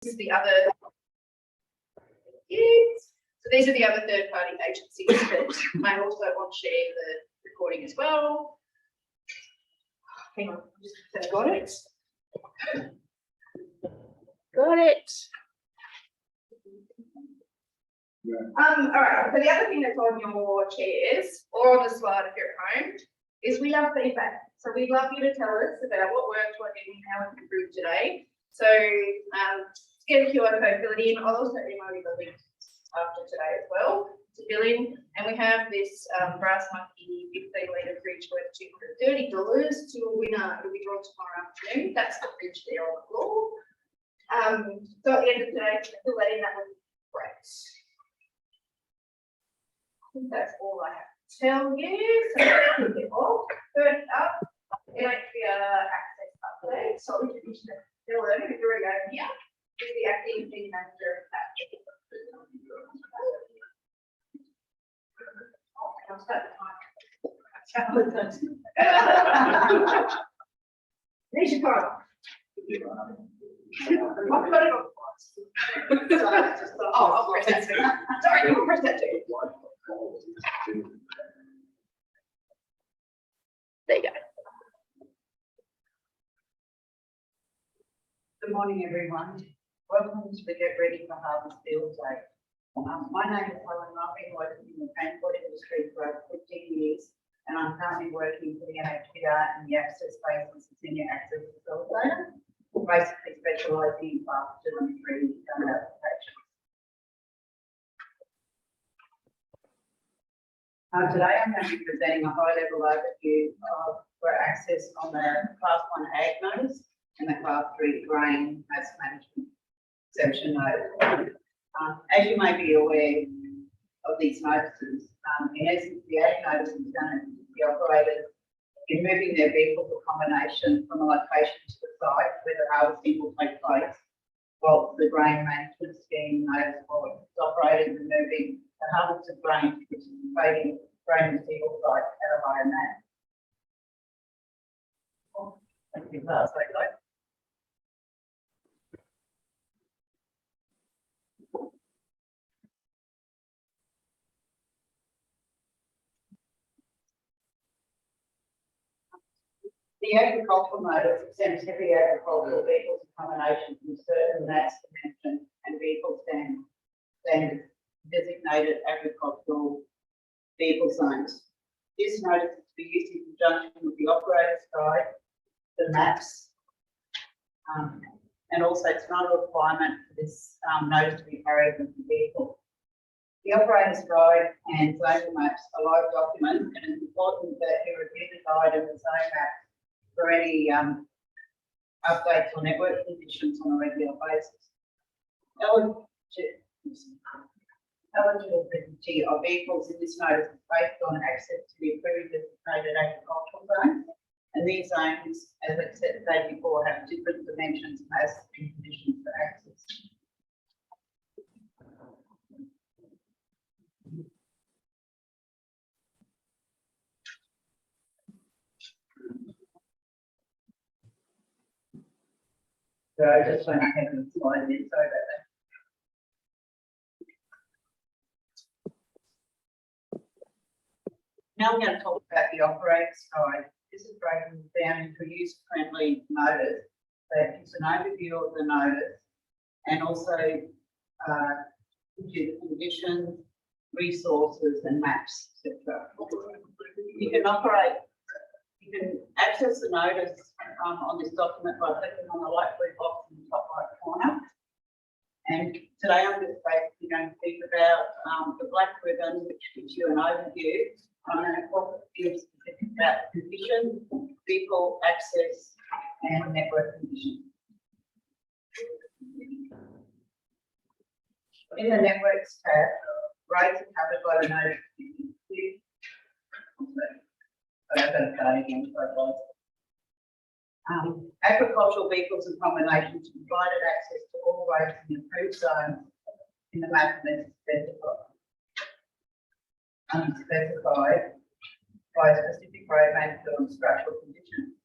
is the other. Yes. So these are the other third-party agencies that may also want to share the recording as well. Hang on, just got it. Got it. All right, so the other thing that's on your chairs or on the slide if you're at home is we love feedback. So we'd love you to tell us about what worked, what didn't, how we can improve today. So get a QR code, fill it in. I'll also email you the link after today as well to fill in. And we have this Brass Monkey 15-litre fridge worth $230 to a winner. It'll be drawn tomorrow afternoon. That's the fridge there on the floor. So at the end of today, fill that in. That would be great. That's all I have to tell you. So let's kick it off. First up, NHBR access update. So I'll introduce the hello, if you're already over here. Is the acting team manager of that. Oh, I'll start the time. There's your card. I've got it on twice. Oh, I'll press that too. Sorry, you'll press that too. There you go. Good morning, everyone. Welcome to the Get Ready for Harvest Field Day. My name is Helen. I've been working in the transport industry for over 15 years, and I'm currently working for the NHBR in the access space as a senior access facilitator, basically specialising in class 2 and 3 applications. Today I'm going to be presenting a high-level overview of for access on the Class 1 Ag notice and the Class 3 Grain Mass Management Exception notice. As you may be aware of these notices, in essence, the Ag notice is done the operators in moving their vehicle for combination from a location to the site where the harvesting will take place, while the Grain Management Scheme notice for operators in moving the harvested grain, which is trading grain receival site at a higher mass. Thank you, class. The agricultural notice exempts heavy agricultural vehicles in combination from certain mass dimension and vehicle standards designated agricultural vehicle zones. This notice is to be used in conjunction with the operator's guide, the maps, and also it's not a requirement for this notice to be carried with the vehicle. The operator's guide and zone maps are live documents, and it's important that you review the guide and the zone map for any updates or network conditions on a regular basis. Eligibility of vehicles in this notice is based on access to the approved designated agricultural zones, and these zones, as I said before, have different dimensions, mass, and conditions for access. So I just went ahead and slide in, sorry about that. Now I'm going to talk about the operator's guide. This is broken down into a user-friendly notice that gives an overview of the notice and also gives you the conditions, resources, and maps, etc. You can access the notice on this document by clicking on the light blue box in the top right corner. And today I'm just basically going to speak about the black ribbon, which gives you an overview. I'm going to talk specific about conditions, vehicle access, and network conditions. In the networks tab, roads are covered by the notice. I've got to start again. Agricultural vehicles and combinations provided access to all roads in approved zones in the map that's unspecified by a specific road manager and structural conditions.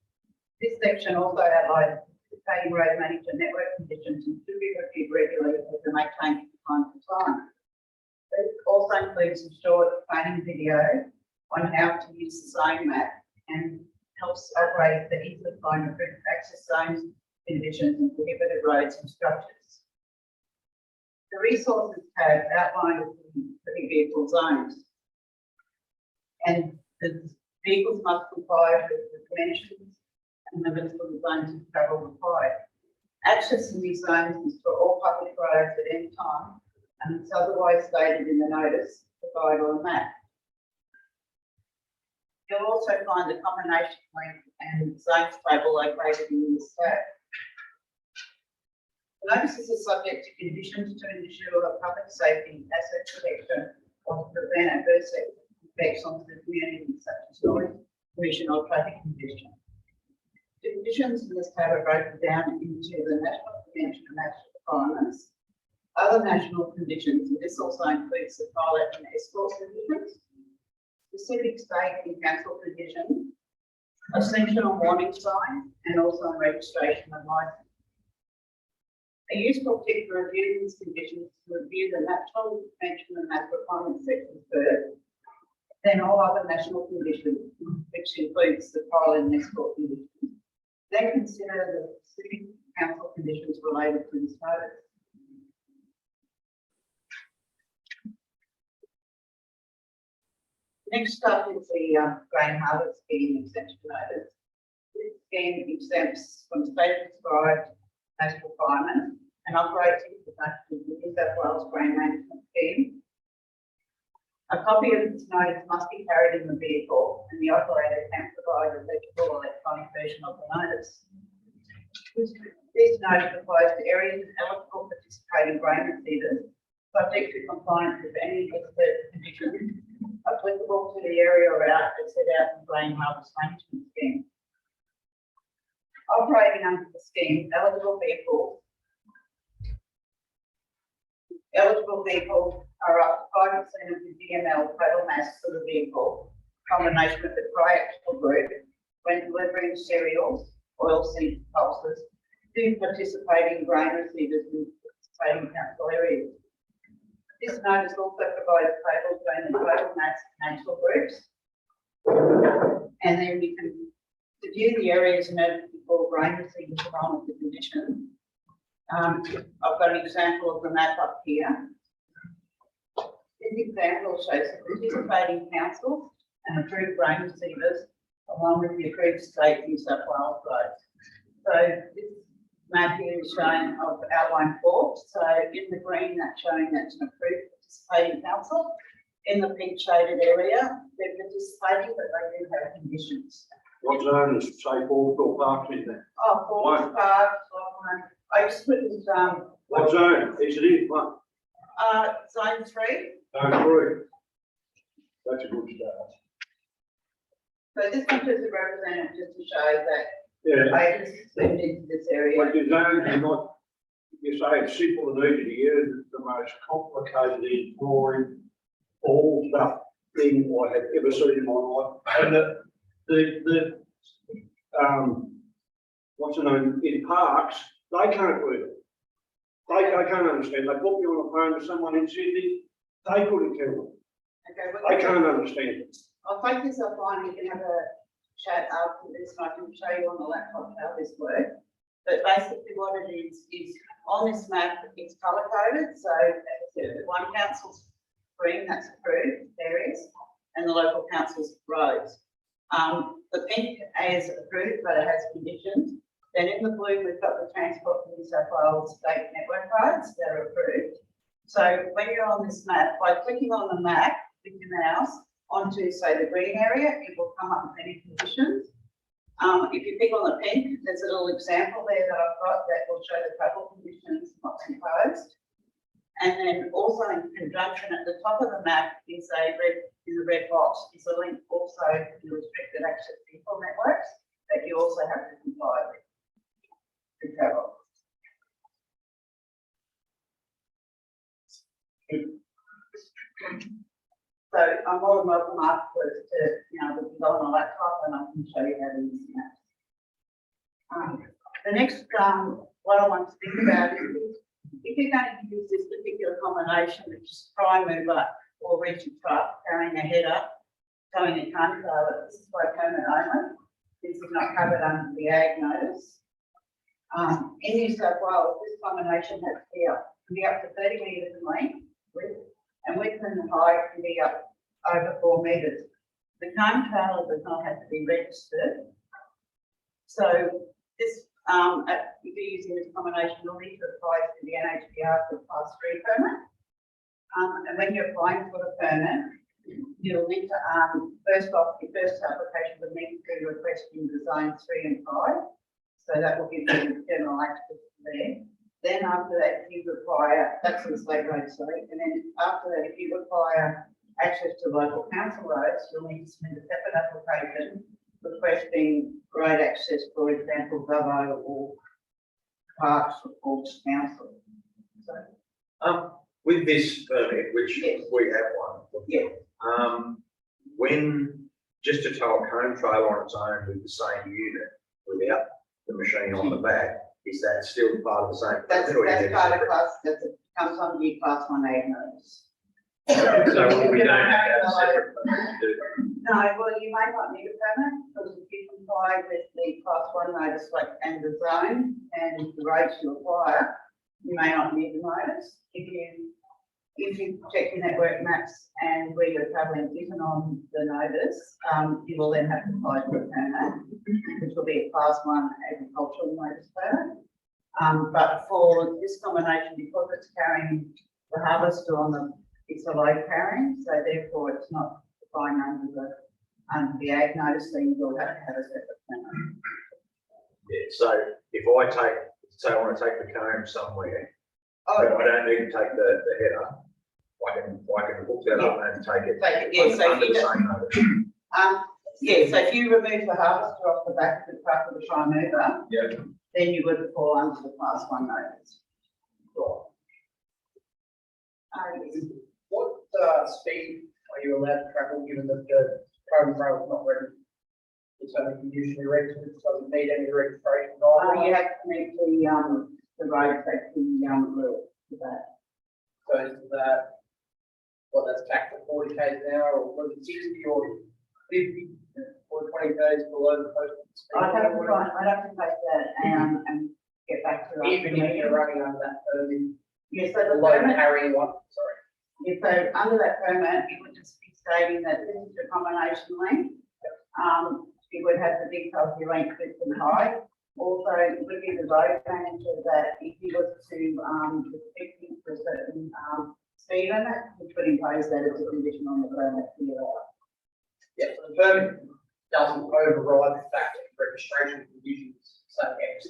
This section also outlines participating road manager network conditions and should be reviewed regularly as they may change from time to time. This also includes a short training video on how to use the zone map and helps operators to easily find approved access zones, conditions and prohibited roads and structures. The resources tab outlines the vehicle zones, and the vehicles must comply with the dimensions and limits for the zones of travel required. Access in these zones is for all public roads at any time, and it's otherwise stated in the notice provided on the map. You'll also find the combination link and zones table located in this tab. The notices are subject to conditions to ensure public safety, asset protection, or to prevent adverse effects on the community, such as noise, pollution, or traffic congestion. The conditions in this tab are broken down into the national convention and national requirements, other national conditions, and this also includes the pilot and escort conditions, specific state and council conditions, a section on warning sign, and also on registration and licence. A useful tip for reviewing these conditions is to review the national convention and national requirements sections first, then all other national conditions, which includes the pilot and escort conditions. Then consider the specific council conditions related to this notice. Next up is the grain harvest scheme exemption notice. This scheme exempts from state prescribed national requirements and operates in conjunction with the New South Wales Grain Management Scheme. A copy of this notice must be carried in the vehicle, and the operator can provide a legible electronic version of the notice. This notice applies to areas eligible to participate in grain receivers, subject to compliance with any of the conditions applicable to the area route as set out in the Grain Harvest Management Scheme. Operating under the scheme, eligible vehicles are up to 5% of the DML total mass for the vehicle, combination with the triaxle group, when delivering cereals, oilseed pulses, to participating grain receivers in participating council areas. This notice also provides tables showing the total mass and actual groups, and then you can view the areas noted before grain receivers along with the conditions. I've got an example of the map up here. This example shows the participating councils and approved grain receivers along with the approved state New South Wales roads. So this map here is showing of outline 4. So in the green, that's showing that's an approved participating council. In the pink shaded area, they're participating, but they do have conditions. What zone is, say, Fordville Park in there? Oh, Fordville Park, I just put this, What zone? Is it in one? zone 3. Zone 3. That's a good start. So this one is represented just to show that Yeah. I just zoomed into this area. But your zones are not, you say it's simple and easy to use, it's the most complicated, boring, all stuff thing I have ever seen in my life. And what's the name, in parks, they can't read it. They can't understand. They put me on the phone to someone in Sydney, they couldn't tell them. Okay, They can't understand it. I'll take this offline. We can have a chat after this, and I can show you on the laptop how this works. But basically, what it is on this map, it's colour coded. So, as I said, one council's green, that's approved areas, and the local council's roads. The pink is approved, but it has conditions. Then in the blue, we've got the Transport for New South Wales state network roads that are approved. So when you're on this map, by clicking on the map with your mouse onto, say, the green area, it will come up with any conditions. If you click on the pink, there's a little example there that I've got that will show the travel conditions, what's imposed. And then also in conjunction at the top of the map is in the red box is a link also to the restricted access vehicle networks that you also have to comply with to travel. So I'm more than welcome afterwards to, we can go on a laptop and I can show you how to use the maps. The next, what I want to think about is, if you're going to use this particular combination, which is prime mover or rigid truck, carrying a header, towing a tongue trailer, this is by permit only. This is not covered under the ag notice. In New South Wales, this combination has to be up to 30 metres in length, and width and height can be up over 4 metres. The tongue trailer does not have to be registered. So this, if you're using this combination, you'll need to apply to the NHBR for a Class 3 permit. And when you're applying for the permit, you'll need to, first off, your first application would need to be requesting the zones 3 and 5. So that will give you general access there. Then after that, if you require, that's the state road, sorry. And then after that, if you require access to local council roads, you'll need to submit a separate application requesting road access, for example, Gubbo or Parks or Forks Council. So, with this permit, which yes. we have one. Yeah. When just to tow a cone trailer on its own with the same unit without the machine on the back, is that still part of the same? That's permit, or is it part of separate? class, comes under your Class 1 ag notice. So we don't have to have a separate permit to do that. No, well, you may not need a permit because if you comply with the Class 1 notice, like, and the zone and the roads you acquire, you may not need the notice. If you check your network maps and where you're travelling isn't on the notice, you will then have to apply for a permit, which will be a Class 1 agricultural notice permit. But for this combination, because it's carrying the harvester on the, it's a load carrying, so therefore it's not defined under the ag notice, so you will have to have a separate permit. Yeah, so if I take, say I want to take the cone somewhere, but I don't need to take the header, I can hook that up and take it. Yeah, so under if you the don't, same notice. yeah, so if you remove the harvester off the back of the truck with the prime mover, Yeah. then you would fall under the Class 1 notice. What speed are you allowed to travel given that the private rail is not ready? It's only conditionally registered, it doesn't need any registration. You have to meet the road safety rule for that. So is that, well, that's back to 40 k's an hour, or was it 60 or 50 or 20 k's below the posted speed? I'd have to take that and get back to that. Even if you're running under that permit, Yeah, so the load permit, carrying one, sorry. yeah, so under that permit, it would just be stating that this is the combination length. It would have the details of your length, width and height. Also, it would give the road manager that if he was to restrict it for a certain speed limit, which would impose that as a condition on the permit to be allowed. Yeah, so the permit doesn't override the fact that registration conditions say X.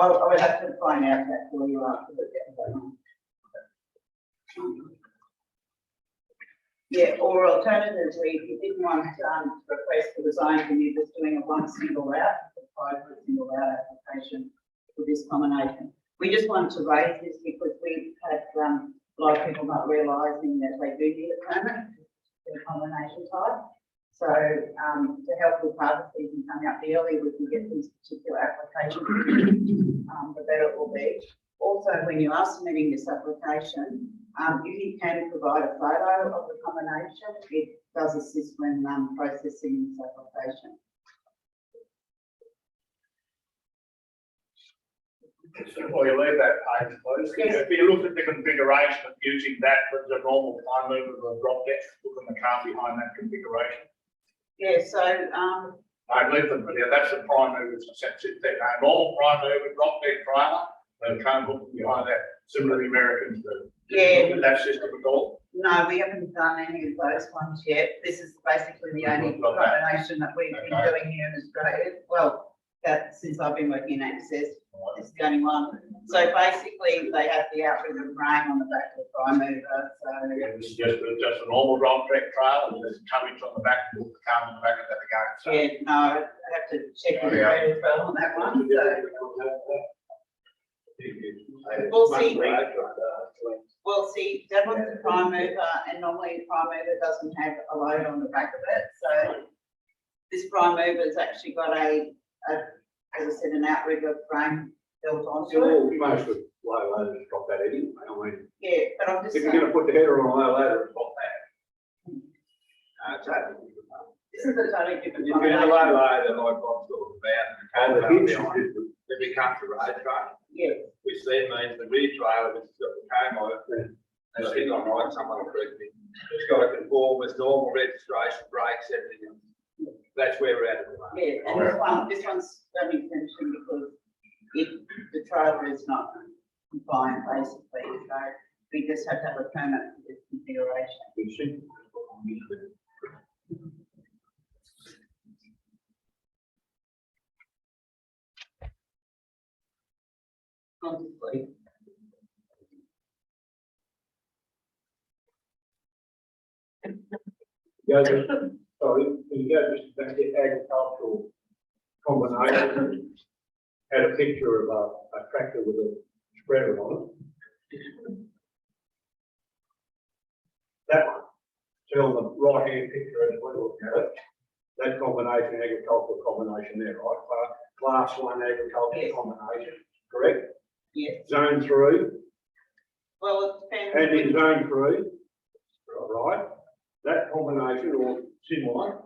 I would have to find out that for you after the. Yeah, or alternatively, if you didn't want to request for the zone and you're just doing a one single route, apply for a single route application for this combination. We just wanted to raise this because we've had a lot of people not realising that they do need a permit for the combination type. So to help with harvest season coming up, the earlier we can get this particular application, the better it will be. Also, when you are submitting this application, if you can provide a photo of the combination, it does assist when processing this application. Well, you leave that page closed. Yes. If you look at the configuration of using that with the normal prime mover of a drop deck, look at the car behind that configuration. Yeah, so I leave them, yeah, that's the prime mover, it's a sensitive thing. A normal prime mover drop deck trailer, they can't look behind that, similar to the Americans do. Yeah. Look at that system at all. no, we haven't done any of those ones yet. This is basically the only combination that we've been doing here in Australia. Well, that since I've been working in Access, it's the only one. So basically, they have the outrigger frame on the back of the prime mover. So It's just a normal drop deck trailer, and there's coverage on the back, and the car on the back of that again. So yeah, no, I have to check with the as well on that one. Well, see, that one's a prime mover, and normally a prime mover doesn't have a load on the back of it. So this prime mover's actually got a as I said, an outrigger frame built onto it. Well, most of low loaders got that anyway. I mean, Yeah, but I'm just if you're saying, going to put the header on a low loader, it's got that. It's that. this is a totally different. If you're in a low loader, like I'm sort of about, And the hitch is behind, different. it becomes a road trailer, Yeah, which then means the rear trailer, which has got the cone on it, and I think I'm right, someone will correct me, it's got to conform with normal registration, brakes, everything else. That's where we're at the moment. yeah, and this one's only finishing because the trailer is not compliant basically, so we just have to have a permit for this configuration. Honestly. Yeah, sorry, when you go just back to agricultural combination, had a picture of a tractor with a spreader on it. That one, see on the right hand picture as we're looking at it, that combination, agricultural combination there, right? Class 1 agricultural Yes. combination, correct? Yes, Zone 3, well, it depends. and in zone 3, right? That combination or similar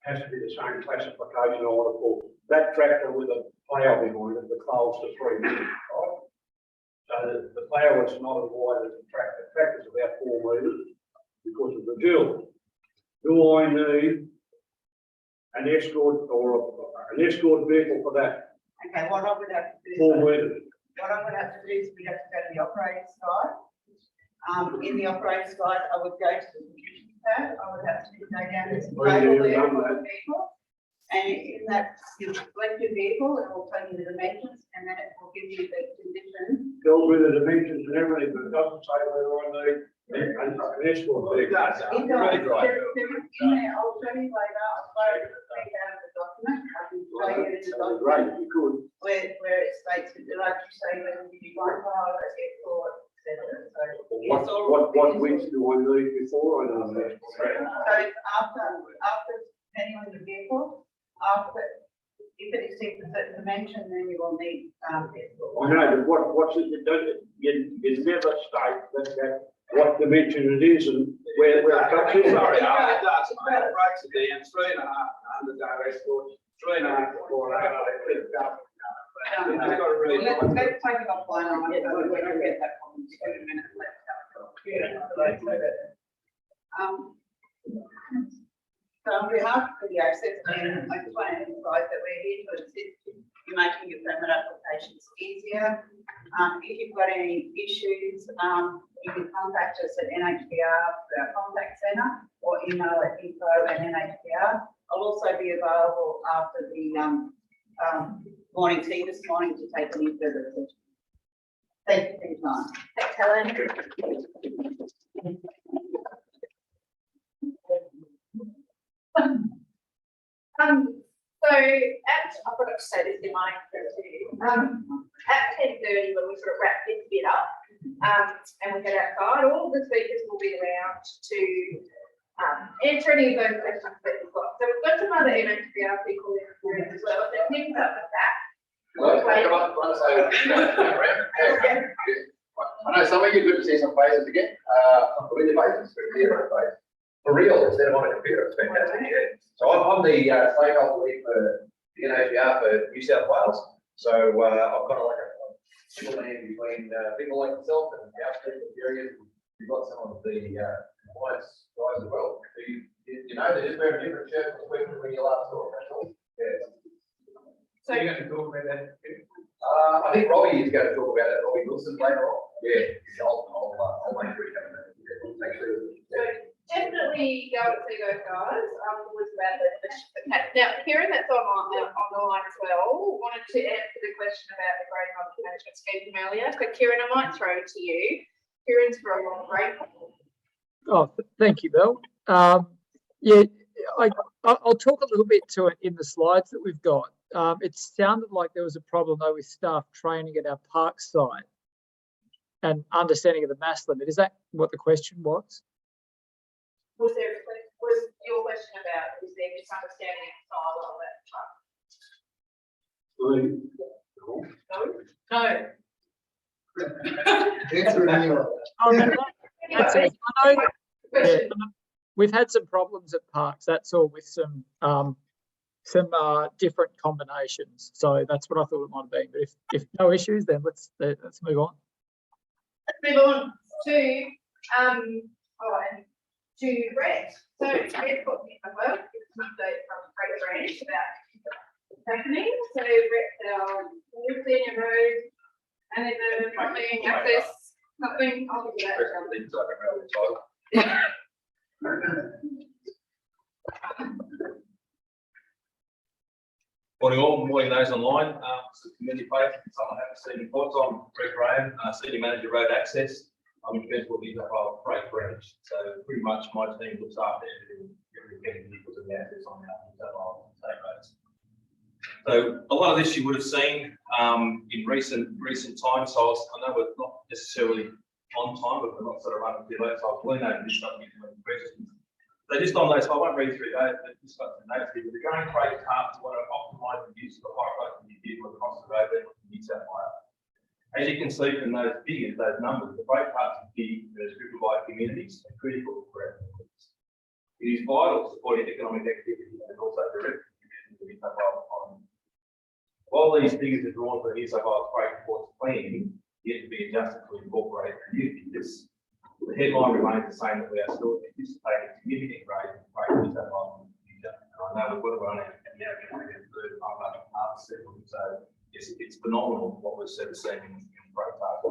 has to be the same classification I want to call that tractor with a plough behind it, the class to 3 meters, right? So the plough is not as wide as the tractor. The tractor's about 4 meters because of the dual. Do I need an escort or an escort vehicle for that? Okay, what I would have to do. 4 meters. What I would have to do is we have to go to the operating side. In the operating side, I would go to the computer pad, I would have to go down to the table there for the vehicle. And in that, you select your vehicle, it will tell you the dimensions, and then it will give you the condition. Tells me the dimensions and everything, but it doesn't say whether I need an escort Well, it vehicle. does, It really does, right. there is in there, I'll show you later, I'll show you the document, I can show you in the document. Great, you could. Where it states, like you say, whether you do one file, escort, etc. So it's all. What width do I need before I know that? So after, depending on your vehicle, after, if it exceeds a certain dimension, then you will need, escort. I know, but what's it, you never state that what dimension it is and where it comes in. Sorry, it does, mate, it breaks it down, 3.5 under day escort, 3.5 to 4. It's got to really. Let's take it offline, on it, so we don't get that problem, just wait a minute, so on behalf of the access team, I just want to emphasize that we're here to assist in making your permit applications easier. If you've got any issues, you can contact us at NHBR for our contact centre or email at info@NHBR. I'll also be available after the morning tea this morning to take any further questions. Thank you for your time. Thanks, Helen. So I forgot to say this in my intro too. At 10:30, when we sort of wrap this bit up, and we get outside, all the speakers will be around to answer any of those questions that you've got. So we've got some other NHBR people in the room as well. So things up with that. I know some of you good to see some faces again, familiar faces, for real, instead of on a computer, it's fantastic, yeah. So I'm the stakeholder lead for the NHBR for New South Wales, so I've got like a middleman between people like myself and our people areas. We've got some of the compliance guys as well. You know, they just wear a different shirt for the week when you last saw it, that's all. Yeah. So you're going to talk about that? I think Robbie is going to talk about that, Robbie Wilson later on. Yeah, I'll make sure he comes in. So definitely go and see those guys. Was about the now Kieran, that's on the line as well, wanted to answer the question about the grade multi management scheme from earlier. So Kieran, I might throw to you. Kieran's for a long break. Oh, thank you, Bill. Yeah, I'll talk a little bit to it in the slides that we've got. It sounded like there was a problem though with staff training at our park site and understanding of the mass limit. Is that what the question was? Was your question about is there misunderstanding of style of that? Three. No. Answer it anyway. Oh, that's it. I know, yeah, we've had some problems at parks, that's all, with some different combinations. So that's what I thought it might have been. But if no issues, then let's move on. Let's move on to, to Brett. So Brett's got me as well, it's an update from Brett Branch about what's happening. So Brett's our new senior road, and then the trucking access, something, I'll do that. Morning all, morning those online. It's a community place. Someone haven't seen reports. I'm Greg Graham, Senior Manager Road Access. I'm in Transport New South Wales Freight Branch. So pretty much my team looks after every vehicles and the access on our New South Wales state roads. So a lot of this you would have seen in recent times. So I know we're not necessarily on time, but we're not sort of running too late. So I'll lean over this stuff and get some questions. So just on those, I won't read through those, but just got some notes here. The grain freight carts want to optimise the use of the high road and vehicle across the road in New South Wales. As you can see from those figures, those numbers, the freight carts are big and is driven by communities and critical for our communities. It is vital to supporting economic activity and also direct the New South Wales economy. While these figures are drawn for the New South Wales freight reports planning, yet to be adjusted to incorporate the new figures, the headline remains the same, that we are still anticipating significant growth in freight in New South Wales in the future. And I know we've got to run it and now we're going to get a third half second. So it's phenomenal what we're sort of seeing in freight carts.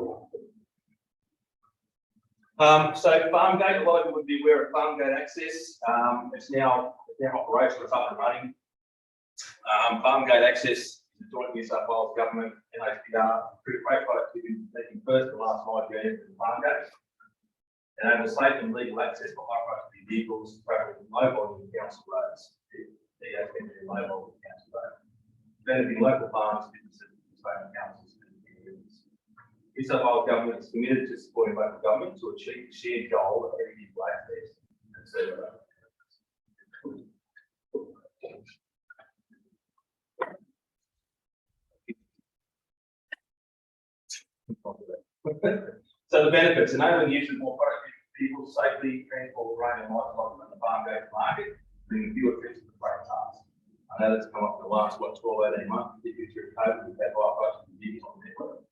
So Farmgate, a lot of you would be aware of Farmgate Access. It's now operational, it's up and running. Farmgate Access is a joint New South Wales government NHPR through freight productivity, making first and last mile journeys in Farmgate. Enable safe and legal access for high-priority vehicles travelling low volume council roads. DA's been doing low volume council roads. Benefiting local farmers, businesses, and state councils and communities. New South Wales government is committed to supporting local government to achieve the shared goal of every vehicle access and service. So the benefits: enabling use of more productive vehicles safely, transport grain and livestock in the farm-gate market, bringing fewer trips to the freight tasks. I know that's come up in the last 12, 18 months, particularly through COVID, we've had high prices of vehicles on the network.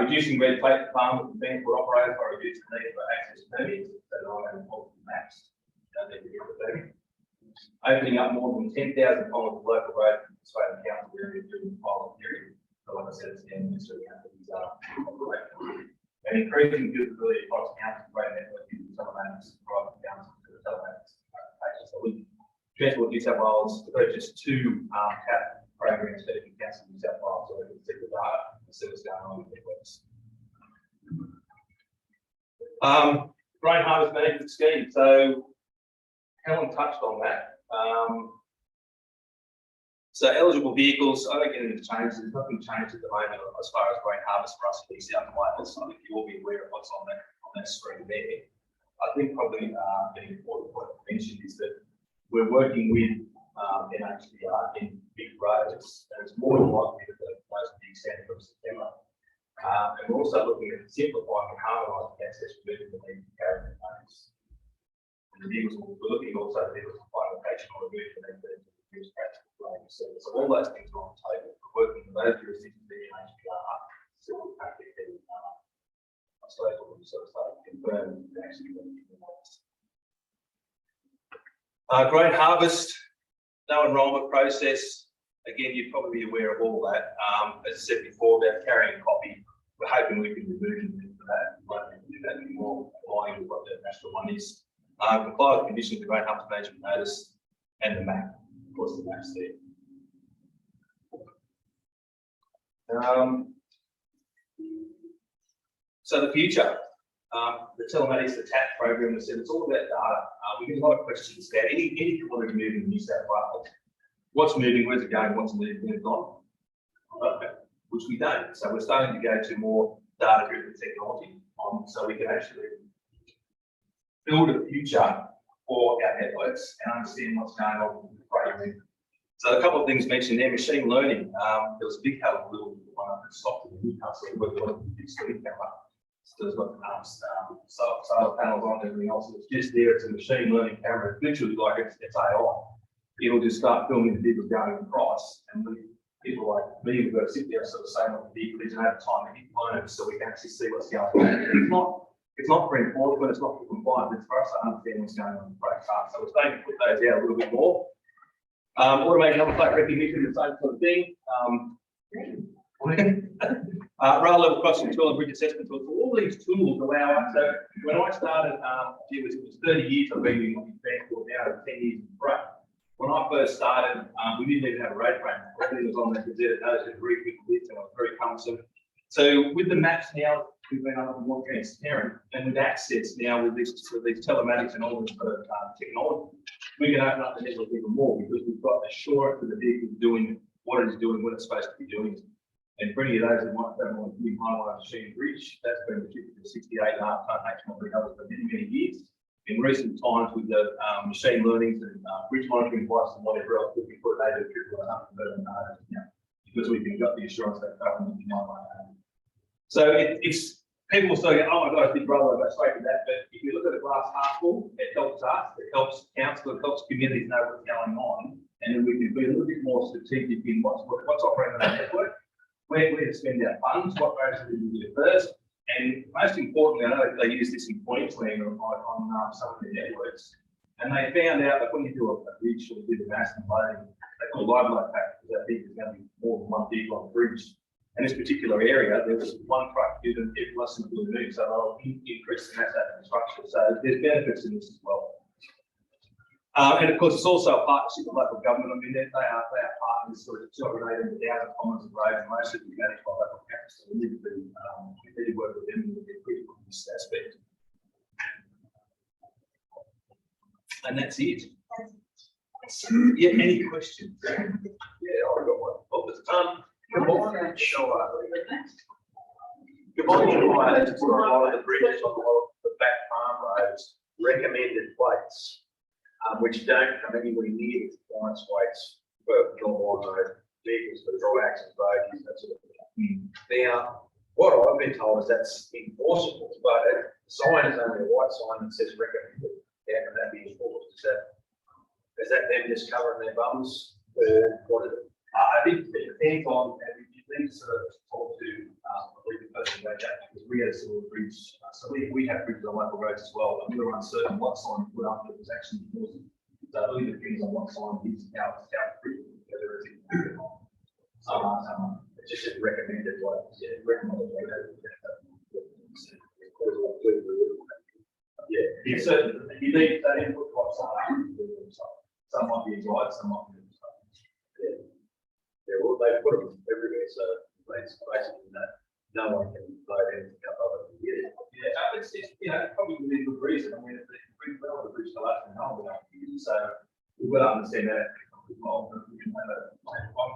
Reducing red tape for farmers and transport operators by reducing the need for access permits, so they're not only important maps, don't need to get the permit. Opening up more than 10,000 kilometres of local roads in the Australian Council area during the pilot period. So like I said, it's the Ministry of Councils operating. And increasing visibility across council road network using telematics, private councils to the telematics applications. So we Transport New South Wales purchased 2 CAP programs for the council of New South Wales, so we can see the data and see what's going on in the networks. Grain harvest management scheme. So Helen touched on that. So eligible vehicles, I don't get into changes, there's nothing changed at the moment as far as grain harvest for us in New South Wales. I think you'll be aware of what's on that screen there. I think probably an important point to mention is that we're working with NHPR in big roads, and it's more than likely that those will be extended from September. And we're also looking at simplifying and harmonising access to moving the need to carry the notice. And the vehicles, we're looking also at vehicles supply location or moving the need to use practical. So all those things are on the table. We're working with those jurisdictions in NHPR, so we'll have to get I suppose we'll sort of start to confirm actually what we want. Grain harvest, no enrolment process. Again, you'd probably be aware of all that. As I said before about carrying copy, we're hoping we can remove them for that. We won't do that anymore, aligning with what the national one is. Comply with conditions of the grain harvest management notice and the map. Of course, the map's there. So the future, the telematics, the TAP program, we said it's all about data. We get a lot of questions about any commodity moving in New South Wales. What's moving, where's it going, what's moving, where's it gone? Which we don't. So we're starting to go to more data-driven technology, so we can actually build a future for our networks and understand what's going on with the freight movement. So a couple of things mentioned there, machine learning. There was a big little stopped in Newcastle, worked on a big speed camera. So there's got solar panels on and everything else. It's just there. It's a machine learning camera. It's literally like it's AI. It'll just start filming the vehicles going across, and people like me, we've got to sit there and sort of say what the vehicle is and have time to hit learn so we can actually see what's going on. It's not for enforcement, it's not for compliance, it's for us to understand what's going on in the car. So we're starting to put those out a little bit more. Automated number plate recognition, the same sort of thing. Rail level crossing tool and bridge assessment tool. So all these tools allow us. So when I started, it was 30 years I've been doing transport now, 10 years in freight. When I first started, we didn't even have a road frame. Everything was on the gazette. Those were very quick lists and it was very cumbersome. So with the maps now, we've been able to be more transparent, and with access now with these telematics and all this sort of technology, we can open up the network even more because we've got assurance that the vehicle is doing what it is doing, what it's supposed to be doing. And for any of those that might don't want to be highlight machine bridge, that's been restricted to 68.5 tonne HMOV for many, many years. In recent times, with the machine learning and bridge monitoring devices and whatever else, we can put it over 1,100 because we've got the assurance that government is not like that. So it's people will say, oh my God, it's big brother, I'll go straight to that. But if you look at the glass half full, it helps us, it helps council, it helps communities know what's going on. And then we can be a little bit more strategic in what's operating on our network, where to spend our funds, what roads we do first. And most importantly, I know they use this in Queensland on some of their networks. And they found out that when you do a bridge or do the mass loading, they call live load pack because they think there's going to be more than one vehicle on the bridge. In this particular area, there was one truck due to less than a blue moon, so they'll increase the mass out of the structure. So there's benefits in this as well. And of course, it's also a partnership with local government. I mean, they are partners for 280,000 kilometres of road, and most of them managed by local council. So we need to work with them to get critical in this aspect. And that's it. Yeah, any questions? Yeah, I've got one. Combined shower. Combined shower has put on a lot of the bridges on a lot of the back farm roads recommended weights, which don't come anywhere near the compliance weights for normal road vehicles, for dry axles, bogies, that sort of thing. Now, what I've been told is that's enforceable, but the sign is only a white sign that says recommended. How can that be enforced? Is that them just covering their bums? What is it? I think it depends on, and you need to sort of talk to the person about that because we had a sort of bridge. So we have bridges on local roads as well, and we were uncertain what sign to put up that was actually enforced. So it really depends on what sign is how bridge, whether it's in it's just recommended what recommended. Yeah, it's certain you need that input what sign. Some might be right, some might be well, they put them everywhere, so it's basically no one can vote in to come over and get it. Yeah, it's probably within good reason. I mean, if they bring well the bridge to us, and no one will use it. So we've got to understand that. I've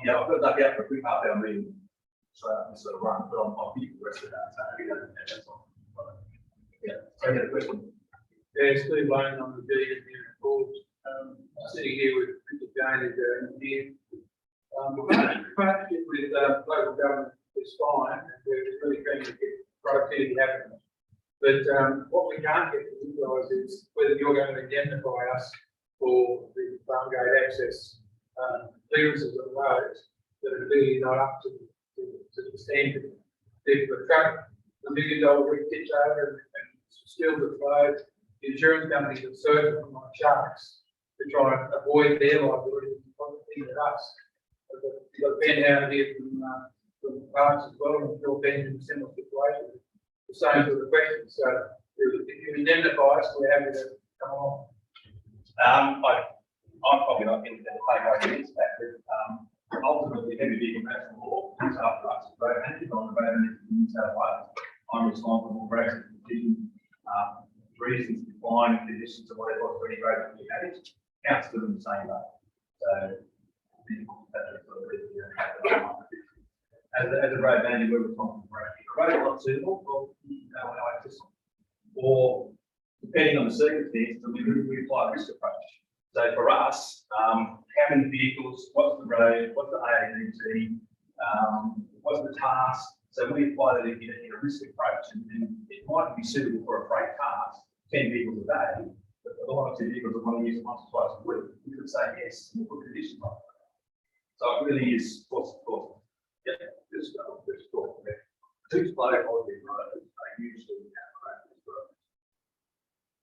got lucky out for a quick half hour meeting, so I can sort of run, but I'll keep the rest of that. So that's all. Yeah, so I had a question. Yeah, Steve Lane on the D and Reports. Sitting here with Mr. Jane as our engineer. Partnership with local government is fine, and we're really keen to get productivity happening. But what we can't get to you guys is whether you're going to indemnify us for the farm gate access clearances of roads that are really not up to the standard. If the truck, $1 million rig tips over and steals the load, the insurance companies are searching for my sharks to try and avoid their liability and at us. You've got Ben out here from Parks as well, and I'm sure Ben's in a similar situation. The same sort of question. So if you indemnify us, we're happy to come on. I'm probably not in the same way as that, but ultimately, heavy vehicle national law comes after us. Road managers on the road managers in New South Wales. I'm responsible for roads and conditions, reasons, defined conditions, or whatever for any road that we manage. Counts to them the same way. So. As a road manager, we're responsible for it. Road not suitable, or depending on the circumstances, we apply a risk approach. So for us, how many vehicles, what's the road, what's the AADT, what's the task? So we apply that in a risk approach, and it might be suitable for a freight task, 10 vehicles a day, but for the likes of vehicles that want to use it once or twice a week, we could say yes, and put conditions on it. So it really is cost. Yeah, Just talk about two slow holding roads are usually practice roads.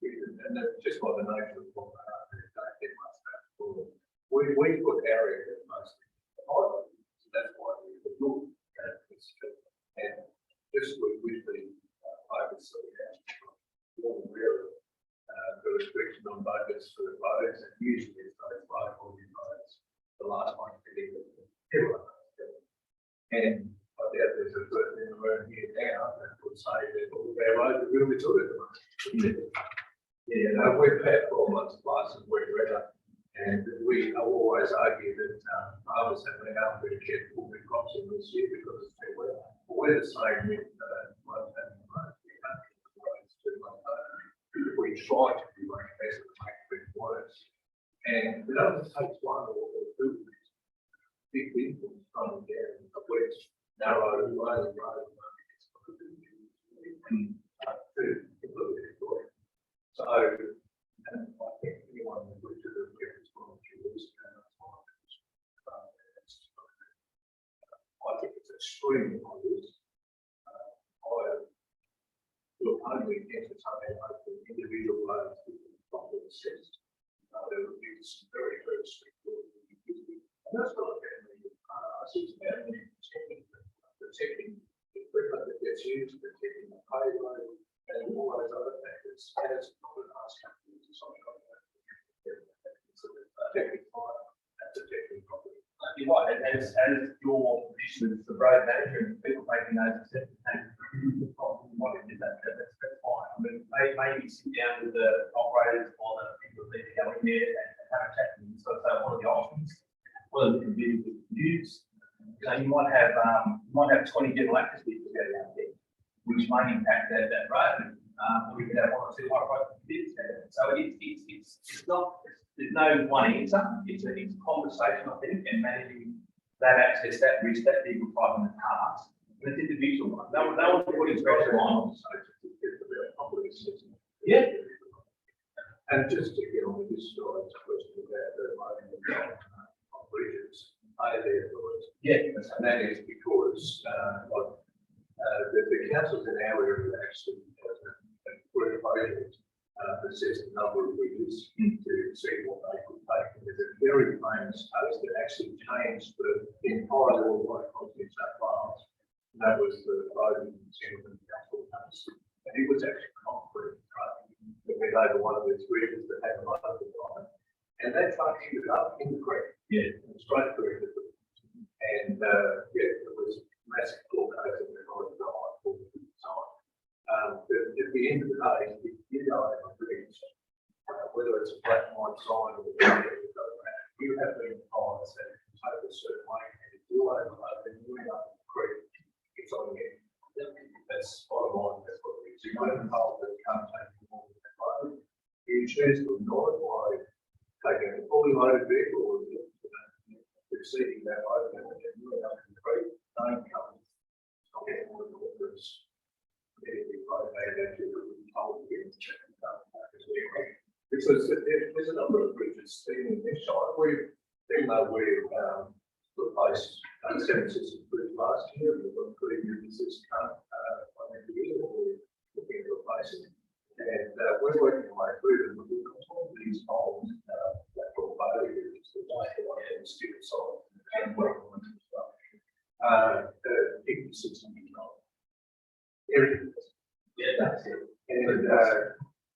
And that's just by the nature of what they are, they don't get much traffic. We put area that mostly highway, so that's why we look at this. And just with the oversee more aware of the restriction on budgets for the roads, and usually it's those slow holding roads, the last one to get everyone. And I doubt there's a person in the room here now that would say that all of our roads are really good at the moment. Yeah, no, we've had problems plus and we're better. And we always argue that farmers have been able to get all their crops in this year because it's too wet. But we're the same with most having roads. We try to be much better to make things worse. And it only takes one or two big vehicles coming down a wedge, narrow, low road. So, and I think anyone who looked at the records from Jews I think it's extremely obvious. I look only entertain open individual loans to be properly assessed. There would be some very, very strict rules. And that's not protecting the equipment that gets used, protecting the payload, and all those other factors. And it's not an ask company to something like that. It's protecting fire and protecting property. you're right, as your position as the road manager and people making those assessments, that's fine. I mean, maybe sit down with the operators or the people that are going there and have a chat with them. So what are the options? What are the conditions we can use? So you might have 20 general access vehicles out there, which may impact that road. We could have one or two high profile bids. So it's not, there's no one answer. It's a conversation, I think, and managing that access, that risk, that vehicle type and the task. And it's individual one. No one's putting pressure on. Yeah. And just to get on with this story, question about the loading of bridges, are there laws? Yeah. And that is because the councils in our area actually put a project that says the number of bridges to see what they could take. And there's a very famous case that actually changed the entire law across New South Wales. And that was the road in Central Council case. And it was actually concrete, right? It went over one of those bridges that had a lot of line. And that truck ended up in the creek. Yeah. Straight through the creek. And yeah, it was massive court case and the High Court and so on. But at the end of the day, if you go over a bridge, whether it's a black and white sign or you have been told that it can take a certain way, and if you overload and you end up in the creek, it's on you. That's bottom line, that's what it is. You know, told that it can't take more than that load. You choose to ignore it by taking a fully loaded vehicle or exceeding that load and you end up in the creek, don't come. I'll get more than what there's. Because there's a number of bridges in this side. Even though we've replaced 7 systems bridge last year, we've got 3 new systems financial year, we're looking to replace it. And we're working our way through them. We've got all these holes that portfolio is the and steel solid and work on it as well. The system control. Everything. Yeah, that's it. And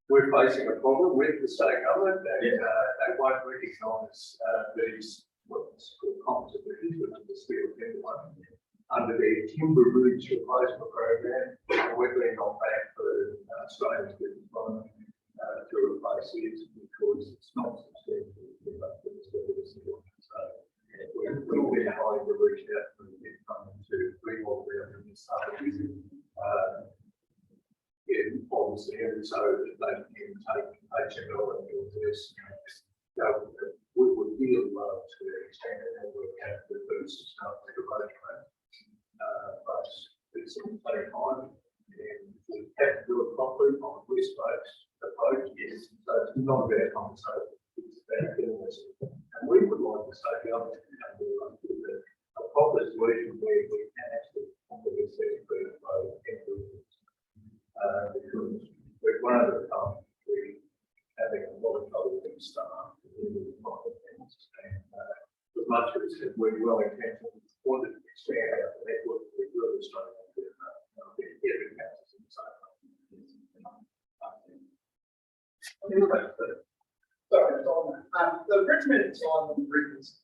we're facing a problem with the state government that they won't recognise these what's called composite bridges, which is the steel timber one, under the timber bridge replacement program. We're being knocked back for Australia's business economy to replace it because it's not substantial. So we'll be trying to reach out to get funding to remold around and start using policy, and so that they can take HML and do this we would really love to expand it and work out the boosts currently available. But it's all take time and we have to do it properly on West Coast approach. Yes. So it's not about conversation, it's about doing this. And we would like to say the other thing, a proper solution where we can actually offer this because we'd rather we having a lot of other things staff and as much as we're well intentioned wanted to expand our network, we're really struggling with getting houses in the same. Sorry, it's on that. The recommended time on the bridges,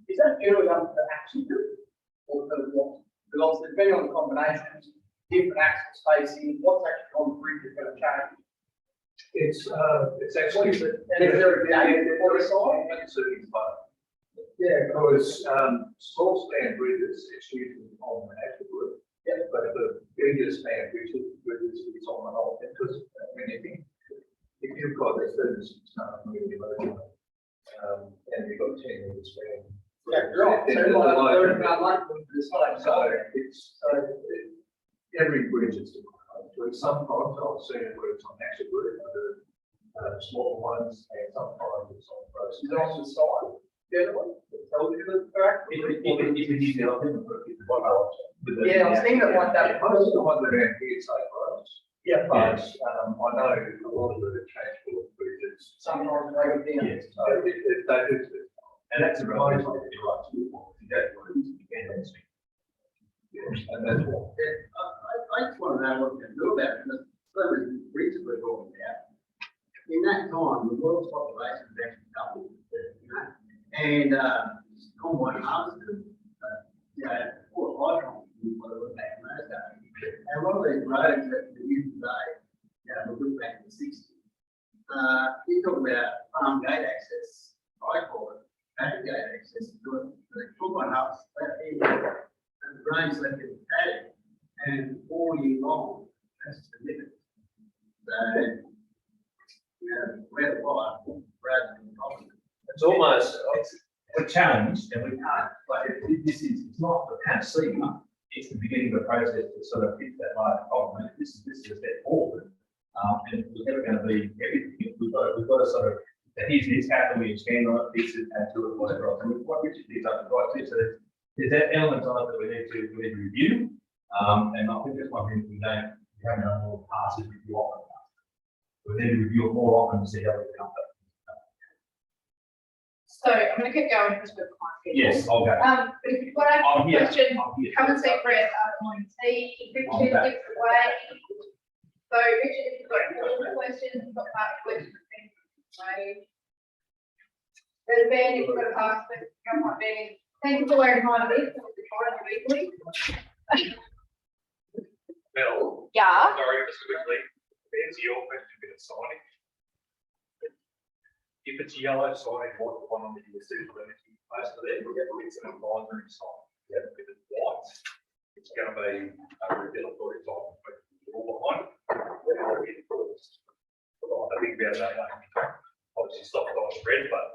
is that early enough for action group? Or for what? Because obviously depending on the combinations, different access spacing, what's actually on the bridge is going to change. It's actually. And is there a date for the site? Yeah, because small span bridges, it's usually on the actual route. Yeah. But the bigger span bridges is on the whole, because when you think, if you've got a 36 ton moving motor, and you've got 10 meter span. Yeah, right. So it's, every bridge is different. Sometimes I've seen it where it's on actual route, small ones, and sometimes it's on road. Is it on the side? Yeah, I was thinking of like that. Most of the ones around here say roads. Yeah. But I know a lot of the transport bridges. Sometimes they go down. Yes, so if they do. And that's a right to that route, and that's what. I just want to know what we can do about it, because so many bridges we're talking about. In that time, the world's population has actually doubled, you know, and combine harvesters, you know, 4 or 5 times what it was back in those days. And a lot of these roads that we use today, you know, we look back in the 60s. You talk about farm gate access, I call it, paddock gate access, to the combine harvest, and the grains left in the paddock, and all year long, that's significant. So, you know, we're the fire, rather than the common. It's almost, we're challenged and we can't, but this is, it's not the panacea, it's the beginning of the process to sort of fix that large problem. And this is a step forward. And it's never going to be everything. We've got to sort of, here's this, how can we expand on it, fix it, add to it, whatever else. And what Richard did up right too. So there's that element on it that we need to review. And I think that's one thing we haven't done more past is review often. We need to review it more often to see how we can come up. So I'm going to keep going because we're behind. Yes, I'll go. But if you've got a question, come and see Brett. See Richard gives away. So Richard, if you've got more questions, you've got part questions. There's Ben, if you've got a pass, come on, Ben. Thank you for wearing my list. Mel? Yeah. Sorry, just quickly, to answer your question about signage. If it's yellow signage, what the one on the suitable energy, most of them, it's an advisory sign. Yeah, if it's white, it's going to be a regulatory sign, but all behind. I think about that. Obviously, stop on red, but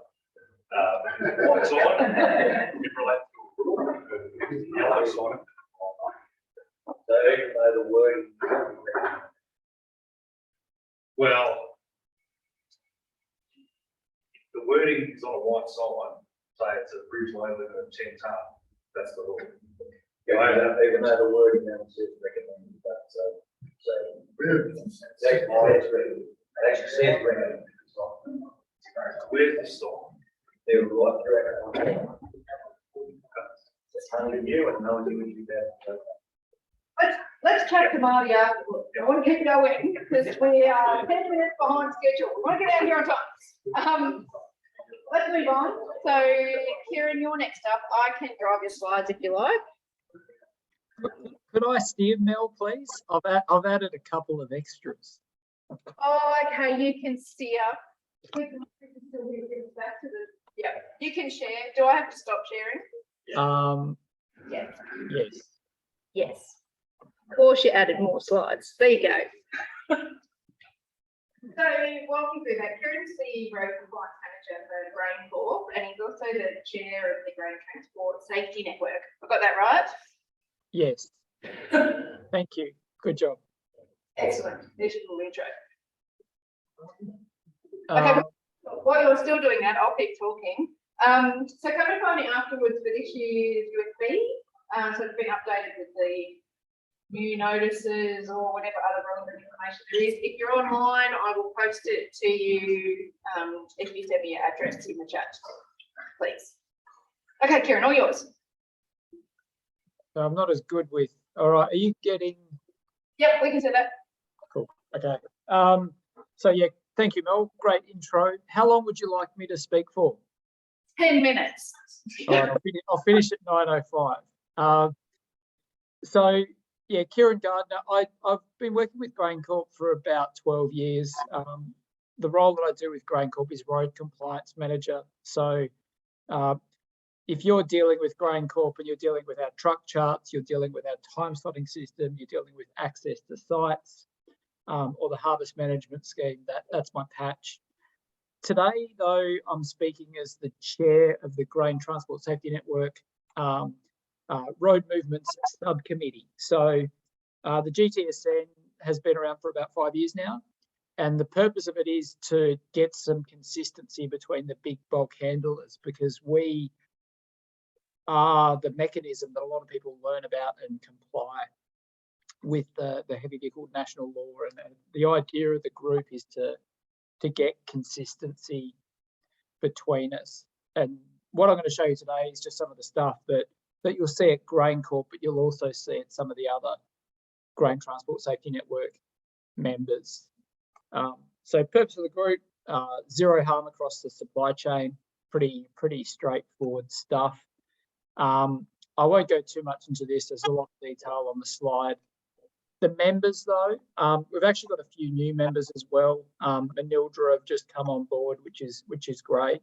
white sign, it relates to yellow sign. So even though the wording. Well, the wording is on a white sign, say it's a bridge load limit of 10 ton, that's the rule. Even though the wording now says recommended, but it actually says recommended. Where's the sign? They're right throughout. It's only you and no one knew you about. Let's chat to Marty afterwards. I want to keep going because we are 10 minutes behind schedule. We want to get out here on time. Let's move on. So, Kieran, you're next up. I can drive your slides if you like. Could I steer, Mel, please? I've added a couple of extras. Oh, okay. You can steer. Yeah, you can share. Do I have to stop sharing? Yes. Yes. Yes. Of course, you added more slides. There you go. So walking through that, Kieran's the road compliance manager for Grain Corp, and he's also the chair of the Grain Transport Safety Network. I got that right? Yes. Thank you. Good job. Excellent. There's your little intro. Okay, while you're still doing that, I'll keep talking. So come and find me afterwards for this year's USB. So it's been updated with the new notices or whatever other relevant information there is. If you're online, I will post it to you if you send me your address in the chat, please. Okay, Kieran, all yours. So I'm not as good with, all right, are you getting? Yep, we can say that. Cool, okay. So yeah, thank you, Mel, great intro. How long would you like me to speak for? 10 minutes. All right, I'll finish at 9:05. So yeah, Kieran Gardner, I've been working with Grain Corp for about 12 years. The role that I do with Grain Corp is road compliance manager. So if you're dealing with Grain Corp and you're dealing with our truck charts, you're dealing with our time slotting system, you're dealing with access to sites, or the harvest management scheme, that's my patch. Today, though, I'm speaking as the chair of the Grain Transport Safety Network Road Movements Subcommittee. So the GTSN has been around for about 5 years now, and the purpose of it is to get some consistency between the big bulk handlers, because we are the mechanism that a lot of people learn about and comply with the heavy vehicle national law. And the idea of the group is to get consistency between us. And what I'm going to show you today is just some of the stuff that you'll see at Grain Corp, but you'll also see at some of the other Grain Transport Safety Network members. So purpose of the group, zero harm across the supply chain, pretty straightforward stuff. I won't go too much into this. There's a lot of detail on the slide. The members, though, we've actually got a few new members as well. Manildra have just come on board, which is great.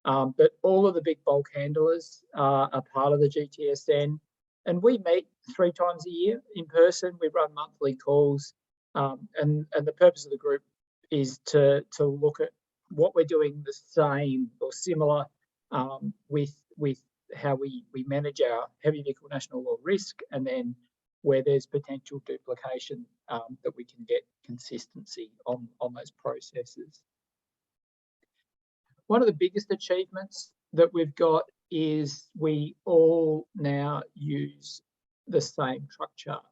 But all of the big bulk handlers are part of the GTSN, and we meet 3 times a year in person. We run monthly calls, and the purpose of the group is to look at what we're doing the same or similar with how we manage our heavy vehicle national law risk, and then where there's potential duplication, that we can get consistency on those processes. One of the biggest achievements that we've got is we all now use the same truck chart.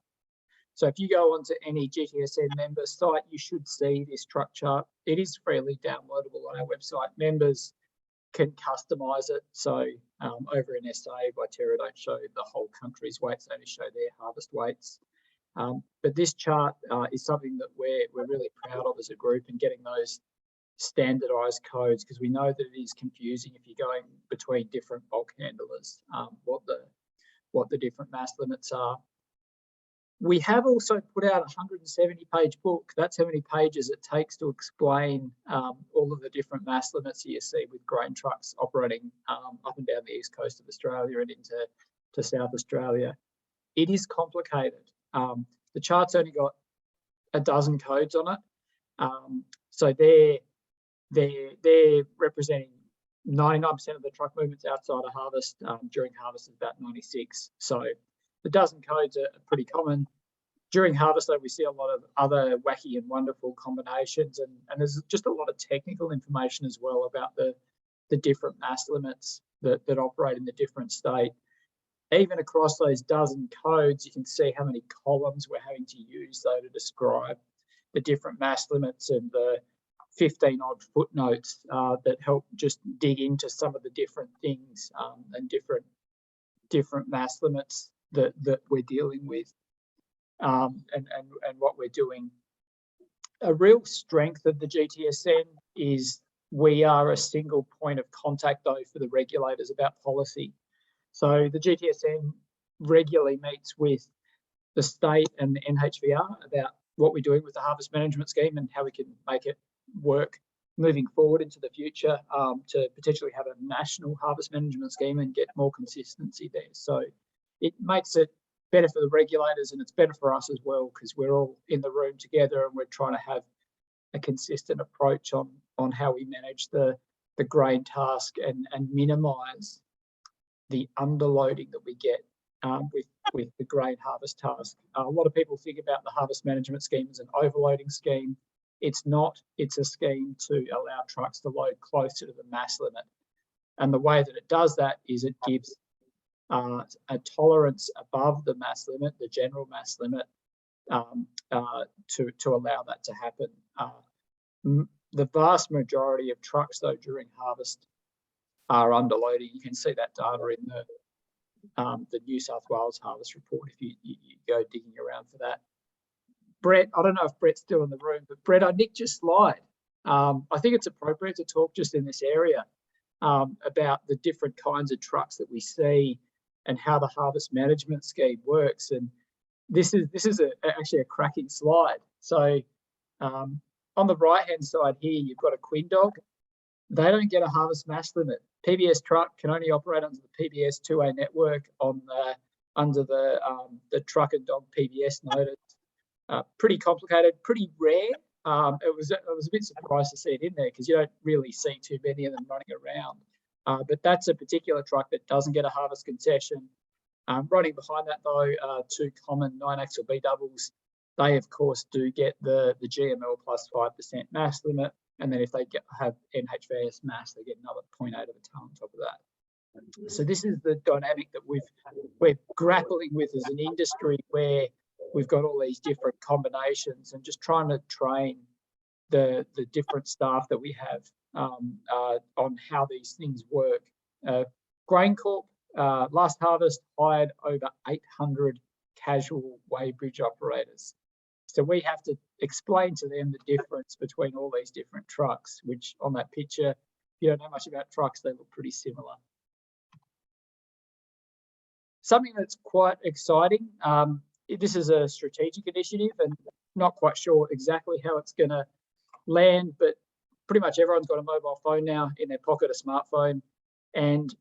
So if you go onto any GTSN member site, you should see this truck chart. It is freely downloadable on our website. Members can customize it. So over in SA, Viterra don't show the whole country's weights, they only show their harvest weights. But this chart is something that we're really proud of as a group, and getting those standardized codes, because we know that it is confusing if you're going between different bulk handlers, what the different mass limits are. We have also put out a 170-page book. That's how many pages it takes to explain all of the different mass limits you see with grain trucks operating up and down the east coast of Australia and into South Australia. It is complicated. The chart's only got a dozen codes on it. So they're representing 99% of the truck movements outside of harvest. During harvest is about 96. So the dozen codes are pretty common. During harvest, though, we see a lot of other wacky and wonderful combinations, and there's just a lot of technical information as well about the different mass limits that operate in the different state. Even across those dozen codes, you can see how many columns we're having to use, though, to describe the different mass limits, and the 15-odd footnotes that help just dig into some of the different things and different mass limits that we're dealing with, and what we're doing. A real strength of the GTSN is we are a single point of contact, though, for the regulators about policy. So the GTSN regularly meets with the state and the NHVR about what we're doing with the harvest management scheme and how we can make it work moving forward into the future, to potentially have a national harvest management scheme and get more consistency there. So it makes it better for the regulators, and it's better for us as well, because we're all in the room together and we're trying to have a consistent approach on how we manage the grain task and minimise the underloading that we get with the grain harvest task. A lot of people think about the harvest management scheme as an overloading scheme. It's not. It's a scheme to allow trucks to load closer to the mass limit. And the way that it does that is it gives a tolerance above the mass limit, the general mass limit, to allow that to happen. The vast majority of trucks, though, during harvest are underloading. You can see that data in the New South Wales harvest report if you go digging around for that. Brett, I don't know if Brett's still in the room, but Brett, I nicked your slide. I think it's appropriate to talk just in this area about the different kinds of trucks that we see and how the harvest management scheme works. And this is actually a cracking slide. So on the right-hand side here, you've got a Quinn dog. They don't get a harvest mass limit. PBS truck can only operate under the PBS 2A network under the truck and dog PBS notice. Pretty complicated, pretty rare. I was a bit surprised to see it in there because you don't really see too many of them running around. But that's a particular truck that doesn't get a harvest concession. Running behind that though, two common 9-axle B doubles. They of course do get the GML plus 5% mass limit, and then if they have NHVS mass, they get another 0.8 of a tonne on top of that. So this is the dynamic that we're grappling with as an industry, where we've got all these different combinations and just trying to train the different staff that we have on how these things work. GrainCorp last harvest hired over 800 casual weighbridge operators. So we have to explain to them the difference between all these different trucks, which on that picture, if you don't know much about trucks, they look pretty similar. Something that's quite exciting, this is a strategic initiative and not quite sure exactly how it's going to land, but pretty much everyone's got a mobile phone now in their pocket, a smartphone, and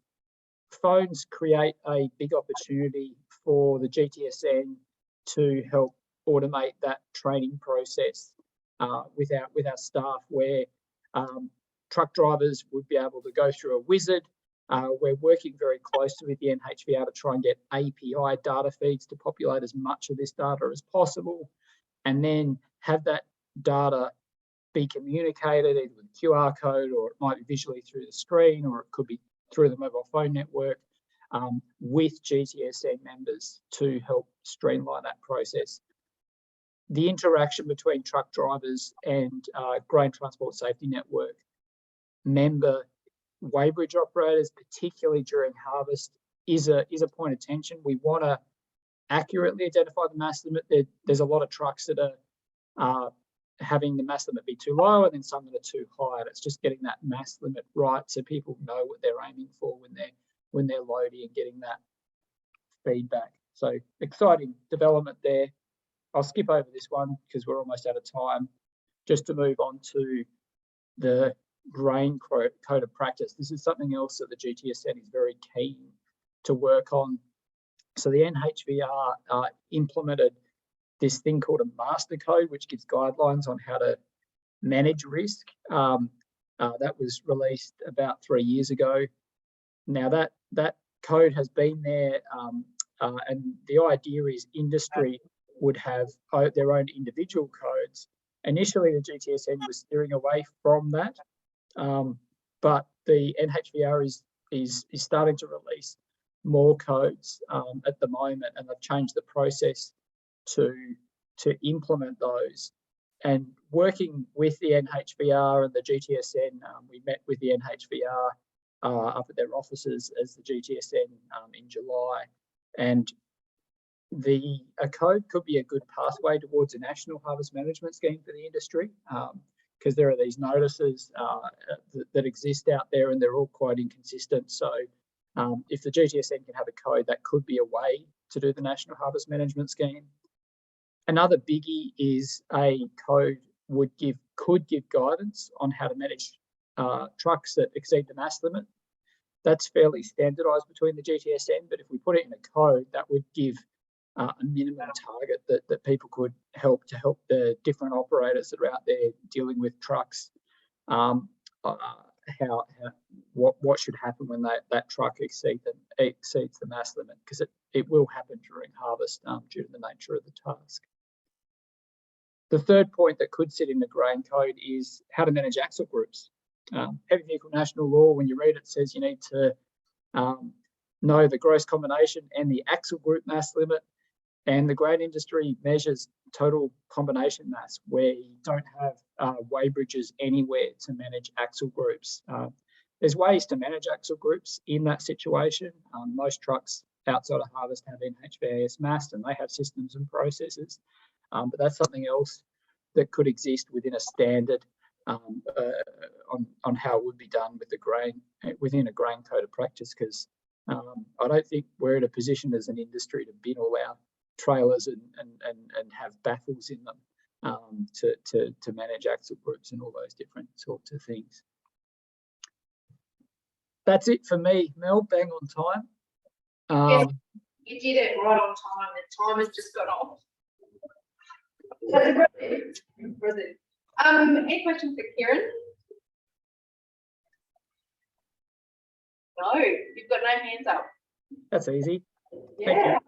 phones create a big opportunity for the GTSN to help automate that training process with our staff, where truck drivers would be able to go through a wizard. We're working very closely with the NHVR to try and get API data feeds to populate as much of this data as possible, and then have that data be communicated either with QR code, or it might be visually through the screen, or it could be through the mobile phone network with GTSN members to help streamline that process. The interaction between truck drivers and Grain Transport Safety Network member weighbridge operators, particularly during harvest, is a point of tension. We want to accurately identify the mass limit. There's a lot of trucks that are having the mass limit be too low, and then some that are too high. And it's just getting that mass limit right so people know what they're aiming for when they're loading and getting that feedback. So exciting development there. I'll skip over this one because we're almost out of time, just to move on to the grain code of practice. This is something else that the GTSN is very keen to work on. So the NHVR implemented this thing called a master code, which gives guidelines on how to manage risk. That was released about 3 years ago. Now that code has been there, and the idea is industry would have their own individual codes. Initially, the GTSN was steering away from that, but the NHVR is starting to release more codes at the moment, and they've changed the process to implement those. And working with the NHVR and the GTSN, we met with the NHVR up at their offices as the GTSN in July, and a code could be a good pathway towards a national harvest management scheme for the industry, because there are these notices that exist out there, and they're all quite inconsistent. So if the GTSN can have a code, that could be a way to do the national harvest management scheme. Another biggie is a code could give guidance on how to manage trucks that exceed the mass limit. That's fairly standardised between the GTSN, but if we put it in a code, that would give a minimum target that people could help the different operators that are out there dealing with trucks. What should happen when that truck exceeds the mass limit, because it will happen during harvest due to the nature of the task. The third point that could sit in the grain code is how to manage axle groups. Heavy vehicle national law, when you read it, says you need to know the gross combination and the axle group mass limit, and the grain industry measures total combination mass where you don't have weigh bridges anywhere to manage axle groups. There's ways to manage axle groups in that situation. Most trucks outside of harvest have NHVAS mass and they have systems and processes, but that's something else that could exist within a standard on how it would be done with the grain within a grain code of practice, because I don't think we're in a position as an industry to bin all our trailers and have baffles in them to manage axle groups and all those different sorts of things. That's it for me, Mel. Bang on time. Yes, you did it right on time. The time has just gone off. Brilliant. Any questions for Kieran? No, you've got no hands up. That's easy. Yeah,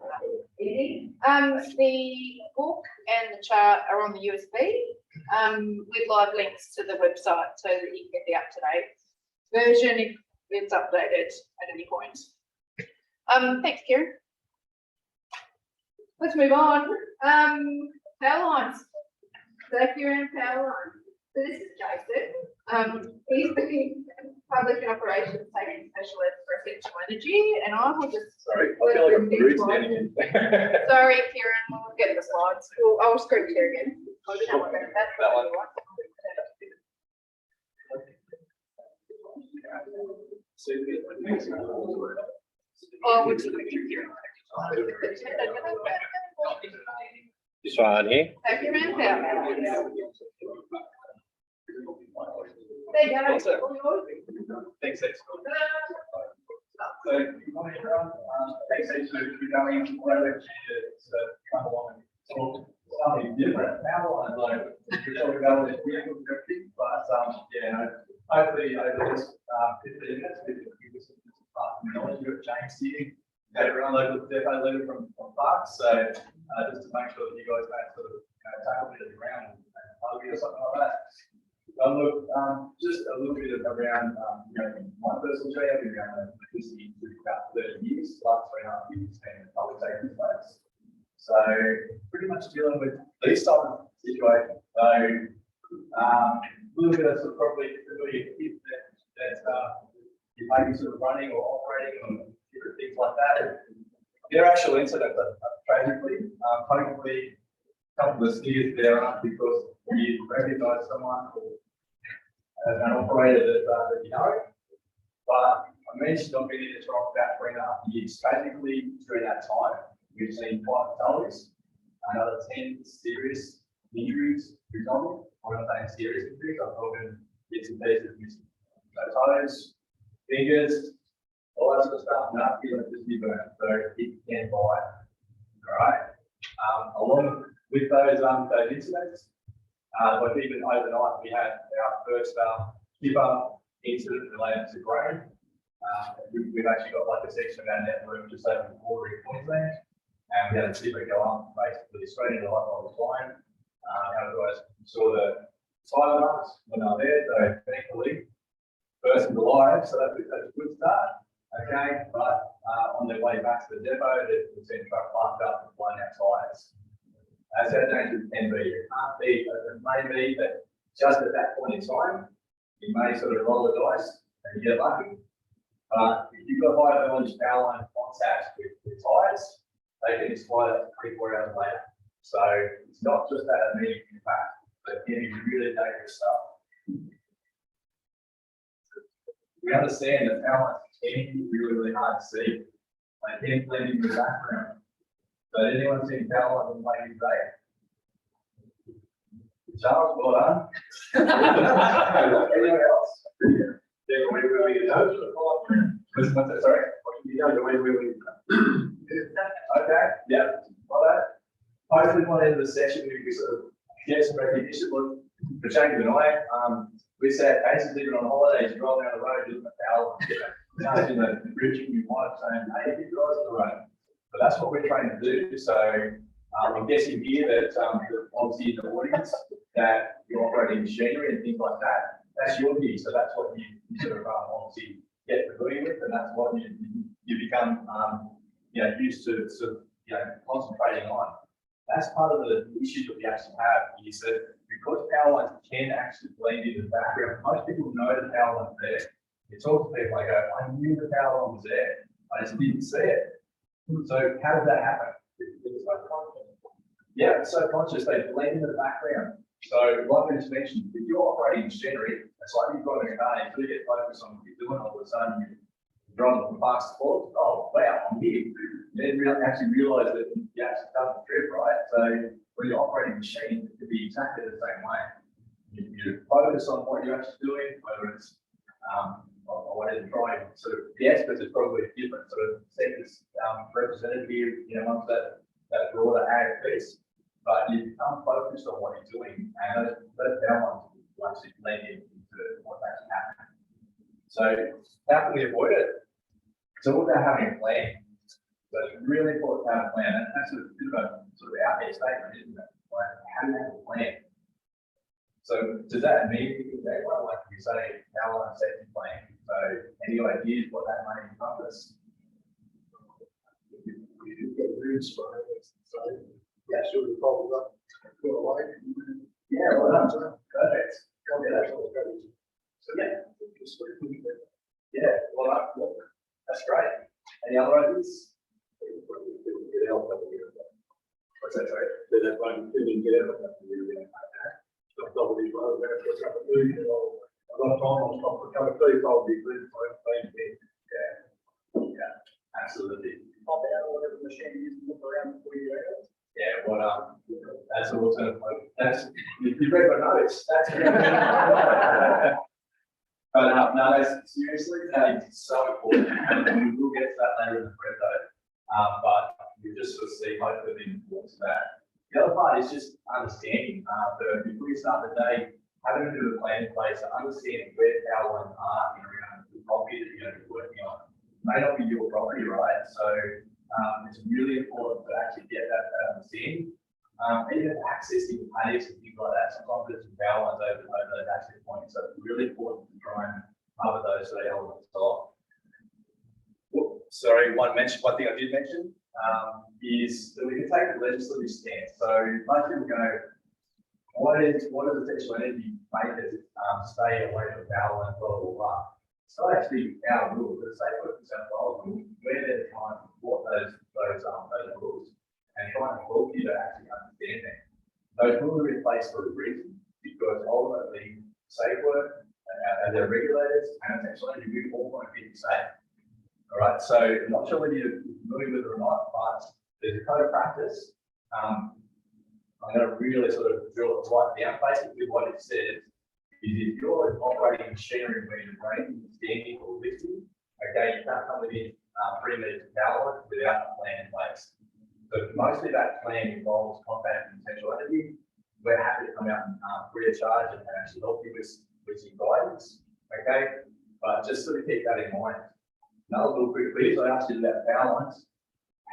easy. The book and the chart are on the USB with live links to the website so that you can get the up-to-date version if it's updated at any point. Thanks, Kieran. Let's move on. Power lines. So Kieran, power lines. So this is Jason. He's the public and operations safety specialist for Essential Energy, and I will just. Sorry, I feel like I'm rude standing in. Sorry, Kieran, we'll get the slides. I'll screen share again. I don't know what that one. Oh, which This one here. so Kieran, power. There you go. Thanks, Ed. So, good morning, everyone. Thanks, Ed, for going into the it's come along and talk something different. Now, I know we're talking about this vehicle directive, but hopefully over this 15 minutes, we can give you some knowledge. We've got James here, our local depot leader from Parks. So, just to make sure that you guys don't sort of take a bit of the ground and argue or something like that. Look, just a little bit around, my personal journey. I've been around electricity for about 30 years, last 3.5 years in the public safety space. So pretty much dealing with these type of situations. So a little bit of sort of probably a kit that you may be sort of running or operating on different things like that. Their actual incidents are tragically, hopefully a couple of steers there aren't because you recognise someone as an operator that you know, but I mentioned I've been in this role about 3.5 years. Basically, during that time, we've seen 5 fatalities, another 10 serious injuries resulting. I'm not saying serious injuries, I'm talking bits and pieces, missing toes, fingers, all that sort of stuff. Not electricity burn, so it can buy. All right. Along with those incidents. But even overnight, we had our first skipper incident related to grain. We've actually got like a section of our network just over the border in Queensland, and we had a skipper go up basically straight into the hot box line. Our guys saw the side marks when they were there, so thankfully, person's alive, so that's a good start. Okay, but on their way back to the depot, the truck parked up and blown out tyres. As that dangerous can be, it can't be, it may be that just at that point in time, you may sort of roll the dice and get lucky. But if you've got high voltage power line contact with tyres, they can expire up to 24 hours later. So it's not just that immediate impact, but it can be really dangerous stuff. We understand that power lines can be really hard to see. They can blend in the background. But anyone seen power lines in Lady Bay? Charles, well done. Anyone else? Yeah, what's that, sorry? Okay, yeah. Hopefully by the end of the session, we sort of get some recognition. Look, for Jacob and I, we sat basically even on holidays, you roll down the road, you look at the power, in the bridge, you might saying, hey, you guys on the road. But that's what we're trying to do. So I'm guessing here that obviously in the audience that you're operating machinery and things like that, that's your view. So that's what you sort of obviously get familiar with, and that's what you become used to sort of concentrating on. That's part of the issue that we actually have is that because power lines can actually blend into the background, most people know the power line's there. You talk to people, I go, I knew the power line was there, I just didn't see it. So how did that happen? Yeah, it's so conscious, they blend into the background. So like I just mentioned, if you're operating machinery, it's like you've got a car, until you get focused on what you're doing, all of a sudden you're driving from fast forward, oh wow, I'm here. Then actually realise that you actually done the trip, right? So when you're operating a machine, it could be exactly the same way. You focus on what you're actually doing, whether it's what is drawing. Sort of the experts is probably different sort of sectors represented here, amongst that broader ag piece. But you become focused on what you're doing, and those downlines will actually blend into what's actually happening. So how can we avoid it? It's all about having a plan. So it's really important to have a plan. And that's a bit of a sort of out there statement, isn't it? Like, how do you have a plan? So does that mean like we say, power line safety plan? So any ideas what that might encompass? We did get roots for it, so yeah, sure, we probably got away. Yeah, well done. Perfect. Yeah, that's all good. So yeah, well done. That's great. Any other ideas? What's that, sorry? That one, didn't get out of that. Probably, a lot of time on top of the other people, I'll be good for it. Yeah, absolutely. Pop out whatever machine you look around before you go. Yeah, well, that's also, you read my notes. That's but no, that's seriously, that is so important. And we will get to that later in the prep though. But you just sort of see hopefully the importance of that. The other part is just understanding before you start the day, having a bit of a plan in place to understand where power lines are around the property that you're going to be working on. It may not be your property, right? So it's really important to actually get that understanding. Even accessing pads and things like that, sometimes there's some power lines over those access points. So it's really important to try and cover those three elements off. Sorry, one thing I did mention is that we can take a legislative stance. So most people go, what is essential energy makers stay away from power lines, blah, blah, blah. It's not actually our rule, but say for example, we're there to try and support those rules and try and help you to actually understand them. Those rules are in place for a reason, because ultimately safe work and they're regulators and essentially we all want to keep you safe. All right, so I'm not sure whether you're familiar with it or not, but there's a code of practice. I'm going to really sort of drill it right down. Basically, what it says is if you're operating machinery where you're breaking, standing, or lifting, okay, you can't come within 3 meters of power line without a plan in place. So mostly that plan involves combating potential energy. We're happy to come out and free of charge and actually help you with some guidance, okay? But just sort of keep that in mind. Another little quick quiz, I asked you about power lines.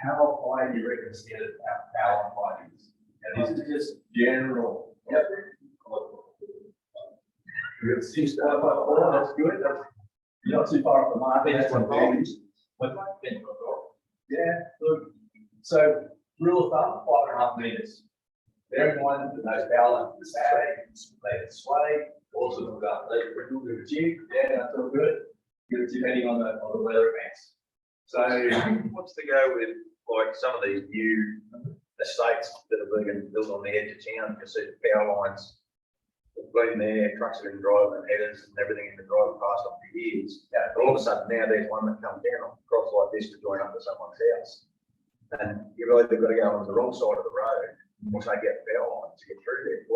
How high do you reckon the standard power line height is? And this is just general. Yep. We've got 6.4, that's good. You're not too far off the mark. That's one thing. Yeah, look. So, rule of thumb, 5.5 meters. Bear in mind that those power lines are static, they can sway, also look up, they can do a jig, yeah, that's all good. Depending on the weather events. So what's to go with like some of these new estates that are being built on the edge of town? You see the power lines have been there, trucks have been driving, headers and everything in the driving past them for years. Yeah. But all of a sudden now there's one that comes down across like this to join up to someone's house. And you've either got to go on the wrong side of the road or take out the power lines to get through there.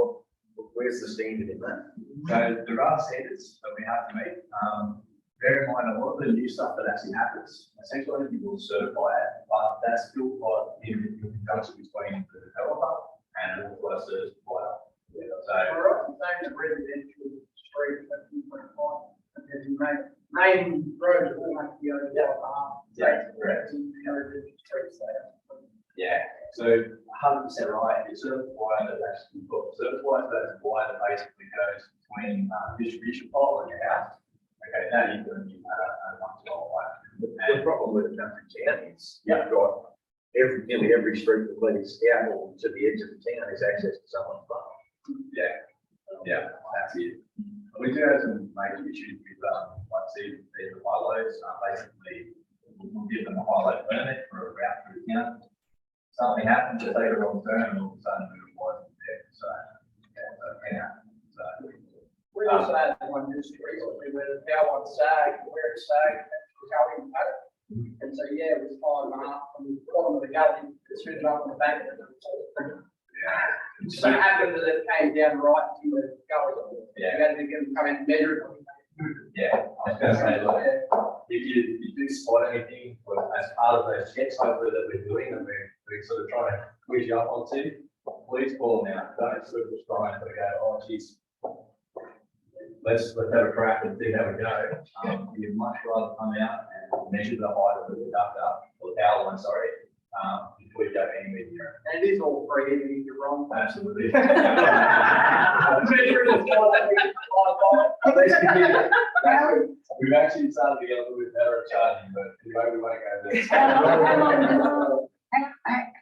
Where's the standard in that? So there are standards that we have to meet. bear in mind a lot of the new stuff that actually happens, essentially you will certify it, but that's still quite in conjunction between the developer and also a service provider. So, Alright, same as residential street, that's different, and then main roads all have to be over the half. Yeah, correct. Streets there. yeah, so 100% right, it's service provider that actually put service provider, that's why that basically goes between distribution pole and your house. Okay, now you're going to be a much lower way. The problem with the country town is you've got nearly every street that leads out or to the edge of the town is access to someone's farm. Yeah, yeah, that's it. We do have some major issues with, like, see, the high loads, basically, we'll give them a high load permit for a route through town. Something happens, they take a wrong turn, and all of a sudden, it wasn't there, so, yeah, so, yeah, so. We also had one just recently where the power one sagged, where it sagged, the gully cut it. And so, yeah, it was 5.5 from the bottom of the gully, it stood up on the bank. So it happened that it came down right to the gully. Yeah. You had to get them come and measure it. Yeah, I was gonna say, look, if you do spot anything, well, as part of those checks hopefully that we're doing, and we're sort of trying to quiz you up onto, please call them out, don't sort of just try and sort of go, oh geez, let's have a crack and see how we go. You'd much rather come out and measure the height of the conductor, or the power line, sorry, before you go anywhere near it. And it is all free, even if you're wrong. Absolutely. We've actually started to get a little bit better at charging, but anyway, we won't go there.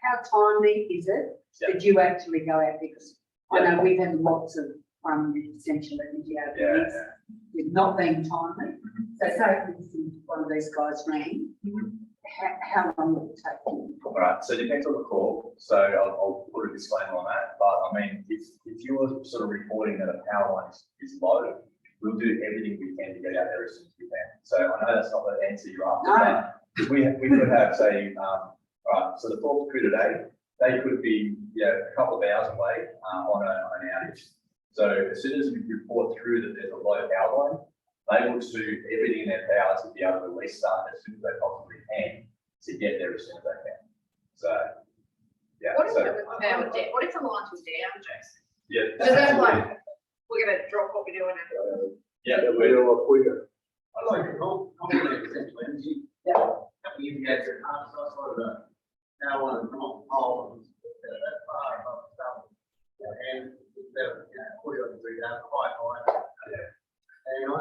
How timely is it that you actually go out? Because I know we've had lots of essential energy out there with not being timely. So say for instance, one of these guys rang, how long will it take? All right, so it depends on the call. So I'll put a disclaimer on that. But I mean, if you're sort of reporting that a power line is low, we'll do everything we can to get out there as soon as we can. So I know that's not the answer you're after, but we could have, say, all right, so the 4th crew today, they could be a couple of hours away on an outage. So as soon as we report through that there's a low power line, they will do everything in their power to be able to release start as soon as they possibly can to get there as soon as they can. So, yeah. What if so, it was power down? What if the line was down, Jason? yeah. So that's like, we're gonna drop what we're doing and. Yeah, We're a lot quicker. I like to compliment essential energy. Yeah. You get your half sauce or the, now one of the all of them, that far above the stuff. And they're, put it on the three down, quite high. And I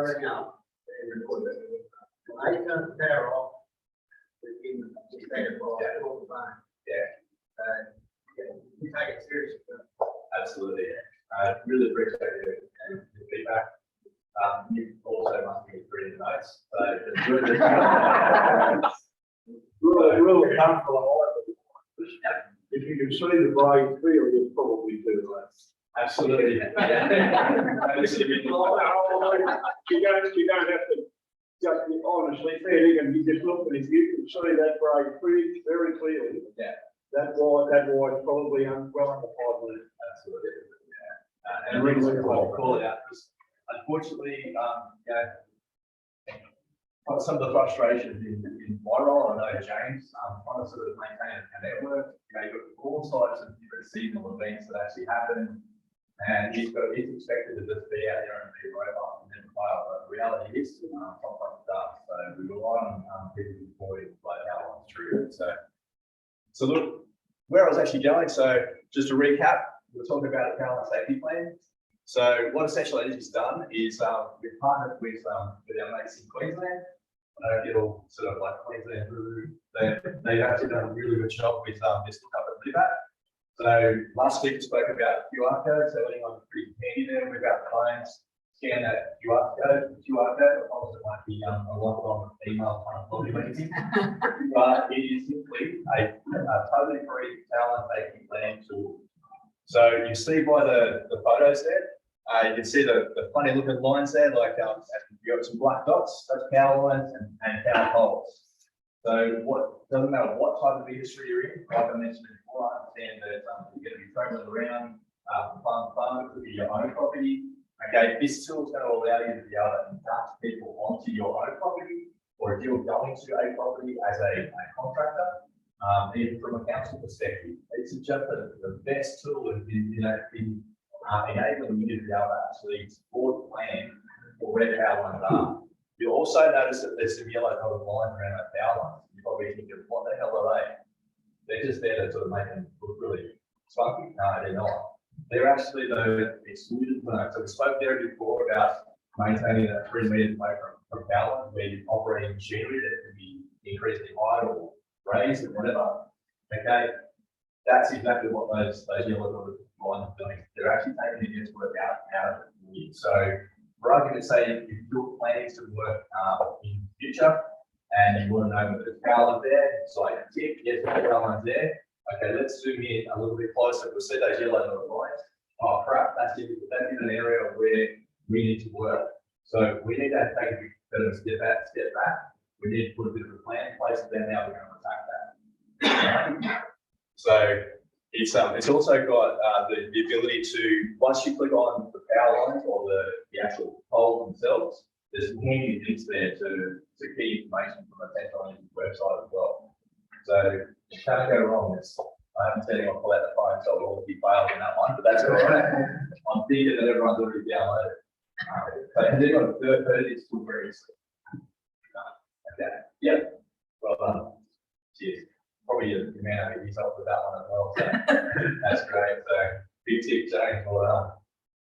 rang up and recorded it. When they turn the power off, within the second for all the time. Yeah. You take it seriously. Absolutely. I really appreciate your feedback. You also must be reading the notes. So it's really Rule of thumb for the whole. If you can see the brain clearly, it's probably too late. absolutely. You don't have to just be honestly fair, you just look at it, you can see that brain pretty, very clearly. Yeah. That wire is probably well under 5 minutes. Absolutely. Yeah. And the reason why I call it out is, unfortunately, some of the frustrations in my role, I know James, trying to sort of maintain a network, you've got all types of different seasonal events that actually happen, and he's expected to just be out there and be robot and then fail, but the reality is, sometimes it does, so we rely on people reporting like how long through it, so look, where I was actually going, so just to recap, we were talking about a power line safety plan. So what Essential Energy's done is we've partnered with our mates in Queensland. I don't get all sort of like Queensland, they've actually done a really good job with this lookup and do that. So last week we spoke about QR code, so anyone's pretty handy there with our clients, scan that QR code, obviously it might be a lot of email trying to log you anything, but it is simply a totally free power line safety plan tool. So you see by the photos there, you can see the funny looking lines there, like you've got some black dots, that's power lines and power poles. So doesn't matter what type of industry you're in, like I mentioned before, I understand that you're going to be traveling around from farm to farm, it could be your own property, Okay, this tool is going to allow you to be able to induct people onto your own property, or if you're going to a property as a contractor, even from a council perspective, it's just the best tool in enabling you to be able to actually support plan for where the power lines are. You'll also notice that there's some yellow dotted lines around that power line. You probably think, what the hell are they? They're just there to sort of make them look really spunky. No, they're not. They're actually the excluded zone. So we spoke there before about maintaining that 3 meters away from power lines where you're operating machinery that can be increased in height or raised or whatever. Okay, that's exactly what those yellow dotted lines are doing. They're actually taking the guesswork out of it. So for argument's sake, if you're planning to work in the future and you want to know that there's power line there, it's like a tick, yes, the power line's there. Okay, let's zoom in a little bit closer. We'll see those yellow dotted lines. Oh crap, that's in an area where we need to work. So we need to take a bit of a step back. We need to put a bit of a plan in place, and then now we're going to attack that. So it's also got the ability to, once you click on the power lines or the actual poles themselves, there's handy links there to key information from a technology website as well. So you can't go wrong. I haven't said anyone pull out the phone, so I'll be failed in that one, but that's all right. I'm thinking that everyone's already downloaded. But has anyone heard this tool very easily? Okay. Yep. Well done. Cheers. Probably you may not get yourself with that one as well. So that's great. So big tip, James. Well done.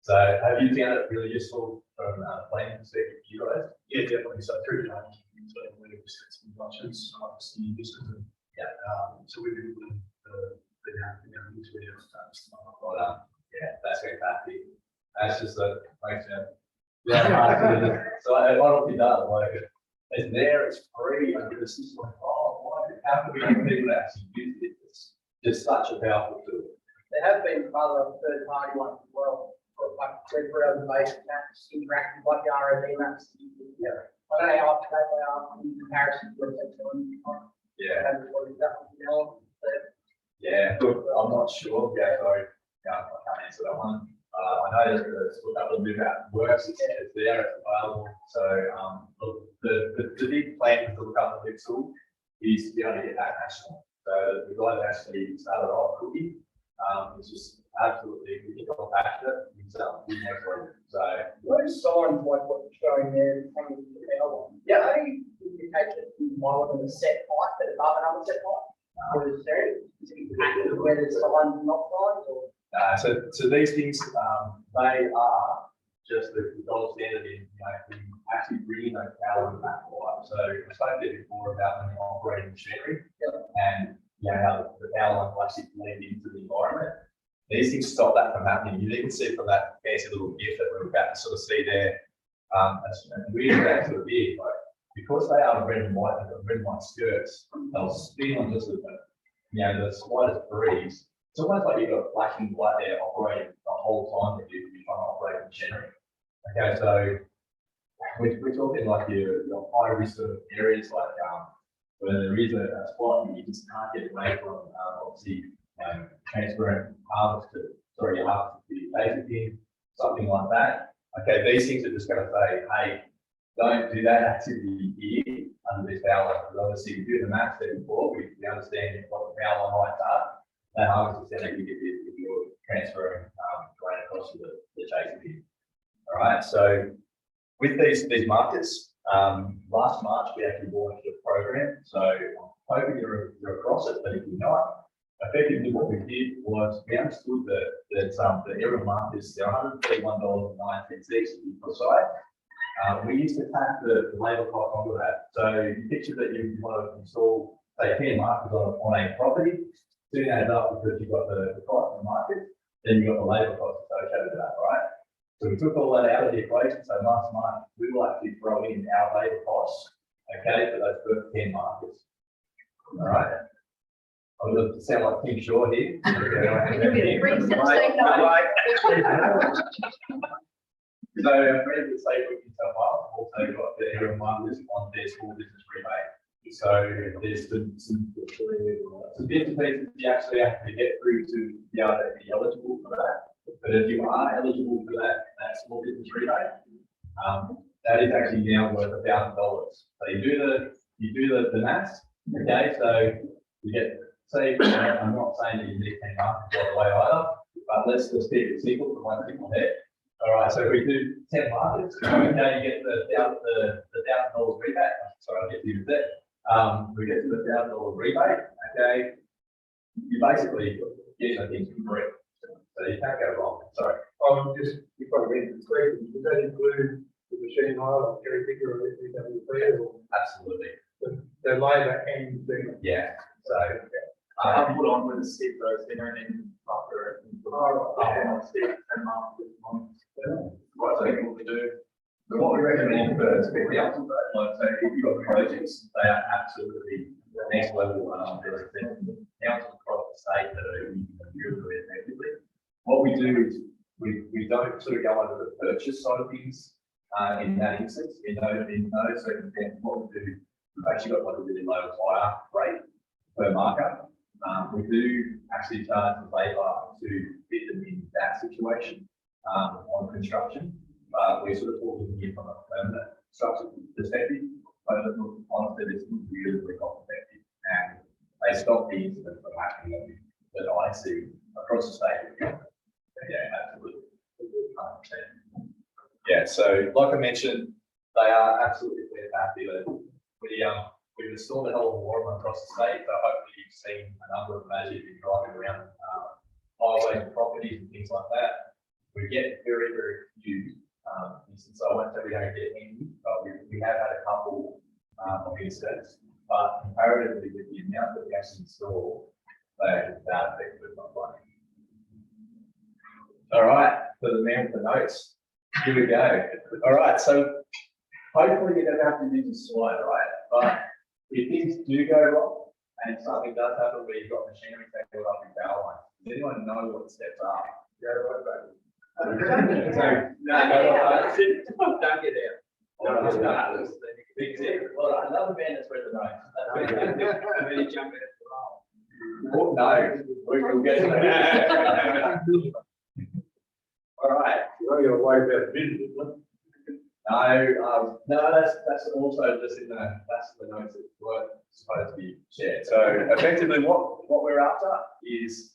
So have you found it really useful from a planning perspective for you guys? Yeah, definitely. So through the so we've set some budgets, obviously uses and so we've been doing the into it. Well done. Yeah, that's fantastic. That's just a makes sense. Yeah, so I honestly does like it. It's there, it's free, and it's just like, how can we get people to actually use it? It's just such a powerful tool. There have been other third-party ones as well, like reservation maps, interactive like the ROV maps. Yeah. I don't know how up to date they are in comparison to what it's doing. Yeah. Yeah, look, I'm not sure. Yeah, sorry. Yeah, I can't answer that one. I know that the couple of about works, it's there, it's available. So look, the big plan to look up the tool is to be able to get that national. So the guy that actually started off Cookie, it's just absolutely, we think I'm passionate, he's excellent. So those signs like what you're showing there, hanging in the power line, they indicate that you might want a set height, but above another set height. Or is there active where there's signs and not signs, or? So these things, they are just the gold standard in actually bringing those power lines back to life. So I spoke there before about when you're operating machinery and how the power line will actually blend into the environment. These things stop that from happening. You can see from that fancy little GIF that we're about to sort of see there, that's really that sort of big, but because they are red and white, they've got red and white skirts, they'll spin on just the slightest breeze. It's almost like you've got a flashing light there operating the whole time that you're trying to operate machinery. Okay, so we're talking like your high risk sort of areas like where there is a spot and you just can't get away from obviously transferring harvest to the basic in, something like that. Okay, these things are just going to say, hey, don't do that activity here under this power line. Because obviously we do the maths there before, we understand what the power line heights are. That harvest is then if you're transferring grain across to the chasing bin. All right, so with these markets, last March we actually launched a program. So I'm hoping you're across it, but if you're not, effectively what we did was we understood that the error markers, they're $131.09 each per site. We used to tack the labour cost onto that. So you picture that you want to install, say, 10 markers on a property, soon adds up because you've got the price of the market, then you've got the labour cost associated with that, right? So we took all that out of the equation. So last month we will actually throw in our labour costs, okay, for those first 10 markers. All right. I'm going to sound like Tim Shaw here. So friends that say with New South Wales also got the error markers on their school business rebate. So there's some bits and pieces you actually have to get through to be able to be eligible for that. But if you are eligible for that that small business rebate. That is actually now worth $1,000. So you do the maths, okay? So you get, say, I'm not saying that you need 10 markets by the way either, but let's just keep it simple for one simple head. All right, so if we do 10 markets, okay, you get the $1,000 rebate. Sorry, I'll get you that. We get to the $1,000 rebate, okay? You basically get the things for free. So you can't go wrong. Sorry. Just, you probably read the question, does that include the machine hire, like cherry picker or BWP, or Absolutely. the labour and the? Yeah. So I put on with the stick though, they don't even after. On stick and quite simple to do. But what we recommend for especially council, like say if you've got projects, they are absolutely the next level. There's councils across the state that are using them really effectively. What we do is we don't sort of go under the purchase side of things in that instance. In those circumstances, what we do, we've actually got like a really low hire rate per marker. We do actually charge the labour to fit them in that situation on construction. We're sort of talking here from a permanent structure perspective, but honestly, it's really, really cost effective, and they stop the incident from happening that I see across the state. Yeah, absolutely. 100%. Yeah, so like I mentioned, they are absolutely fantastic. We've installed a hell of a lot of them across the state, so hopefully you've seen a number of them as you've been driving around highways and properties and things like that. We get very, very few instances. I won't say we don't get any, but we have had a couple of incidents, but comparatively with the amount that we actually install, they are that effective with my money. All right, for the man with the notes, here we go. All right, so hopefully you don't have to use a slide, right? But if things do go wrong and something does happen where you've got machinery tangled up in power lines, does anyone know what the steps are? Don't get out. Well, another man that's read the notes. Really jump in at the role. Oh, no, we'll get to that. All right. You're going to worry about business, No, that's also just in that's the notes that were supposed to be shared. So effectively what we're after is,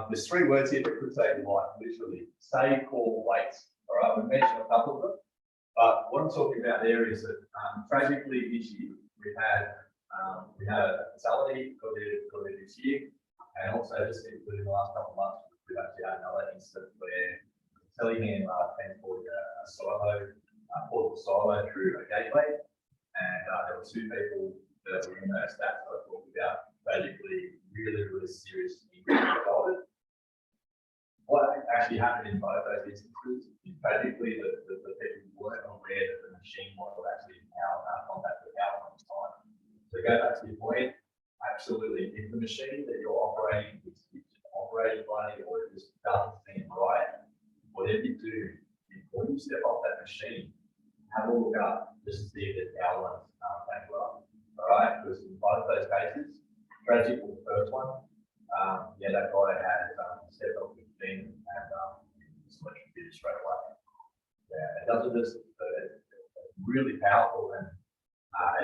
there's 3 words here that could save your life, literally. Save, call, wait. All right, we've mentioned a couple of them, but what I'm talking about there is that tragically this year we had a fatality earlier this year, and also just in the last couple of months we've actually had another incident where Telegram transported a silo, portable silo through a gateway, and there were 2 people that were in those stats that I talked about, tragically really, really serious injuries resulted. What actually happened in both those instances is tragically the people weren't aware that the machine was actually in contact with power on time. So go back to your point, absolutely, if the machine that you're operating is operating funny or it just doesn't seem right, whatever you do, before you step off that machine, have a look up just to see if there's power lines tangled up. All right, because in both of those cases, tragic was the first one. That guy had stepped off the machine and electrocuted straight away. Yeah, it doesn't just, it's really powerful, and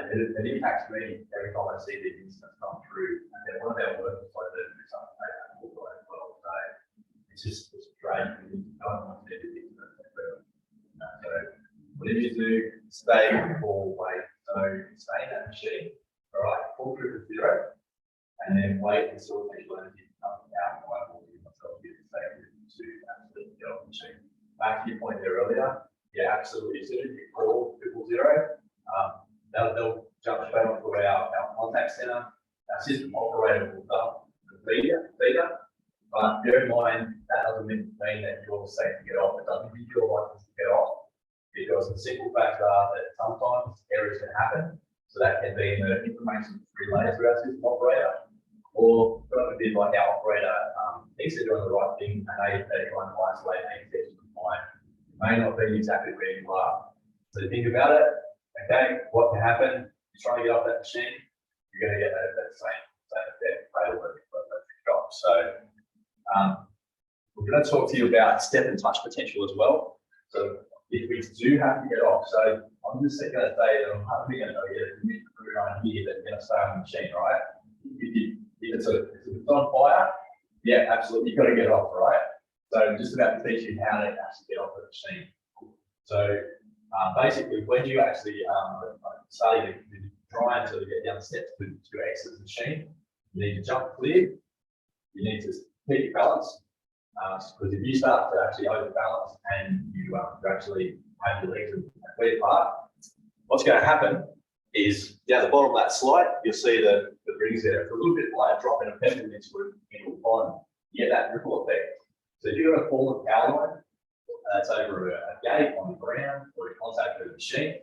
it impacts me every time I see these incidents come through. And then one of our workers like to do something like that as well. So it's great. You don't want to see these incidents. So whatever you do, stay or wait. So stay in that machine, all right, pull through to 0, and then wait until the energy comes out. I will give myself here to say to absolutely get off the machine. Back to your point there earlier, yeah, absolutely. As soon as you call 000, they'll jump straight onto our contact center. Our system operator will dump the feeder, but bear in mind that doesn't mean that you're safe to get off. It doesn't give you a license to get off, because the simple facts are that sometimes errors can happen. So that can be in the information relayed through our system operator, or it be like our operator thinks they're doing the right thing and they're trying to isolate a section compliant. It may not be exactly where you are. So think about it. Okay, what can happen? You're trying to get off that machine, you're going to get that same failure. So we're going to talk to you about step and touch potential as well. So if we do have to get off, so I'm just going to say that I'm hoping going to get a new crew on here that's going to stay on the machine, right? If it's on fire, yeah, absolutely, you've got to get off, right? So I'm just about to teach you how to actually get off the machine. So basically, when you actually starting to try and sort of get down the steps to exit the machine, you need to jump clear. You need to keep your balance, because if you start to actually overbalance and you actually have your legs way apart, what's going to happen is down the bottom of that slide, you'll see the rings there. It's a little bit like dropping a pebble into a pond. You get that ripple effect. So if you're going to fall a power line, that's over a gate on the ground or in contact with a machine,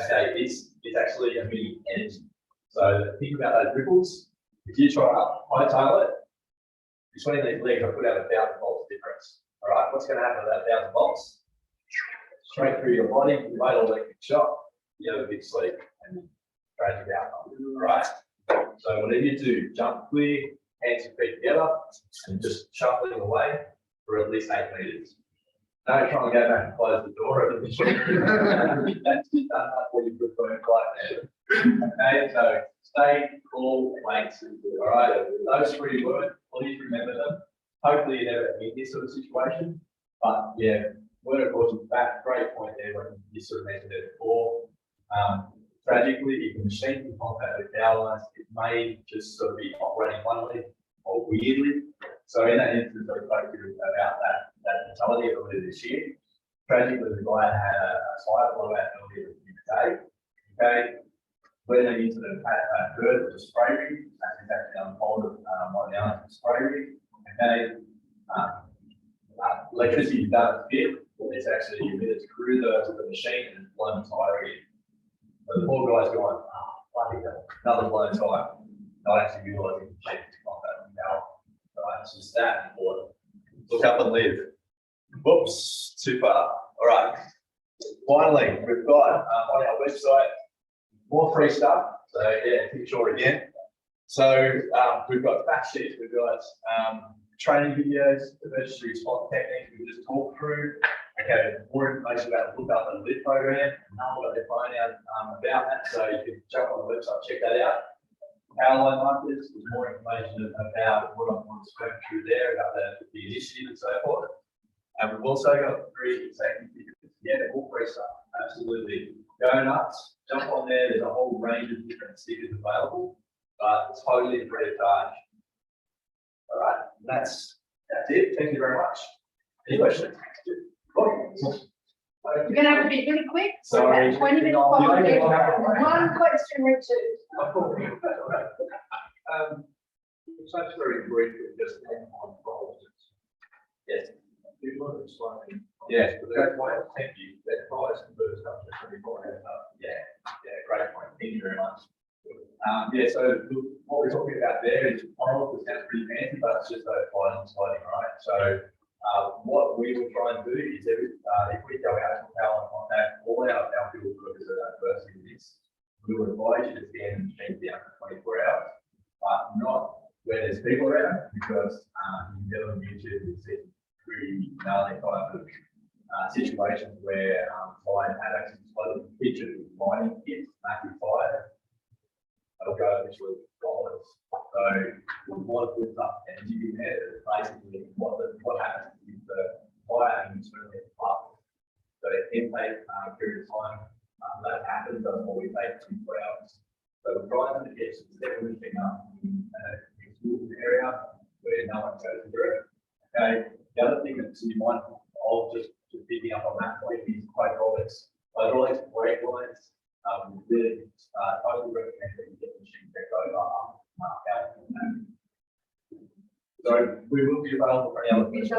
okay, it's actually emitting energy. So think about those ripples. If you try to hightail it, between these legs, I put out 1,000 volts difference. All right, what's going to happen to that 1,000 volts? Straight through your body, you wait all electric shock, you have a big sleep and tragic outcome. All right. So whatever you do, jump clear, hands and feet together, and just shuffling away for at least 8 meters. Don't try and go back and close the door of the machine. That's what you put going quiet there. Okay, so stay, cool, wait. All right, those 3 words, please remember them. Hopefully you never in this sort of situation, but yeah, word of course, back, great point there when you sort of mentioned it before. Tragically, if the machine can contact with power lines, it may just sort of be operating funnily or weirdly. So in that instance, I spoke to you about that fatality earlier this year. Tragically, the guy had a fire blowout earlier in the day. Okay, when the incident occurred, it was a spray rig. That's exactly unfolded right now. It's a spray rig. Okay, electricity doesn't fit. It's actually emitted through the machine and it's blown the tire in. So the poor guy's going, oh, bloody hell, another blown tire. Not actually realising the machine is contact now. Right, it's just that important. Look up and live. Whoops, too far. All right. Finally, we've got on our website more free stuff. So yeah, picture again. So we've got fact sheets, we've got training videos, emergency response techniques we just talked through. Okay, more information about the Look Up and Live program. I've got their phone out about that, so you can jump on the website, check that out. Power line markers, there's more information about what I'm spoken through there, about the initiative and so forth. And we've also got 3 executive videos. Yeah, all free stuff, absolutely. Go nuts, jump on there, there's a whole range of different stickers available, but it's totally free of charge. All right, that's it. Thank you very much. Any questions? You're going to have to be really quick. Sorry. 20 minutes. One question, Richard. Such very briefly, just on goals. Yes. You want to explain? Yes. That way, thank you. That price converts up to 24 hours. Yeah, great point. Thank you very much. Yeah, so what we're talking about there is model that sounds pretty fancy, but it's just those sliding, right? So what we will try and do is if we go out to power and contact all our field workers that are first in this, we would advise you to stand the machine down for 24 hours, but not where there's people around, because you know, on YouTube you see pretty gnarly type of situations where fire had actually exploded pictures with mining kits, massive fire. It'll go literally dollars. So we want to put up energy in there. Basically, what happens is the fire is really up. So it can take a period of time. That happens, that's what we take 24 hours. So we're trying to get some everything up in a school area where no one goes through it. Okay. The other thing that you might just picking up on that point is hydraulics. Hydraulics, brake lines. Really totally recommend that you get the machine checked over. So we will be available for any other questions.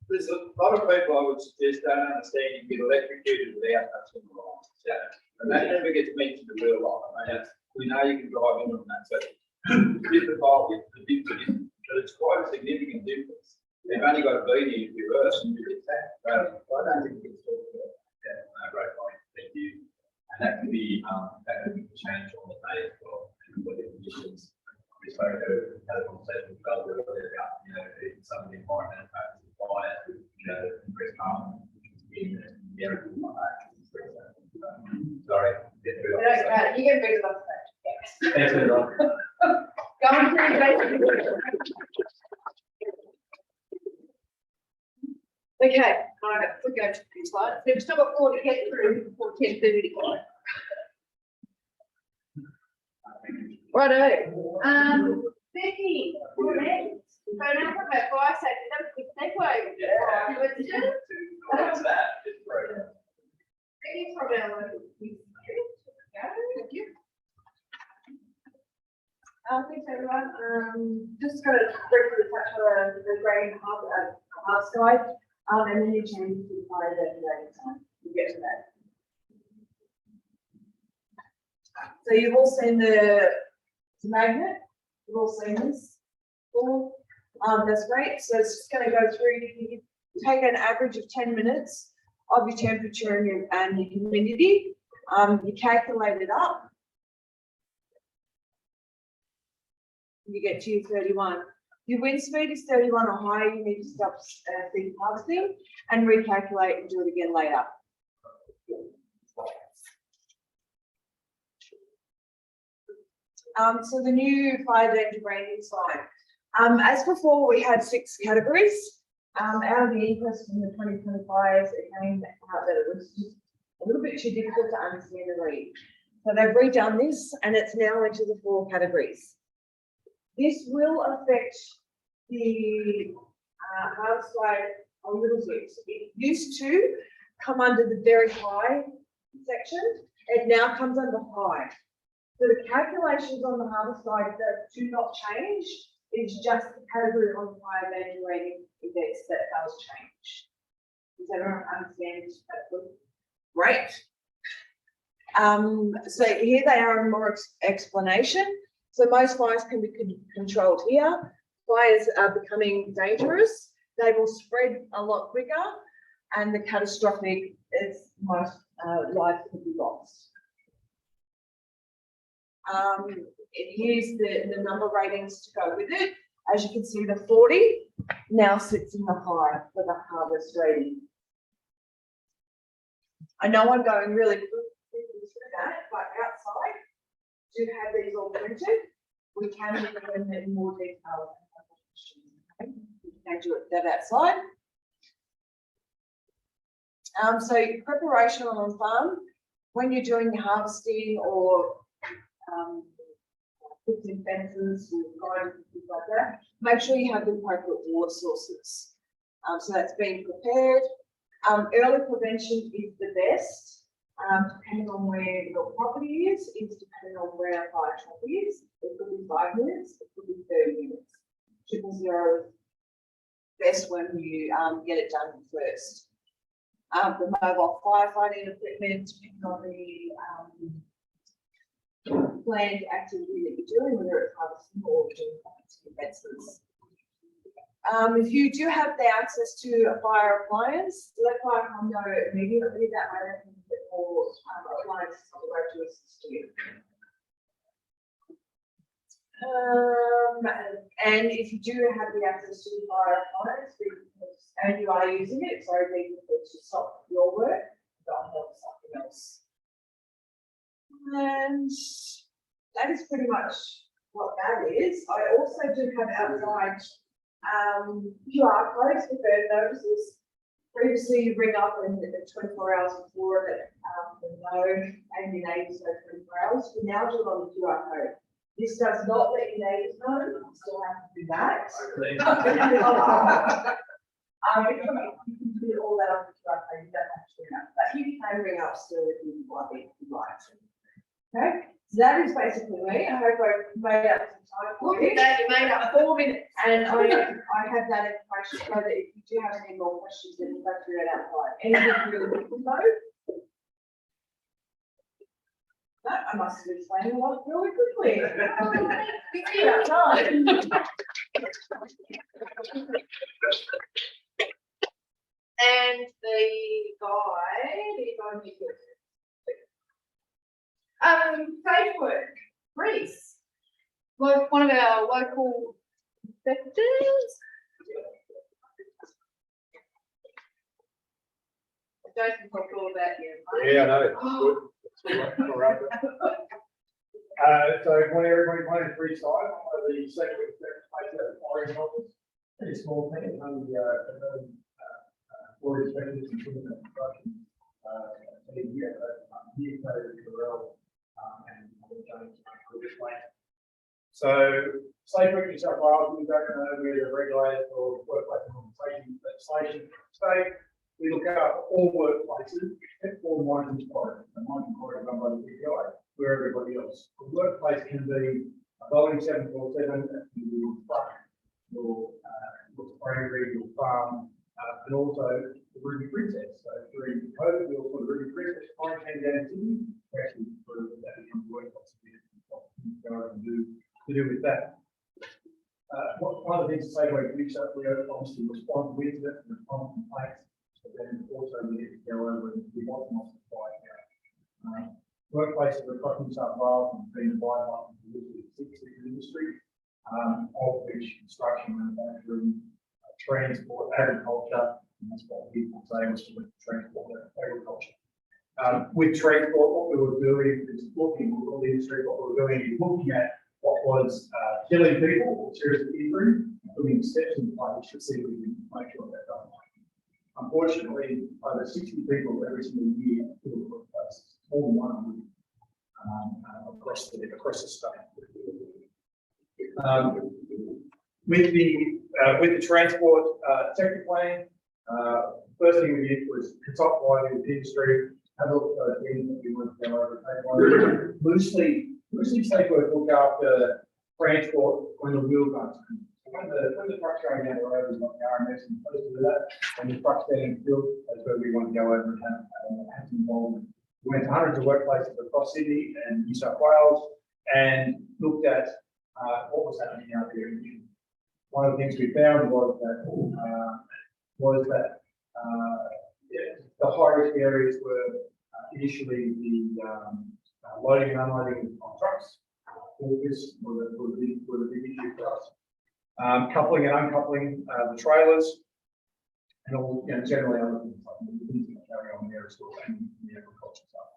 There's a lot of people I would suggest don't understand you get electrocuted without touching the lines. Yeah. And that never gets mentioned in real life. I mean, we know you can drive in on that, but the difference is that it's quite a significant difference. They've only got a beanie in reverse and you get that. I don't think it's great point. Thank you. And that can be changed on the day as well. What the conditions we spoke to, had a conversation with Bella earlier about, you know, some of the environmental impacts of fire, you know, increased carbon in the area like that. Sorry. You get big off that. Thanks, everyone. Going through basic. Okay, all right, we'll go to the slide. We've still got 4 to get through before 10:30. Righto. Becky, you're next. So now from our fire safety, that was a good segue. What's that? It's great. Becky's from our local. Thank you. Thanks everyone. Just going to briefly touch on the green half side, and then you change to fire that time. We'll get to that. So you've all seen the magnet. You've all seen this. Cool. That's great. So it's just going to go through. You take an average of 10 minutes of your temperature and your humidity. You calculate it up. You get to your 31. Your wind speed is 31 or higher, you need to stop speed passing and recalculate and do it again later. So the new fire danger rating sign. As before, we had 6 categories. Out of the interest in the 2025, it came out that it was just a little bit too difficult to understand and read. So they've redone this and it's now into the 4 categories. This will affect the harvest a little bit. It used to come under the very high section. It now comes under high. So the calculations on the harvest side that do not change. It's just the category on the fire danger rating index that does change. Does everyone understand that? Great. So here they are in more explanation. So most fires can be controlled here. Fires are becoming dangerous. They will spread a lot quicker, and the catastrophic is most lives could be lost. Here's the number ratings to go with it. As you can see, the 40 now sits in the high for the harvest rating. I know I'm going really quickly through that, but outside, do have these all printed. We can go in more detail. Okay. You can do that outside. So preparation on farm, when you're doing your harvesting or fixing fences with guidance and things like that, make sure you have the appropriate water sources. So that's being prepared. Early prevention is the best. Depending on where your property is depending on where our fire truck is. It could be 5 minutes, it could be 30 minutes. 000 is best when you get it done first. The mobile firefighting equipment, depending on the planned activity that you're doing, whether it's harvesting or doing fences. If you do have the access to a fire appliance, let fire know immediately. That way they can get more appliances on the road to assist you. And if you do have the access to the fire appliance and you are using it, so they to stop your work, don't help something else. And that is pretty much what that is. I also do have outside QR codes for bird notices. Previously, you ring up and 24 hours before that know and your neighbours know 24 hours. We now do it on the QR code. This does not let your neighbours know. You still have to do that. You can do all that on the QR code. You don't have to ring up, but you can ring up still if you like. Okay. So that is basically me. I hope I made up some time for you. You made up 4 minutes. And I have that information so that if you do have any more questions, then we'll go through it outside. Anything really quickly though? No, I must have explained a lot really quickly. See you outside. And the guide is on YouTube. Safe work, Greece. Well, one of our local inspectors. Jason talked all about you. Yeah, I know. Oh. Good. All right. So when everybody wanted free side, one of the second orange office, pretty small thing, and for inspectors and children and construction. So, Safe Work New South Wales, we don't know where the regulator for workplace compensation legislation state. We look after all workplaces except for mining quarry. The mining quarry is run by the BPI, where everybody else. The workplace can be a Boeing 747, it can be your truck, your spraying, your farm, and also the Ruby Princess. So during COVID, we also the Ruby Princess quarantine down in Sydney. We actually proved that becomes workplace to do with that. One of the things to say where we obviously respond with it and respond to complaints, but then also we need to go over and we want them supply out. Workplaces across New South Wales have been divided up into six different industries, of which construction, manufacturing, transport, agriculture, and that's what people say was transport and agriculture. With transport, what we were doing is looking at all the industry, what we were doing is looking at what was killing people, seriously injury, putting steps in place to see if we can make sure that doesn't happen. Unfortunately, over 60 people every single year kill the workplaces, more than 100 across the state. With the transport sector plan, first thing we did was consult with the industry, have a look at those things that we want to go over. Loosely Safe Work look after transport when the wheel goes. When the truck's going down the road, we've got the RMS and supposed to do that. When the truck's getting filled, that's where we want to go over and have some involvement. We went to hundreds of workplaces across Sydney and New South Wales and looked at what was happening out there. One of the things we found was that the high risk areas were initially the loading and unloading on trucks. All this was a big issue for us. Coupling and uncoupling the trailers, and all generally other things like the things that carry on there as well, and the agriculture stuff.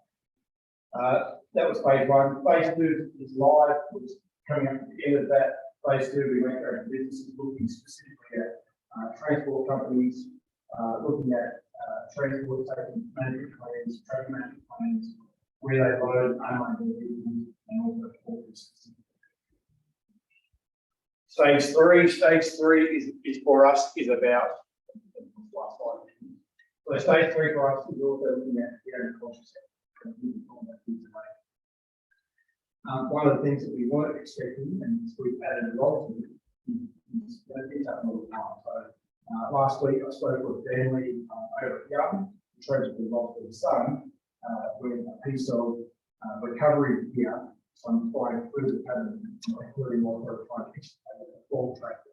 That was phase one. Phase two is live. It was coming up at the end of that. Phase two, we went over to businesses looking specifically at transport companies, looking at transport safety management plans, traffic management plans, where they load, unload their vehicles, and also for this. Stage three is for us is about so stage three for us is also looking at the agriculture sector. One of the things that we weren't expecting, and we've added a lot to it, is that it's up all the time. So last week I spoke with a family over at Yarn, who tried to be involved with the son, with a piece of recovery gear. So I'm applying further pattern, including what we're trying to fix a fall tractor.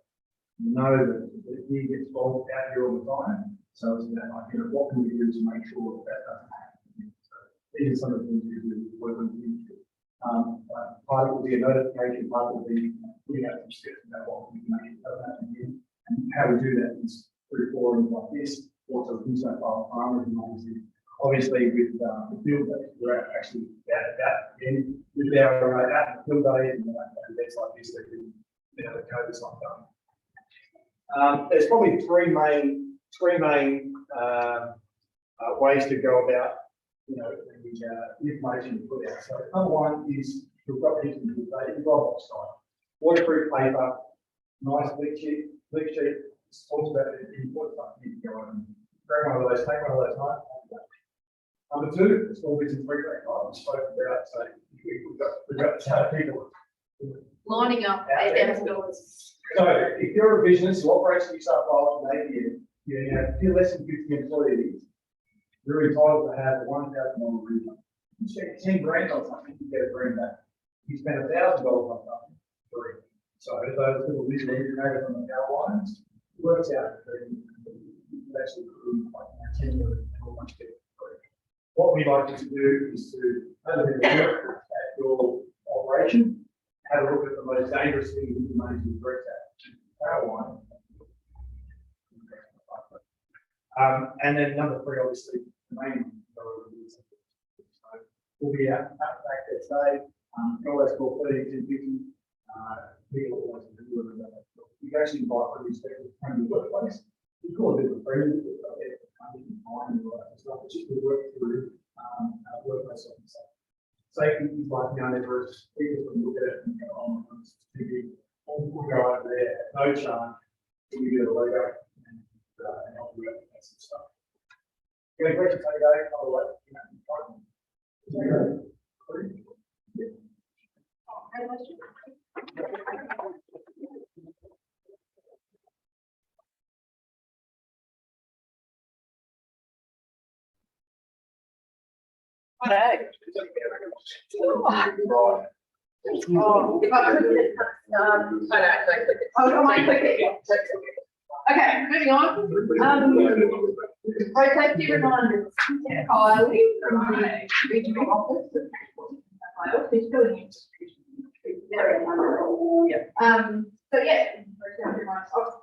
You know that the gear gets bogged out here all the time. So it's about what can we do to make sure that doesn't happen. So these are some of the things we do work with the industry. Part will be a notification, part will be putting out some steps about what we can make it happen again. And how we do that is through forums like this, also New South Wales farmers, and obviously with the field days, we're actually out again with our field days and events like this that can the COVID's not done. There's probably three main ways to go about the information you put out. So number one is you've got things to do, you've got a box site, waterproof paper, nice leak sheet, talks about the important stuff you can go on. Grab one of those, take one of those home. Number two, small business regulator. I spoke about, so we've got the people lining up $8,000. So if you're a business who operates in New South Wales and ABN, if you're less than 50 employees, you're entitled to have a $1,000 refund. You spend 10 grand on something, you get a grand back. You spend $1,000 on something, free. So those little visual indicators on the power lines, it works out that you actually prove like 10 million or much better. What we like to do is to have a look at your operation, have a look at the most dangerous thing you can manage to address that. Marijuana. And then number 3, obviously, the main priority is, so we'll be out back there today. You can always call 3250. We always do it. You can actually invite for these people to come to the workplace. You call a bit of a friend, stuff, just to work through workplace officer. Safety is like, there's people can look at it and go, oh, it's too big. We'll go over there at no charge. We get a logo and help you with that sort of stuff. You have a question, Dave? By the way, Oh, if I could, okay, moving on. Road safety reminders. Kylie from my regional office. He's doing it. Very wonderful. Yeah. So yeah.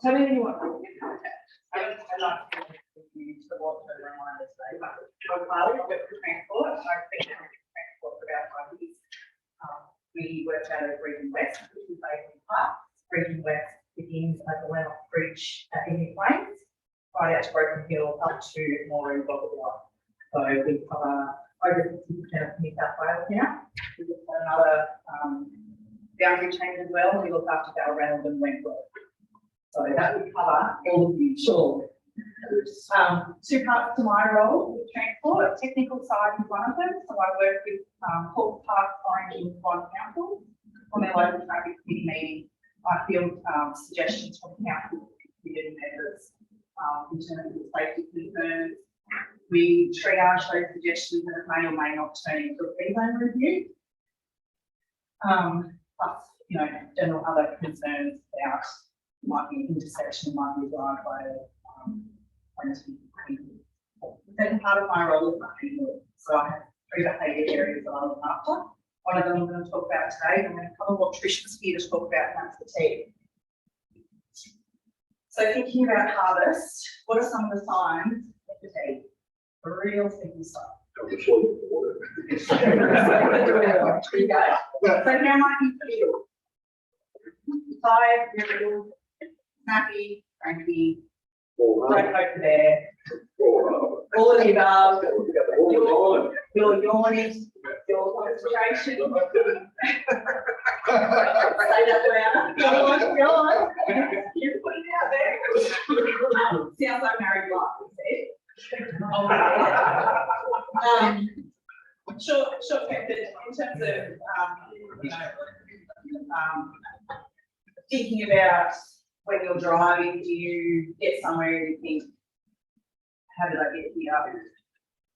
Tell me when you want to get contact. I'd like to use the water reminders today, but I've worked for transport. I've been in transport for about 5 years. We worked out of Region West, which is based in Park. Region West begins at the Lennox Bridge at Emu Plains, right out to Broken Hill up to Mooreen Boggle. So we cover over 50% of New South Wales now. We look at another boundary change as well. We look after Balranald and Wentworth. So that would cover all of you, sure. 2 parts to my role with transport. Technical side is one of them. So I work with Hawke's Park, Orange and Swan Council on their local traffic committee meeting. I field suggestions from council community members in terms of safety concerns. We triage those suggestions and it may or may not turn into a feedback review. Plus, general other concerns about might be an intersection, might be a driveway. The second part of my role is behaviour. So I have 3 behaviour areas that I look after. One of them I'm going to talk about today. I'm going to cover what Trish was here to talk about, and that's fatigue. So thinking about harvest, what are some of the signs of fatigue? Real simple stuff. So how might you feel? Tired, irritable, snappy, cranky, don't hope there. All of the above. Your yawning, your concentration. Say that louder. Go on. You're putting it out there. Sounds like married life, short method in terms of thinking about when you're driving, do you get somewhere and you think, how did I get here?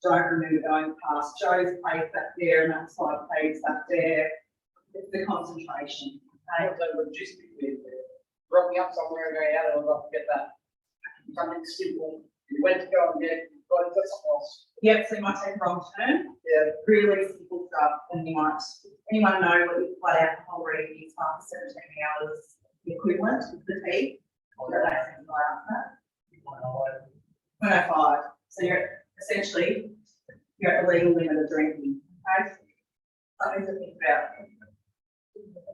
Don't remember going past Joe's place back there and that side place back there. It's the concentration. Okay? So logistically, brought me up somewhere and go out and I'll forget that. Something simple. You went to go and get it, you've got to put something else. Yep, so you might take a wrong turn. Yeah. Really simple stuff. And you might, anyone know what your blood alcohol reading is after 17 hours equivalent of fatigue? Or the last that? 105. So you're essentially, you're at the legal limit of drinking. Okay? Something to think about.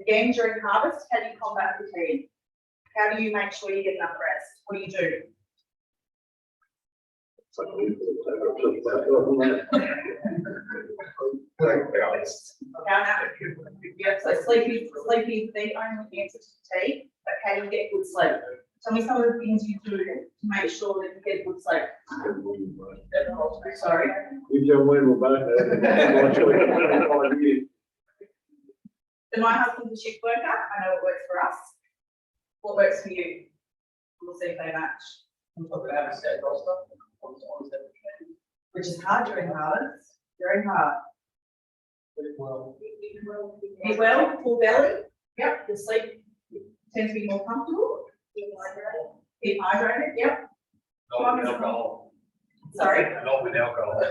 Again, during harvest, how do you combat fatigue? How do you make sure you get enough rest? What do you do? Yeah, so sleep is the only answer to fatigue, but how do you get good sleep? Tell me some of the things you do to make sure that you get good sleep. Sorry. You tell me we're both. So my husband's a shift worker. I know it works for us. What works for you? We'll see if they match. We'll talk about it. Which is hard during harvest. Very hard. Eat well, full belly. Yep, the sleep tends to be more comfortable. Keep hydrated. Yep. Not with alcohol. Sorry. Not with alcohol.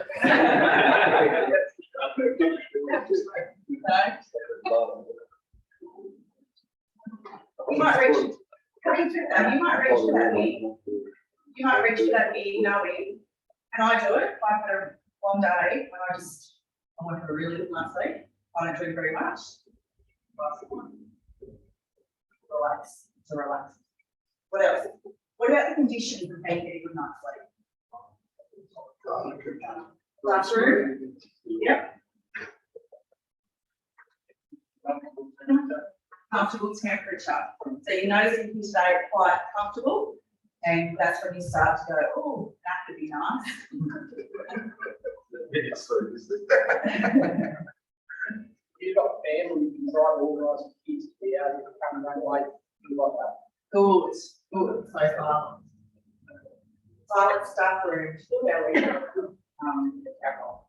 You might reach, coming through that, you might reach for that week, you might reach for that week knowing, and I do it, I've had a long day, when I went for a really good night's sleep, I don't drink very much. Relax, to relax. What else? What about the conditions of getting a good night's sleep? Classroom? Yep. Comfortable temperature. So you notice if you stay quite comfortable, and that's when you start to go, oh, that could be nice. You've got family, you can try to organise for kids to be able to come and run away, things like that. Good, good, so far. Silent staff room, still belly. Alcohol.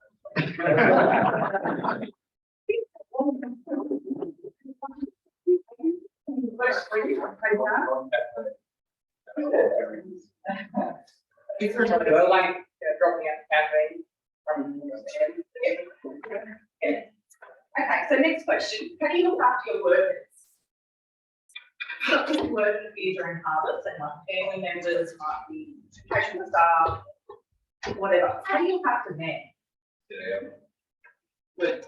It's for something like dropping out caffeine from Okay, so next question, how do you look after your workers? Not just working here during harvest, and like family members, might be occasional staff, whatever, how do you look after them? Good.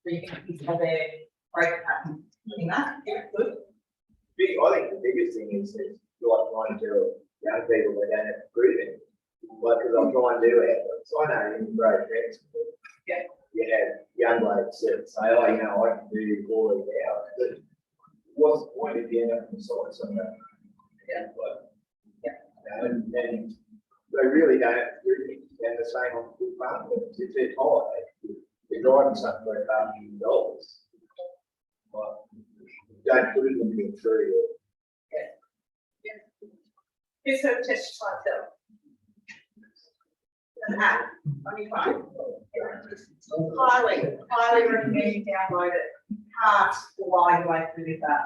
Do you think you have a break pattern in that? Yeah, good. I think the biggest thing is like trying to tell young people they don't have to prove it. Like, because I'm trying to do it, so I know in grade friends, Yeah. you have young blokes that say, oh, you know, I can do all these hours, but what's the point if you end up in science somewhere? Yeah. But, Yeah. you know, and they really don't have to do anything, and the same on the farm, if they're tired, they're driving something for $1,000. But don't put it in the tree. Here's her test myself. An app on your phone. Highly recommend you download it. You can't lie your way through this app.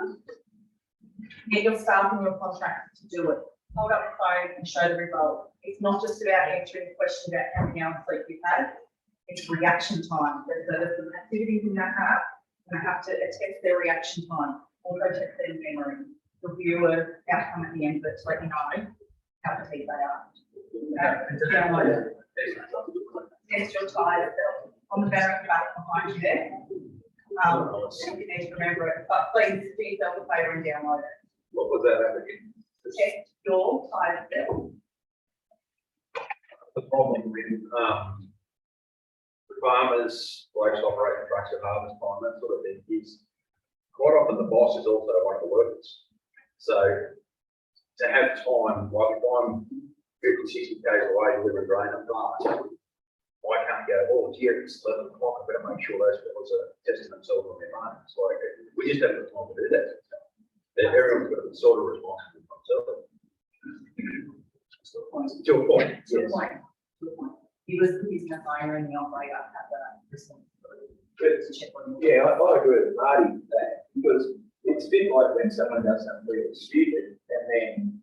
Get your staff and your contractors to do it. Hold up the phone and show the result. It's not just about answering the question about how many hours sleep you've had. It's reaction time. There's some activities in that app, and I have to test their reaction time. Also check their memory. Review an outcome at the end, but to let you know how fatigued they are. Download it. Test your tired self. On the back behind you there. You need to remember it, but please do yourself a favour and download it. What was that app again? Test your tired self. The problem with, farmers, blokes operating trucks at harvest time, that sort of thing is quite often the boss is also one of the workers. So to have time, like if I'm 50, 60 k's away delivering grain at farm, I can't go, oh, gee, it's 11 o'clock, I better make sure those fellas are testing themselves on their phones. Like, we just haven't got time to do that. Everyone's got a sort of responsibility for themselves. To a point. To a point. He was the business owner and the operator have that responsibility. But, yeah, I agree with Marty with that, because it's a bit like when someone does something really stupid, and then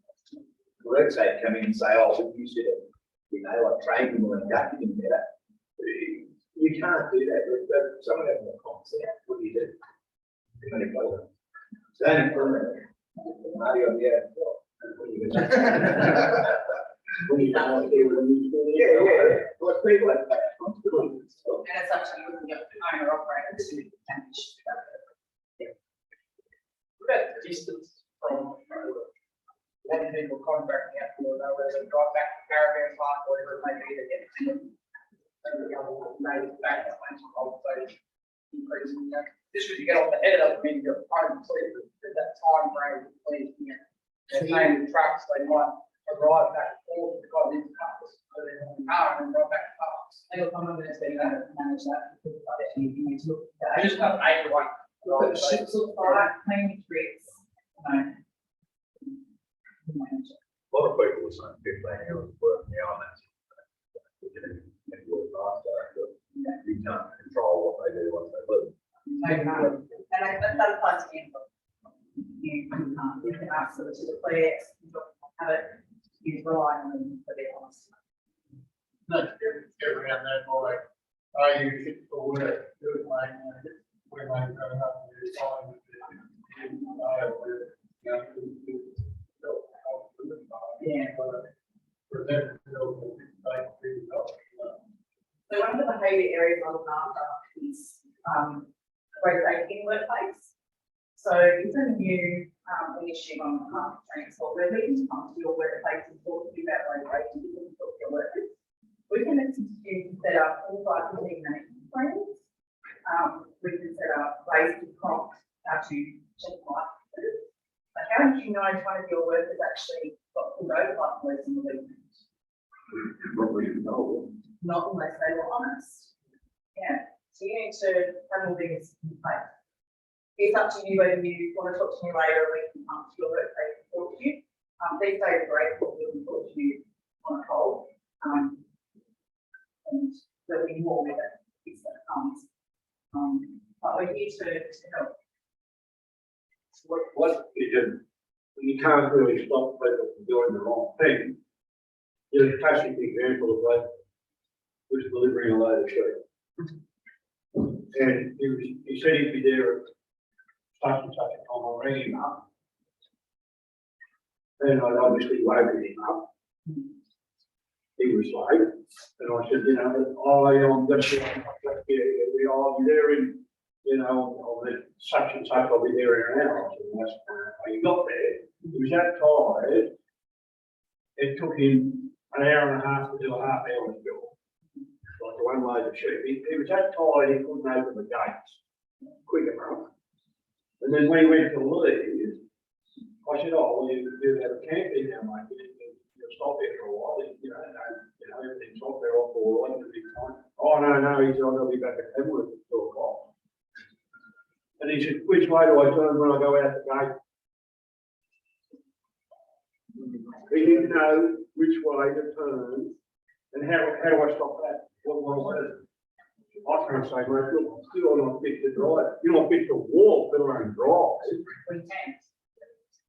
let's say come in and say, oh, you should have, you know, like trained them or inducted them better. You can't do that. But someone has more common sense. What do you do? Don't improve. Marty, yeah. Yeah. Like people have that responsibility. And it's up to you as the owner operator to manage that. What about the distance from one people contracting out for, whether they drive back to Caravan Park, whatever it may be, to get to them. And the other one, maybe back to conversation increasing that. Just because you get off the head of it, means you're home sleep, but that time frame, please, you know. They're saying the trucks, they might arrive back and forth because it's cars, so they're in the car and drive back to cars. They will come over and say, you know, manage that. Because you need to look I at just have everyone. look at the ships look like, clean tricks. Manage it. A lot of people are saying 15 hours of work now, and that's. You can't control what they do once they leave. And that applies to anyone. You can ask them to declare, have it, you rely on them for their honest. Not get around that by, are you fit for work, do it, mate, when they go up to the time. So one of the behaviour areas I look after is road safety in the workplace. So it's a new initiative on transport where we can come to your workplace and talk to you about road safety, we can talk to your workers. We can assist you to set up all types of management plans. We can set up ways to prompt how to check licenses. But how do you know if one of your workers actually got pulled over by police in the weekend? Not unless they were honest. Yeah, so you need to have all these in place. It's up to you whether you want to talk to me later or we can come to your workplace and talk to you. These days are great because we can talk to you on a call. And there'll be more with it if that comes. But we're here to help. What you can't really stop people from doing the wrong thing. There's a classic example of that was delivering a load of sheep. And he said he'd be there at such and such a time. I rang him up. And I'd obviously woken him up. He was late. And I said, you know, I'm going to be I'll be there in, you know, on the such and such, I'll be there in an hour. I said, that's fine. When he got there, he was that tired. It took him an hour and a half to do a half-hour job. Like the one load of sheep. He was that tired he couldn't open the gates quick enough. And then when he went to leave, I said, oh, well, you have a camp in now, mate. You'll stop there for a while. You know, everything's off there off all right. Oh, no, he said, I'll be back at Hamlet at 2 o'clock. And he said, which way do I turn when I go out the gate? He didn't know which way to turn and how do I stop that? What was it? I can't say, mate, look, still not fit to drive. You're not fit to walk, let alone drive. We can.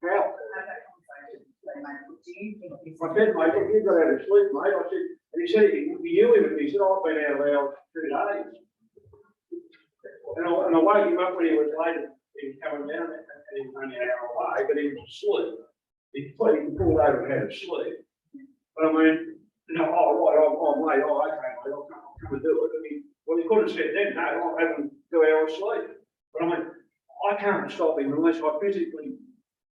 How? Have that conversation. Say, mate, do you think this? I said, mate, look, you've got to have a sleep, mate. I said, and he said, he knew him, he said, I've been out of the house 2 days. And I woke him up when he was late, he was coming down, and he was only an hour away, but he was asleep. He pulled over and had a sleep. But I mean, you know, oh, right, I'm late, oh, okay, mate, I'll come and do it. I mean, well, he could have said then, no, I'm having 2 hours sleep. But I mean, I can't stop him unless I physically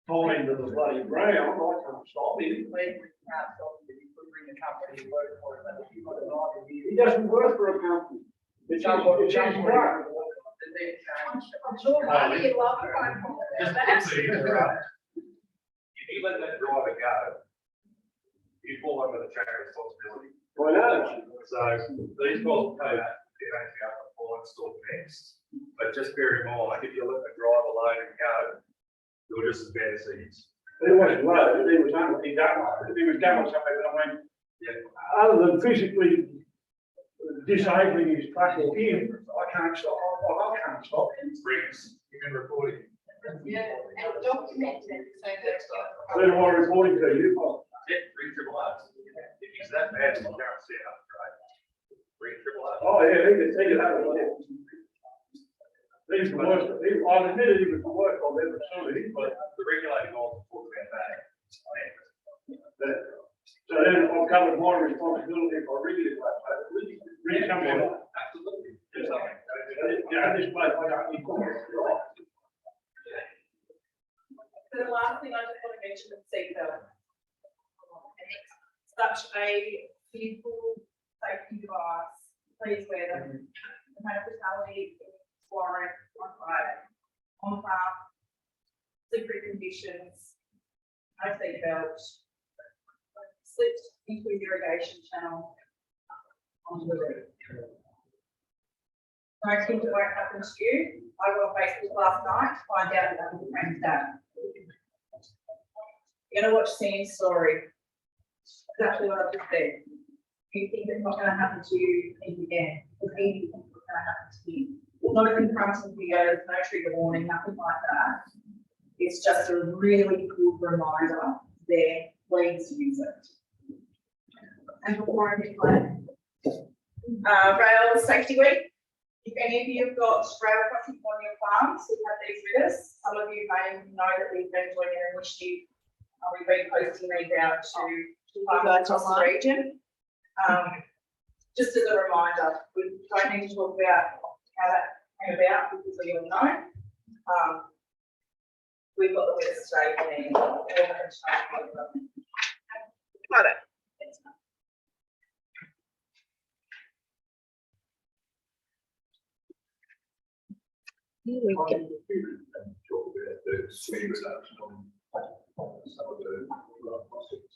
tie him to the bloody ground. I can't stop him. Can't stop him if you could bring a company to work for him, if you've got an idea. He doesn't work for a company. It's his truck. I'm sure he'd love a phone call. If you let that driver go, you fall under the track responsibility. I know. So these guys pay that, they don't have performance or next. But just bear in mind, if you let the driver alone and go, you're just as bad as he is. He wasn't loaded, he was unloaded, he was going somewhere, but I mean, other than physically disabling his truck or him, I can't stop him. Brings, you can report it. Yeah, and document it, so that's. Where do I report him to? You? Yeah, bring triple R's. If he's that bad, you can't see it, right? Bring triple R's. Oh, yeah, he could have it. He's the worst, I'll admit he was the worst I've ever seen, but The regulating laws talk about that. so then I've covered my responsibility if I really come out. Absolutely. Just like, yeah, this place, I don't need to. So the last thing I just want to mention is seatbelt. Such a beautiful safety device. Please wear them. The main fatality, warrant, on fire, on path, slippery conditions, no seatbelt, slipped into a irrigation channel onto the roof. Most things that won't happen to you. I got on Facebook last night to find out that was a friend's dad. You're gonna watch Sam's story. Exactly what I've just said. You think it's not gonna happen to you, think again. Because anything is gonna happen to you. Not even confronting videos, no trigger warning, nothing like that. It's just a really good reminder there, please use it. And before I get rail safety week, If any of you have got rail crossings on your farms, we have these with us. Some of you may know that we've been doing an initiative. We've been posting these out to farmers across the region. Just as a reminder, we don't need to talk about how that came about because we all know. We've got the with us today and all the Got it. Here we go. Talk about the speed reduction on some of the plastics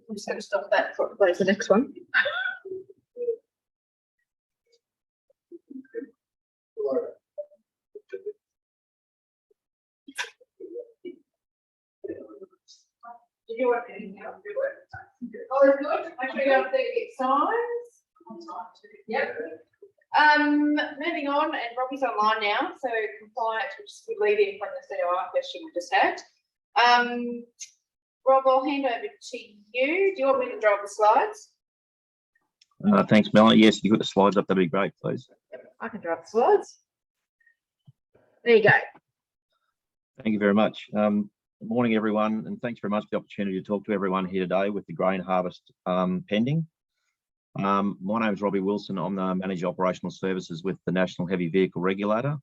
I'm just going to stop that before it plays the next one. Did you want anything else to do it? Oh, it's good. Make sure you have the signs. Yep. Moving on, and Robbie's online now, so compliance, which would lead in from the COR question we just had. Rob, I'll hand over to you. Do you want me to drop the slides? Thanks, Melanie. Yes, if you got the slides up, that'd be great, please. Yep, I can drop the slides. There you go. Thank you very much. Good morning, everyone, and thanks very much for the opportunity to talk to everyone here today with the grain harvest pending. My name is Robbie Wilson. I'm the Manager Operational Services with the National Heavy Vehicle Regulator.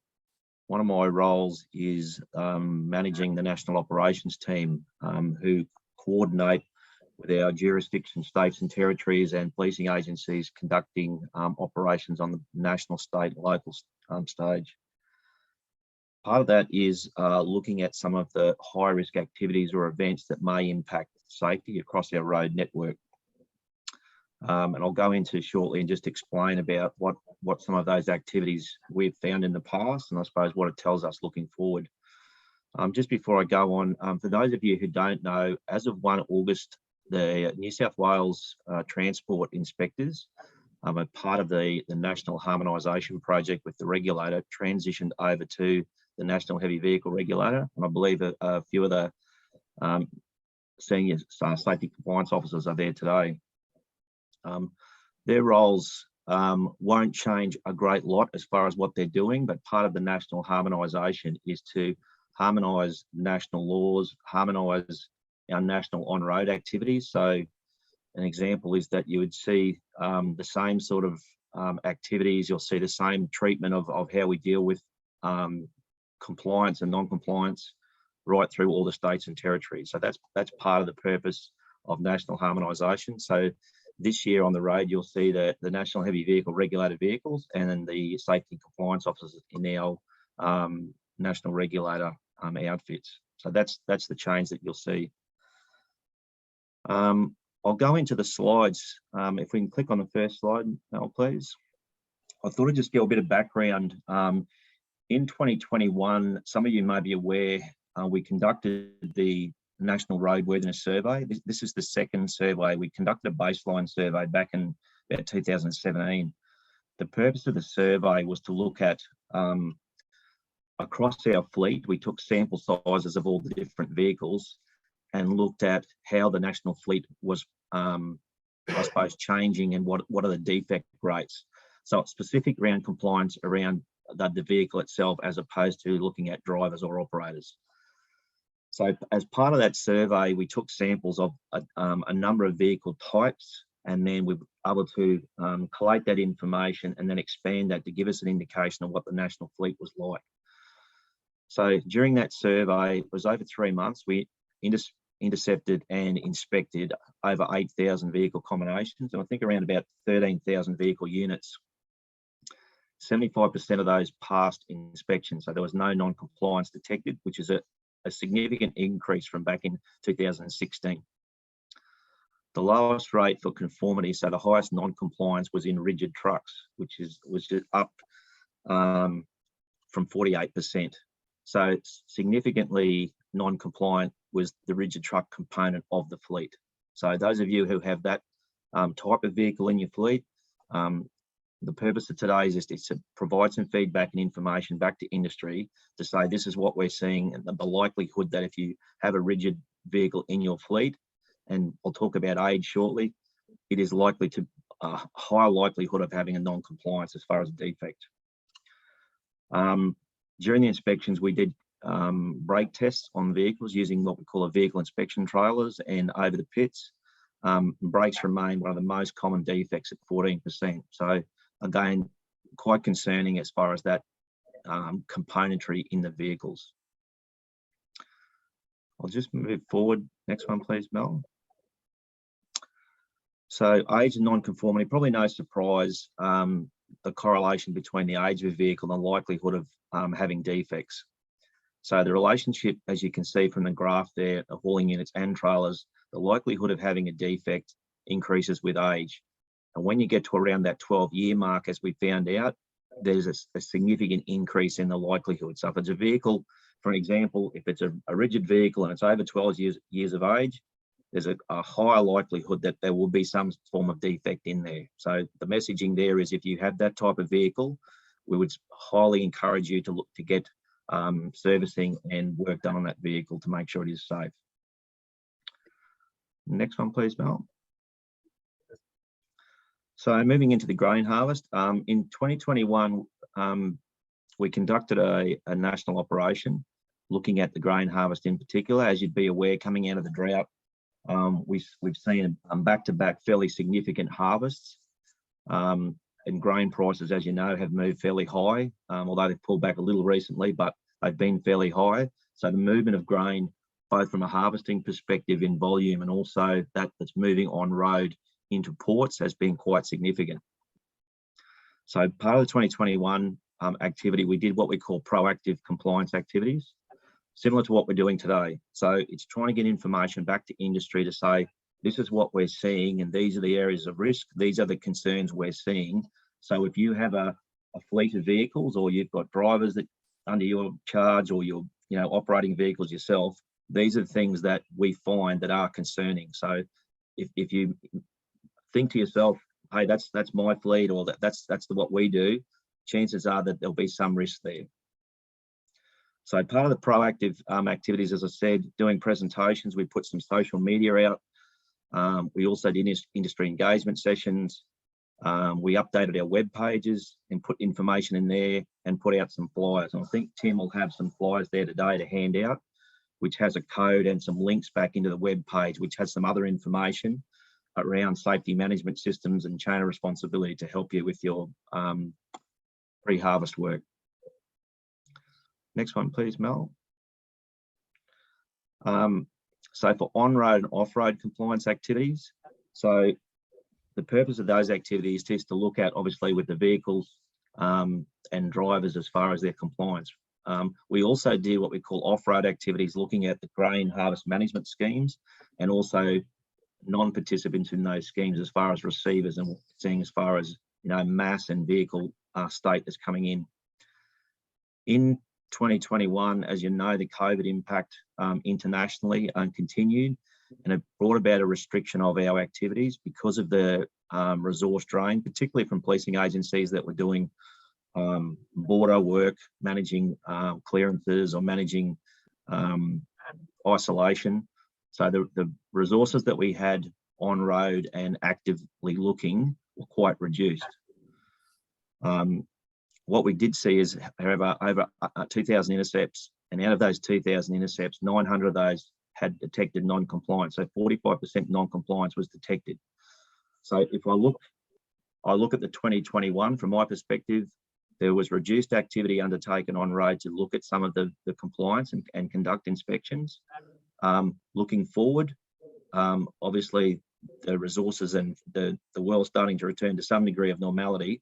One of my roles is managing the National Operations Team, who coordinate with our jurisdiction states and territories and policing agencies conducting operations on the national, state, and local stage. Part of that is looking at some of the high-risk activities or events that may impact safety across our road network. And I'll go into shortly and just explain about what some of those activities we've found in the past, and I suppose what it tells us looking forward. Just before I go on, for those of you who don't know, as of 1 August, the New South Wales transport inspectors, a part of the National Harmonisation Project with the regulator, transitioned over to the National Heavy Vehicle Regulator, and I believe a few of the senior safety compliance officers are there today. Their roles won't change a great lot as far as what they're doing, but part of the national harmonisation is to harmonise national laws, harmonise our national on-road activities. So an example is that you would see the same sort of activities, you'll see the same treatment of how we deal with compliance and non-compliance right through all the states and territories. So that's part of the purpose of national harmonisation. So this year on the road, you'll see the National Heavy Vehicle Regulated Vehicles and then the safety and compliance officers in our national regulator outfits. So that's the change that you'll see. I'll go into the slides. If we can click on the first slide, Mel, please. I thought I'd just give a bit of background. In 2021, some of you may be aware, we conducted the National Roadworthiness Survey. This is the second survey. We conducted a baseline survey back in about 2017. The purpose of the survey was to look at across our fleet. We took sample sizes of all the different vehicles and looked at how the national fleet was, I suppose, changing and what are the defect rates. So it's specific around compliance around the vehicle itself, as opposed to looking at drivers or operators. So as part of that survey, we took samples of a number of vehicle types, and then we were able to collate that information and then expand that to give us an indication of what the national fleet was like. So during that survey, it was over 3 months, we intercepted and inspected over 8,000 vehicle combinations, and I think around about 13,000 vehicle units. 75% of those passed inspection, so there was no non-compliance detected, which is a significant increase from back in 2016. The lowest rate for conformity, so the highest non-compliance, was in rigid trucks, which was just up from 48%. So significantly non-compliant was the rigid truck component of the fleet. So those of you who have that type of vehicle in your fleet, the purpose of today is to provide some feedback and information back to industry to say this is what we're seeing, and the likelihood that if you have a rigid vehicle in your fleet, and I'll talk about age shortly, it is likely to a high likelihood of having a non-compliance as far as a defect. During the inspections, we did brake tests on vehicles using what we call a vehicle inspection trailers and over the pits. Brakes remain one of the most common defects at 14%. So again, quite concerning as far as that componentry in the vehicles. I'll just move forward. Next one, please, Mel. So age and non-conformity, probably no surprise, the correlation between the age of a vehicle and the likelihood of having defects. So the relationship, as you can see from the graph there, of hauling units and trailers, the likelihood of having a defect increases with age. And when you get to around that 12-year mark, as we found out, there's a significant increase in the likelihood. So if it's a vehicle, for example, if it's a rigid vehicle and it's over 12 years of age, there's a higher likelihood that there will be some form of defect in there. So the messaging there is, if you have that type of vehicle, we would highly encourage you to look to get servicing and work done on that vehicle to make sure it is safe. Next one, please, Mel. So moving into the grain harvest, in 2021, we conducted a national operation looking at the grain harvest in particular. As you'd be aware, coming out of the drought, we've seen back-to-back fairly significant harvests, and grain prices, as you know, have moved fairly high, although they've pulled back a little recently, but they've been fairly high. So the movement of grain, both from a harvesting perspective in volume and also that's moving on road into ports, has been quite significant. So part of the 2021 activity, we did what we call proactive compliance activities, similar to what we're doing today. So it's trying to get information back to industry to say, this is what we're seeing and these are the areas of risk, these are the concerns we're seeing. So if you have a fleet of vehicles, or you've got drivers that under your charge, or you're operating vehicles yourself, these are the things that we find that are concerning. So if you think to yourself, hey, that's my fleet, or that's what we do, chances are that there'll be some risk there. So part of the proactive activities, as I said, doing presentations, we put some social media out. We also did industry engagement sessions. We updated our web pages and put information in there and put out some flyers. And I think Tim will have some flyers there today to hand out, which has a code and some links back into the web page, which has some other information around safety management systems and chain of responsibility to help you with your pre-harvest work. Next one, please, Mel. So for on-road and off-road compliance activities, so the purpose of those activities is to look at, obviously, with the vehicles and drivers as far as their compliance. We also do what we call off-road activities, looking at the grain harvest management schemes and also non-participants in those schemes as far as receivers, and seeing as far as, you know, mass and vehicle state that's coming in. In 2021, as you know, the COVID impact internationally continued, and it brought about a restriction of our activities because of the resource drain, particularly from policing agencies that were doing border work, managing clearances or managing isolation. So the resources that we had on road and actively looking were quite reduced. What we did see is, however, over 2,000 intercepts, and out of those 2,000 intercepts, 900 of those had detected non-compliance. So 45% non-compliance was detected. So if I look at the 2021, from my perspective, there was reduced activity undertaken on road to look at some of the compliance and conduct inspections. Looking forward, obviously the resources and the world starting to return to some degree of normality,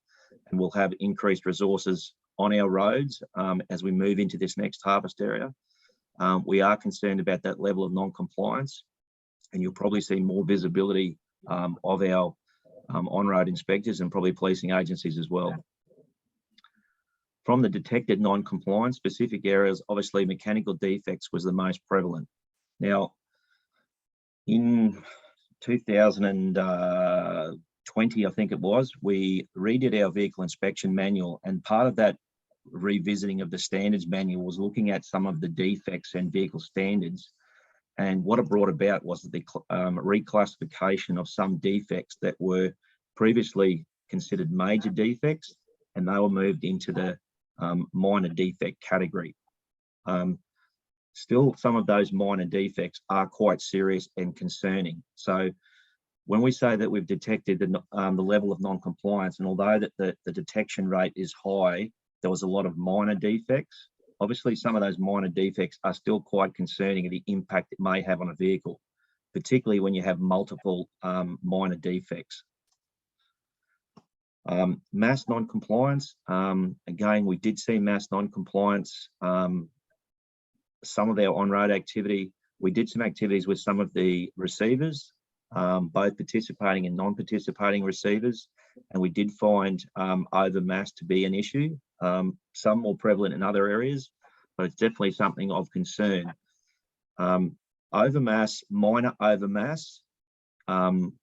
and we'll have increased resources on our roads as we move into this next harvest area. We are concerned about that level of non-compliance, and you'll probably see more visibility of our on-road inspectors and probably policing agencies as well. From the detected non-compliance specific areas, obviously mechanical defects was the most prevalent. Now, in 2020, I think it was, we redid our vehicle inspection manual, and part of that revisiting of the standards manual was looking at some of the defects and vehicle standards. And what it brought about was the reclassification of some defects that were previously considered major defects, and they were moved into the minor defect category. Still, some of those minor defects are quite serious and concerning. So when we say that we've detected the level of non-compliance, and although that the detection rate is high, there was a lot of minor defects. Obviously, some of those minor defects are still quite concerning of the impact it may have on a vehicle, particularly when you have multiple minor defects. Mass non-compliance, again, we did see mass non-compliance. Some of our on-road activity, we did some activities with some of the receivers, both participating and non-participating receivers, and we did find overmass to be an issue. Some more prevalent in other areas, but it's definitely something of concern. Overmass, minor overmass,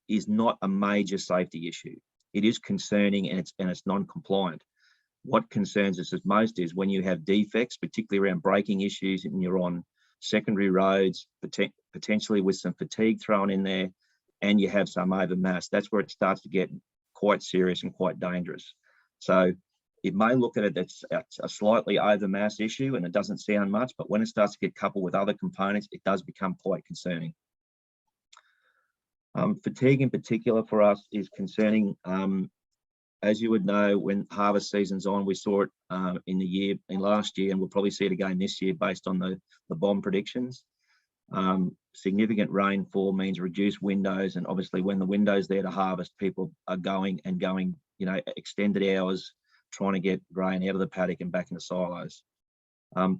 is not a major safety issue. It is concerning, and it's non-compliant. What concerns us most is when you have defects, particularly around braking issues, and you're on secondary roads, potentially with some fatigue thrown in there, and you have some overmass. That's where it starts to get quite serious and quite dangerous. So it may look at it that's a slightly overmass issue and it doesn't sound much, but when it starts to get coupled with other components, it does become quite concerning. Fatigue in particular for us is concerning. As you would know, when harvest season's on, we saw it in last year, and we'll probably see it again this year based on the bomb predictions. Significant rainfall means reduced windows, and obviously when the window's there to harvest, people are going, you know, extended hours trying to get grain out of the paddock and back into silos.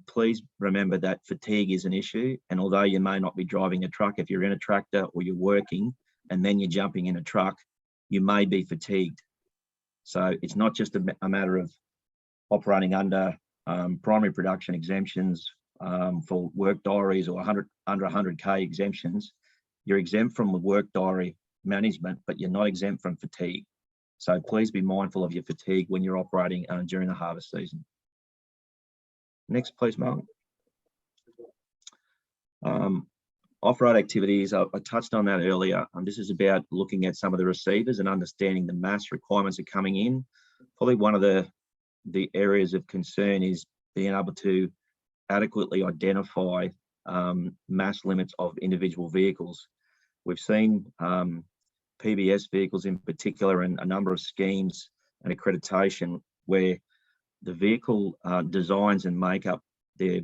Please remember that fatigue is an issue, and although you may not be driving a truck, if you're in a tractor or you're working and then you're jumping in a truck, you may be fatigued. So it's not just a matter of operating under primary production exemptions for work diaries or under 100K exemptions. You're exempt from the work diary management, but you're not exempt from fatigue. So please be mindful of your fatigue when you're operating during the harvest season. Next, please, Mark. Off-road activities, I touched on that earlier. This is about looking at some of the receivers and understanding the mass requirements are coming in. Probably one of the areas of concern is being able to adequately identify mass limits of individual vehicles. We've seen PBS vehicles in particular and a number of schemes and accreditation where the vehicle designs and makeup, their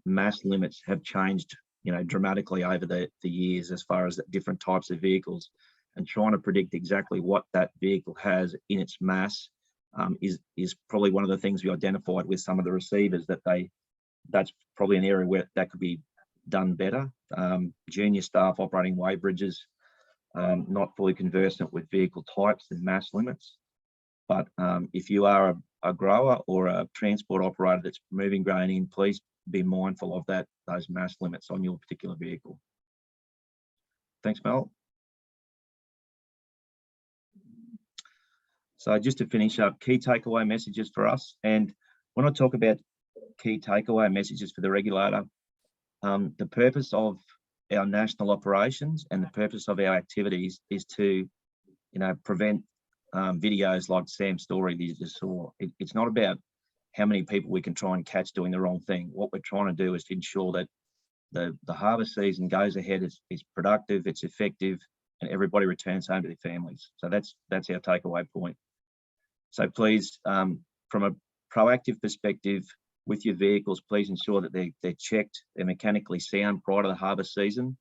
mass limits have changed, dramatically over the years as far as different types of vehicles, and trying to predict exactly what that vehicle has in its mass is probably one of the things we identified with some of the receivers that's probably an area where that could be done better. Junior staff operating weigh bridges, not fully conversant with vehicle types and mass limits. But if you are a grower or a transport operator that's moving grain in, please be mindful of those mass limits on your particular vehicle. Thanks, Mel. So just to finish up, key takeaway messages for us. And when I talk about key takeaway messages for the regulator, the purpose of our national operations and the purpose of our activities is to, prevent videos like Sam's story that you just saw. It's not about how many people we can try and catch doing the wrong thing. What we're trying to do is to ensure that the harvest season goes ahead, it's productive, it's effective, and everybody returns home to their families. So that's our takeaway point. So please, from a proactive perspective with your vehicles, please ensure that they're checked, they're mechanically sound prior to the harvest season.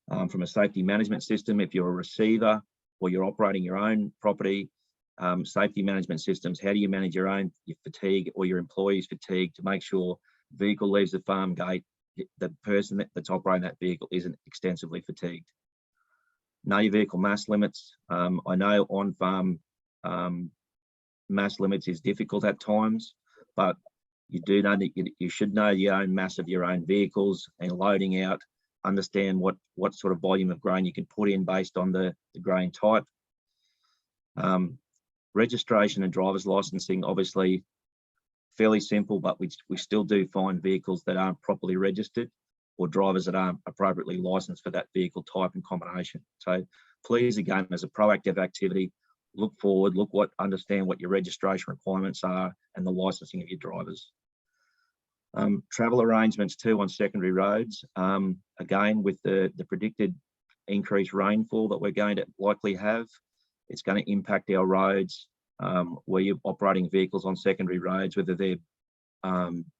From a safety management system, if you're a receiver or you're operating your own property, safety management systems, how do you manage your fatigue or your employees' fatigue to make sure vehicle leaves the farm gate, the person that's operating that vehicle isn't extensively fatigued. Know your vehicle mass limits. I know on-farm mass limits is difficult at times, but you do know that you should know your own mass of your own vehicles and loading out, understand what sort of volume of grain you can put in based on the grain type. Registration and driver's licensing, obviously fairly simple, but we still do find vehicles that aren't properly registered or drivers that aren't appropriately licensed for that vehicle type and combination. So please, again, as a proactive activity, look forward, understand what your registration requirements are and the licensing of your drivers. Travel arrangements too on secondary roads. Again, with the predicted increased rainfall that we're going to likely have, it's going to impact our roads where you're operating vehicles on secondary roads, whether they're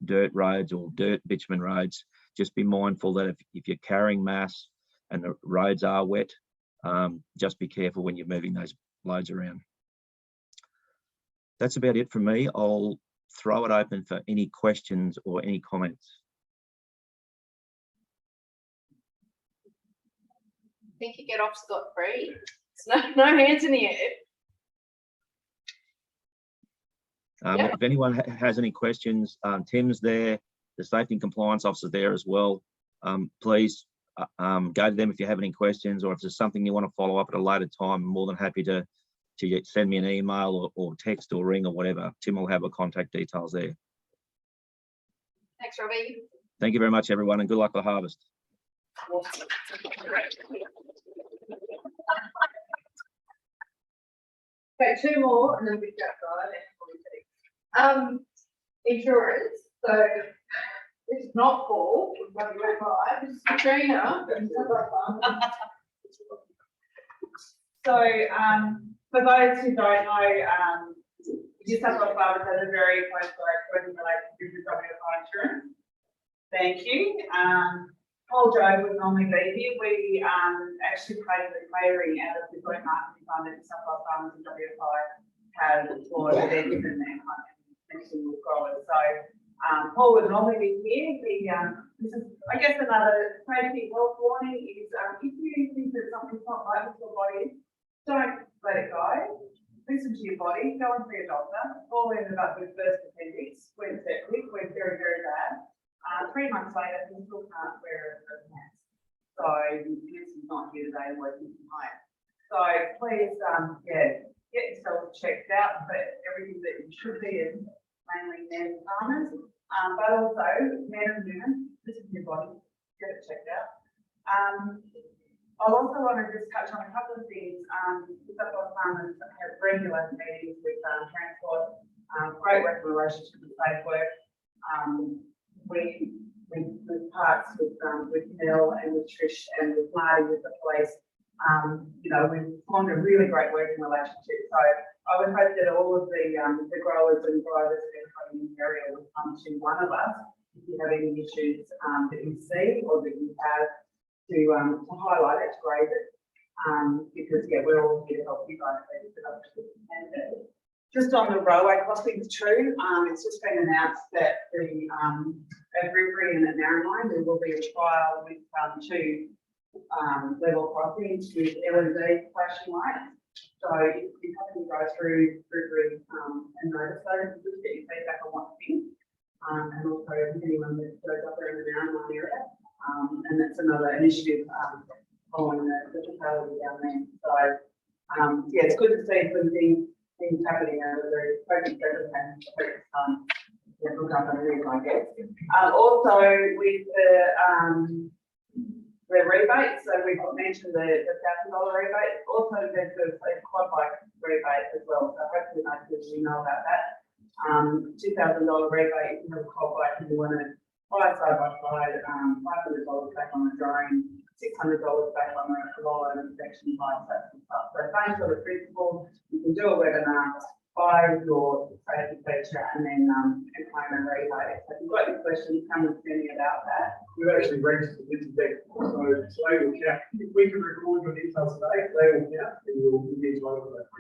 dirt roads or dirt bitumen roads. Just be mindful that if you're carrying mass and the roads are wet, just be careful when you're moving those loads around. That's about it from me. I'll throw it open for any questions or any comments. I think you get off scot-free. No hands in the air. Yep. If anyone has any questions, Tim's there, the safety and compliance officer there as well. Please go to them if you have any questions, or if there's something you want to follow up at a later time. I'm more than happy to send me an email or text or ring or whatever. Tim will have the contact details there. Thanks, Robbie. Thank you very much, everyone, and good luck with the harvest. Okay, two more and then we go outside. Insurance. So this is not Paul, this is Katrina. So, for those who don't know, New South Wales Farmers has a very close working relationship with WFI Insurance. Thank you. Paul Joe would normally be here. We actually paid the clearing out of the joint marketing fund that New South Wales Farmers and WFI have for their different single growers. So Paul would normally be here. This is, I guess, another safety health warning is if you think that something's not right with your body, don't let it go. Listen to your body, go and see a doctor. Paul ended up with burst appendix, went septic, went very, very bad. 3 months later, he still can't wear a mask. So he's not here today, working from home. So please, get yourself checked out, but everything that you should be in, mainly men and farmers, but also men and women. This is your body, get it checked out. I'll also want to just touch on a couple of things. Surplus farmers have regular meetings with transport, great working relationship with Safe Work. With parts with Mel and with Trish and with Marty with the police. You know, we've formed a really great working relationship. So I would hope that all of the growers and drivers and everybody in the area will come to one of us if you have any issues that you see or that you have to highlight it, to raise it. Because yeah, we're all here to help you guys. Just on the railway crossings too, it's just been announced that at Rivery and at Narromine, there will be a trial with two level crossings with LED flashing lights. So if you happen to go through Rivery and notice those, just get your feedback on what you think. And also anyone that goes up there in the Narromine area. And that's another initiative following the fatality down there. So yeah, it's good to see some things happening over there. Focus everything. Yeah, look up on it, I guess. Also with the rebates, so we've mentioned the $1,000 rebate. Also, there's a quad bike rebate as well. So hopefully most of you know about that. $2,000 rebate if you have a quad bike and you want to buy side by side, $500 back on the drone, $600 back on the roller and inspection bikes, that sort of stuff. So same sort of principle. You can do a webinar, buy your safety feature, and then claim a rebate. So if you've got any questions, come and see me about that. We've actually registered this deck, so they will count. If we can record your details today, they will count, and you'll get to over that.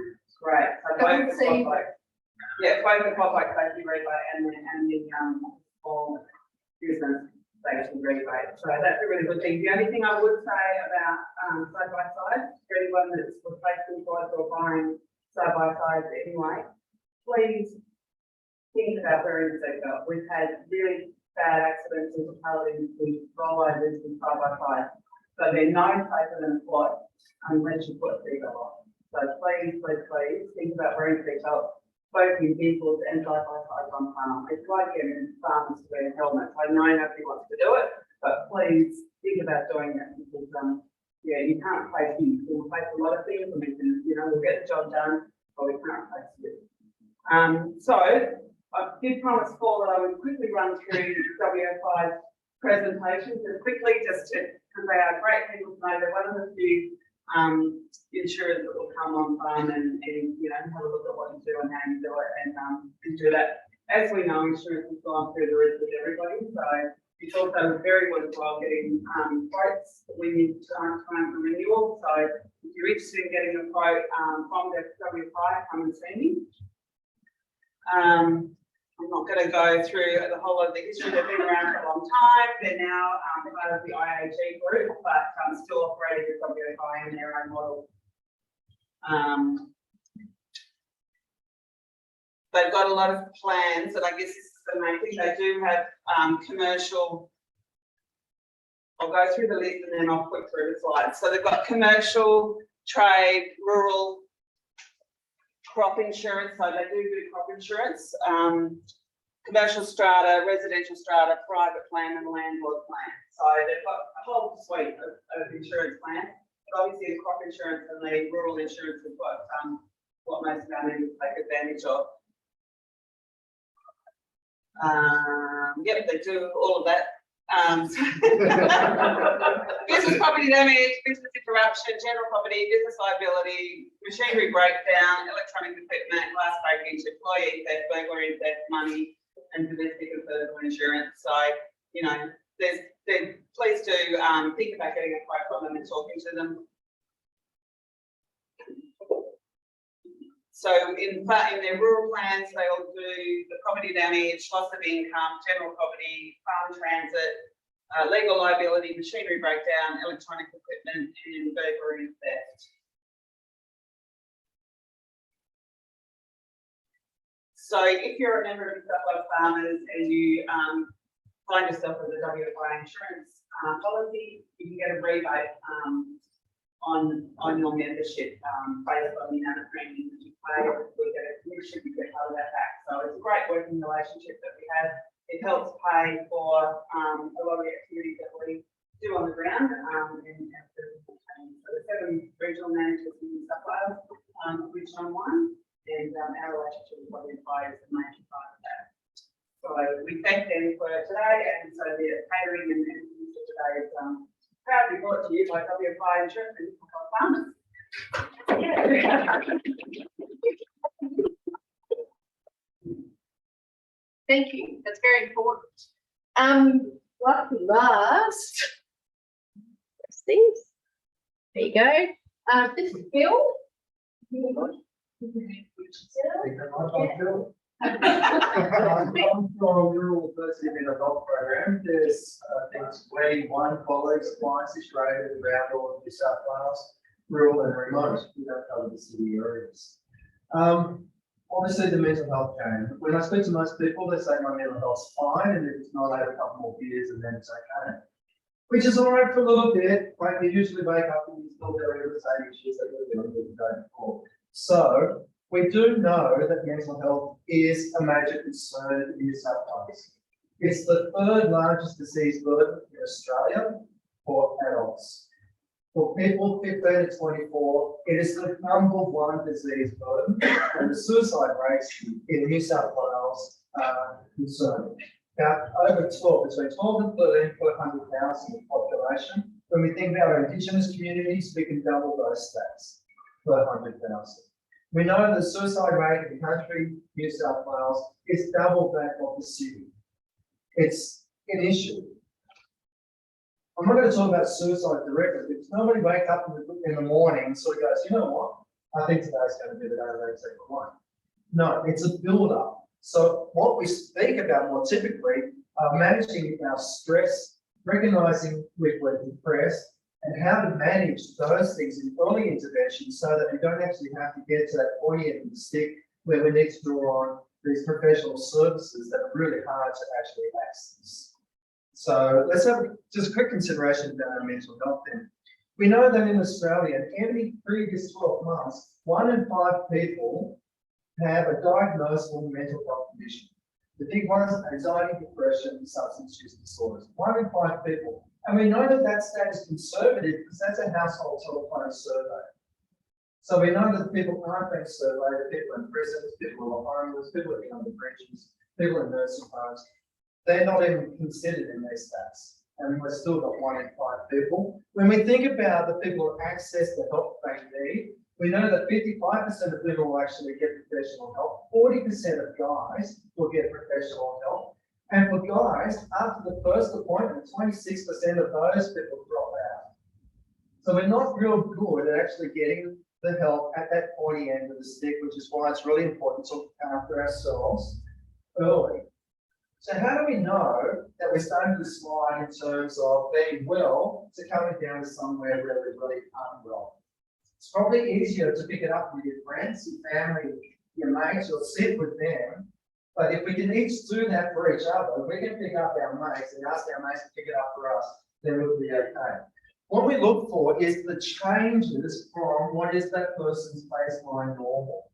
Great. So both the quad bike, yeah, both the quad bike safety rebate and the all business safety rebate. So that's a really good thing. The only thing I would say about side by side, for anyone that's replacing quads or buying side by sides anyway, please think about wearing a seatbelt. We've had really bad accidents and fatalities with rollovers and side by side. So they're no safer than a quad unless you put a seatbelt on. So please think about wearing seatbelts, both in vehicles and side by sides on farm. It's like getting farmers to wear helmets. I know nobody wants to do it, but please think about doing it because yeah, you can't replace things. We'll replace a lot of things and we can, you know, we'll get the job done, but we can't replace it. So I did promise Paul that I would quickly run through WFI's presentations and quickly just because they are great people to know. They're one of the few insurers that will come on farm and you know have a look at what you do and how you do it and do that. As we know, insurance has gone through the roof with everybody, so it's also very worthwhile getting quotes when you time for renewal. So if you're interested in getting a quote from the WFI, come and see me. I'm not going to go through the whole of the history. They've been around for a long time. They're now part of the IAG group, but still operating as WFI in their own model. They've got a lot of plans, and I guess this is the main thing. They do have commercial. I'll go through the list and then I'll put through the slides. So they've got commercial, trade, rural, crop insurance. So they do crop insurance, commercial strata, residential strata, private plan, and landlord plan. So they've got a whole suite of insurance plans. But obviously, the crop insurance and the rural insurance is what most of our members take advantage of. Yep, they do all of that. Business property damage, business interruption, general property, business liability, machinery breakdown, electronic equipment, glass breakage, employee theft, burglary theft, money, and domestic and personal insurance. So, you know, please do think about getting a quote from them and talking to them. So in their rural plans, they all do the property damage, loss of income, general property, farm transit, legal liability, machinery breakdown, electronic equipment, and burglary and theft. So if you're a member of the Southwest Farmers and you find yourself with a WFI insurance policy, you can get a rebate on your membership based on the amount of premiums that you pay. We get a commission, you get part of that back. So it's a great working relationship that we have. it helps pay for a lot of the activities that we do on the ground and have to maintain. So the 7 regional managers in New South Wales, which I'm one, and our relationship with BeRoadReadyForHarvest is a major part of that. So we thank them for today, and so the catering and for today is proudly brought to you by BeRoadReadyForHarvest Insurance and Farmers. Thank you, that's very important. Last. Things. There you go. This is Bill. I'm from rural person in a dog program. There's things we one follow supplies situated around all of New South Wales, rural and remote. We don't cover the city areas. Obviously the mental health game. When I speak to most people, they say my mental health's fine, and if it's not, I have a couple more beers and then it's okay. Which is all right for a little bit, right? You usually wake up and you still dealing with the same issues that you're dealing with the day before. So we do know that mental health is a major concern in New South Wales. It's the 3rd largest disease burden in Australia for adults. For people 15 to 24, it is the #1 disease burden, and the suicide rates in New South Wales are concerning. Now, between 12 and 13 per 100,000 population. When we think about our Indigenous communities, we can double those stats per 100,000. We know the suicide rate in the country, New South Wales, is double that of the city. It's an issue. I'm not going to talk about suicide directly, because nobody wakes up in the morning and sort of goes, you know what, I think today's going to be the day of that second one. No, it's a build-up. So what we speak about more typically are managing our stress, recognizing we're depressed, and how to manage those things in early intervention so that we don't actually have to get to that pointy end of the stick where we need to draw on these professional services that are really hard to actually access. So let's have just a quick consideration about our mental health then. We know that in Australia, in every previous 12 months, 1 in 5 people have a diagnosable mental health condition. The big ones, anxiety, depression, substance use disorders. 1 in 5 people. And we know that that stat is conservative because that's a household telephone survey. So we know that people aren't being surveyed, people in prisons, people who are homeless, people living under bridges, people in nursing homes. They're not even considered in these stats. And we've still got 1 in 5 people. When we think about the people who access the help they need, we know that 55% of people will actually get professional help. 40% of guys will get professional help. And for guys, after the first appointment, 26% of those people drop out. So we're not real good at actually getting the help at that pointy end of the stick, which is why it's really important to look after ourselves early. So how do we know that we're starting to slide in terms of being well to coming down to somewhere where we're really unwell? It's probably easier to pick it up with your friends, your family, your mates, or sit with them. But if we can each do that for each other, if we can pick up our mates and ask our mates to pick it up for us, then we'll be okay. What we look for is the changes from what is that person's baseline normal.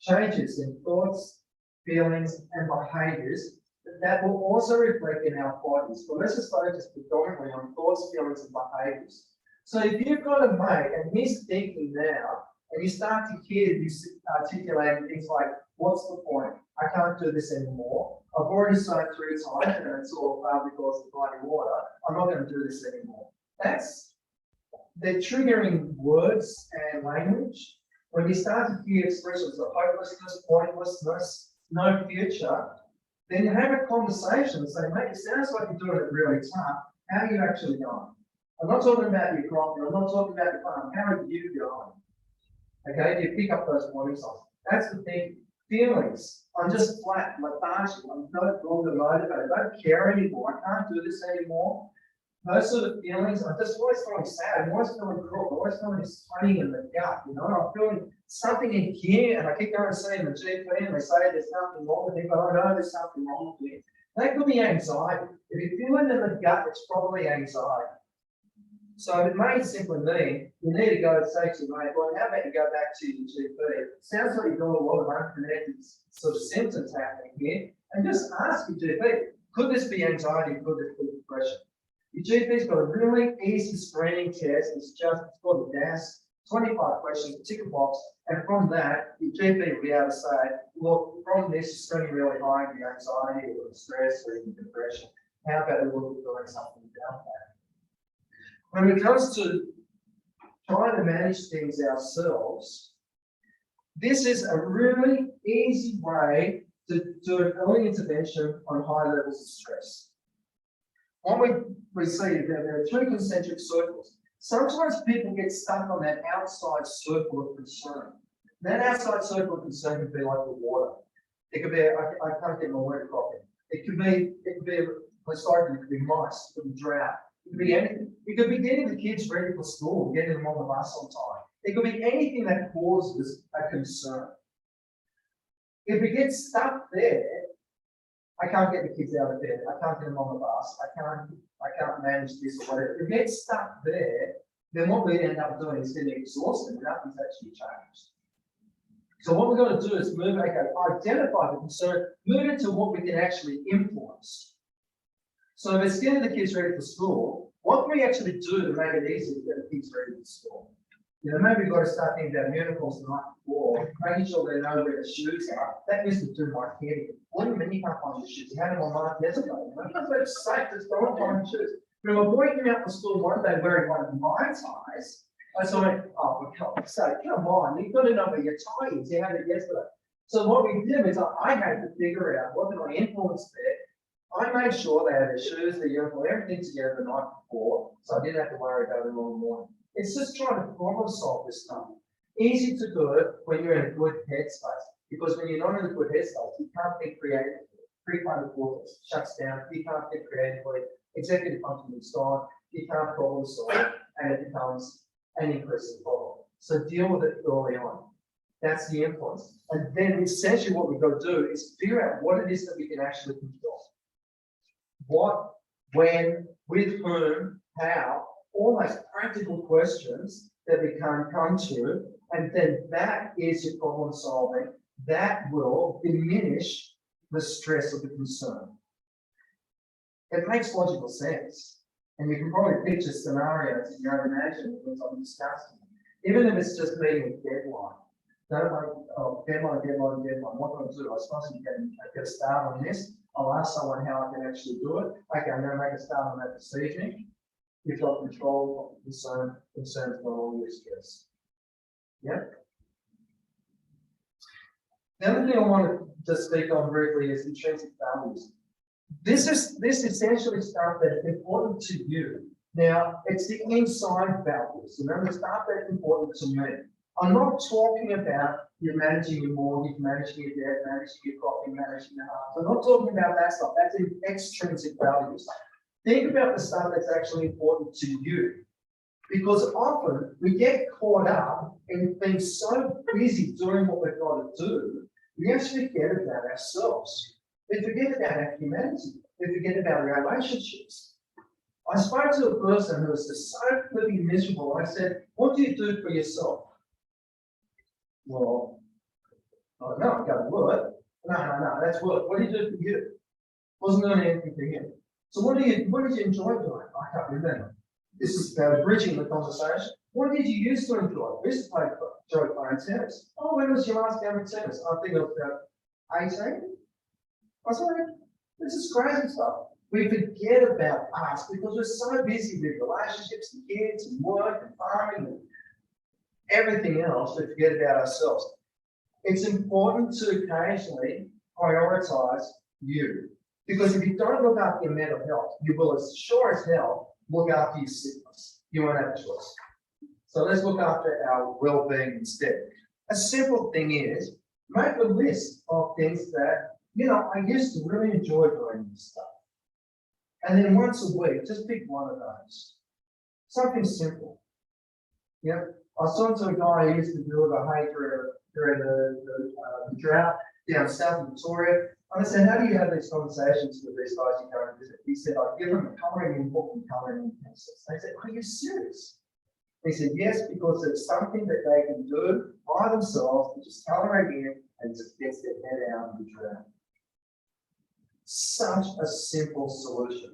Changes in thoughts, feelings, and behaviours that will also reflect in our bodies. But let's just focus predominantly on thoughts, feelings, and behaviours. So if you've got a mate and he's thinking now, and you start to hear you articulating things like, what's the point? I can't do this anymore. I've already soaked 3 times and it's all because of bloody water. I'm not going to do this anymore. They're triggering words and language. When you start to hear expressions of hopelessness, pointlessness, no future, then you have a conversation and say, mate, it sounds like you're doing it really tough. How are you actually going? I'm not talking about your crop, I'm not talking about your farm. How are you going? Okay, you pick up those warning signs. That's the thing. Feelings. I'm just flat, lethargic. I'm no longer motivated. I don't care anymore. I can't do this anymore. Those sort of feelings, I'm just always feeling sad. I'm always feeling crook. I'm always feeling this funny in the gut. You know, I'm feeling something in here, and I keep going and seeing the GP, and they say there's nothing wrong with me, but I know there's something wrong with me. That could be anxiety. If you feel it in the gut, it's probably anxiety. So it may simply mean you need to go and say to your mate, well, how about you go back to your GP? It sounds like you've got a lot of unconnected sort of symptoms happening here, and just ask your GP, Could this be anxiety? Could this be depression? Your GP's got a really easy screening test. It's called a DAS, 25 questions, tick a box, and from that, your GP will be able to say, look, from this, it's going to be really high in the anxiety or the stress or even depression. How about we look at doing something about that? When it comes to trying to manage things ourselves, this is a really easy way to do an early intervention on high levels of stress. What we see is that there are two concentric circles. Sometimes people get stuck on that outside circle of concern. That outside circle of concern could be like the water. It could be, I can't get my water coffee. It could be historically, it could be mice, it could be drought, it could be anything. It could be getting the kids ready for school, getting them on the bus on time. It could be anything that causes a concern. If we get stuck there, I can't get the kids out of bed, I can't get them on the bus, I can't manage this or whatever. If we get stuck there, then what we end up doing is getting exhausted and nothing's actually changed. So what we're going to do is identify the concern, move it to what we can actually influence. So if it's getting the kids ready for school, what can we actually do to make it easier to get the kids ready for school? You know, maybe we've got to start thinking about uniforms the night before, making sure they know where the shoes are. That used to do my head in. What do you mean you can't find your shoes? You had them on last yesterday. It's safe, just don't find your shoes. When my boy came out from school one day wearing one of my ties, I said, oh, for God's sake, come on, you've got to know where your tie is. You had it yesterday. So what we did is I had to figure out what can I influence there. I made sure they had their shoes, their uniform, everything together the night before, so I didn't have to worry about them all morning. It's just trying to problem solve this stuff. Easy to do it when you're in a good headspace, because when you're not in a good headspace, you can't think creatively. Prefrontal cortex shuts down, you can't think creatively, executive function is gone, you can't problem solve, and it becomes an increasing problem. So deal with it early on. That's the influence. And then essentially what we've got to do is figure out what it is that we can actually control. What, when, with whom, how, all those practical questions that we can come to, and then that is your problem solving. That will diminish the stress of the concern. It makes logical sense. And you can probably picture scenarios in your own imagination as I'm discussing. Even if it's just meeting a deadline. Don't like, oh, deadline. What do I do? I suppose I get a start on this. I'll ask someone how I can actually do it. Okay, I'm going to make a start on that this evening. You've got control of concerns about all your stress. Yep. The other thing I want to speak on briefly is intrinsic values. This is essentially stuff that's important to you. Now, it's the inside values. Remember, stuff that's important to me. I'm not talking about you managing your mortgage, managing your debt, managing your property, managing your house. I'm not talking about that stuff. That's in extrinsic values. Think about the stuff that's actually important to you. Because often we get caught up in being so busy doing what we've got to do, we actually forget about ourselves. We forget about our humanity. We forget about our relationships. I spoke to a person who was just so flipping miserable. I said, what do you do for yourself? Well, I don't know, I go to work. No, that's work. What do you do for you? Wasn't doing anything for him. So what did you enjoy doing? I can't remember. This is bridging the conversation. What did you used to enjoy? We used to enjoy playing tennis. Oh, when was your last game of tennis? I think it was about 18. I said, this is crazy stuff. We forget about us because we're so busy with relationships and kids and work and farming and everything else, we forget about ourselves. It's important to occasionally prioritize you. Because if you don't look after your mental health, you will, as sure as hell, look after your sickness. You won't have a choice. So let's look after our well-being instead. A simple thing is, make a list of things that, I used to really enjoy doing this stuff. And then once a week, just pick one of those. Something simple. I was talking to a guy who used to build a hay during the drought down south of Victoria. And I said, how do you have these conversations with these guys you go and visit? He said, I give them a colouring book and colouring pencils. They said, are you serious? He said, yes, because it's something that they can do by themselves, and just colouring in and just gets their head out of the drought. such a simple solution.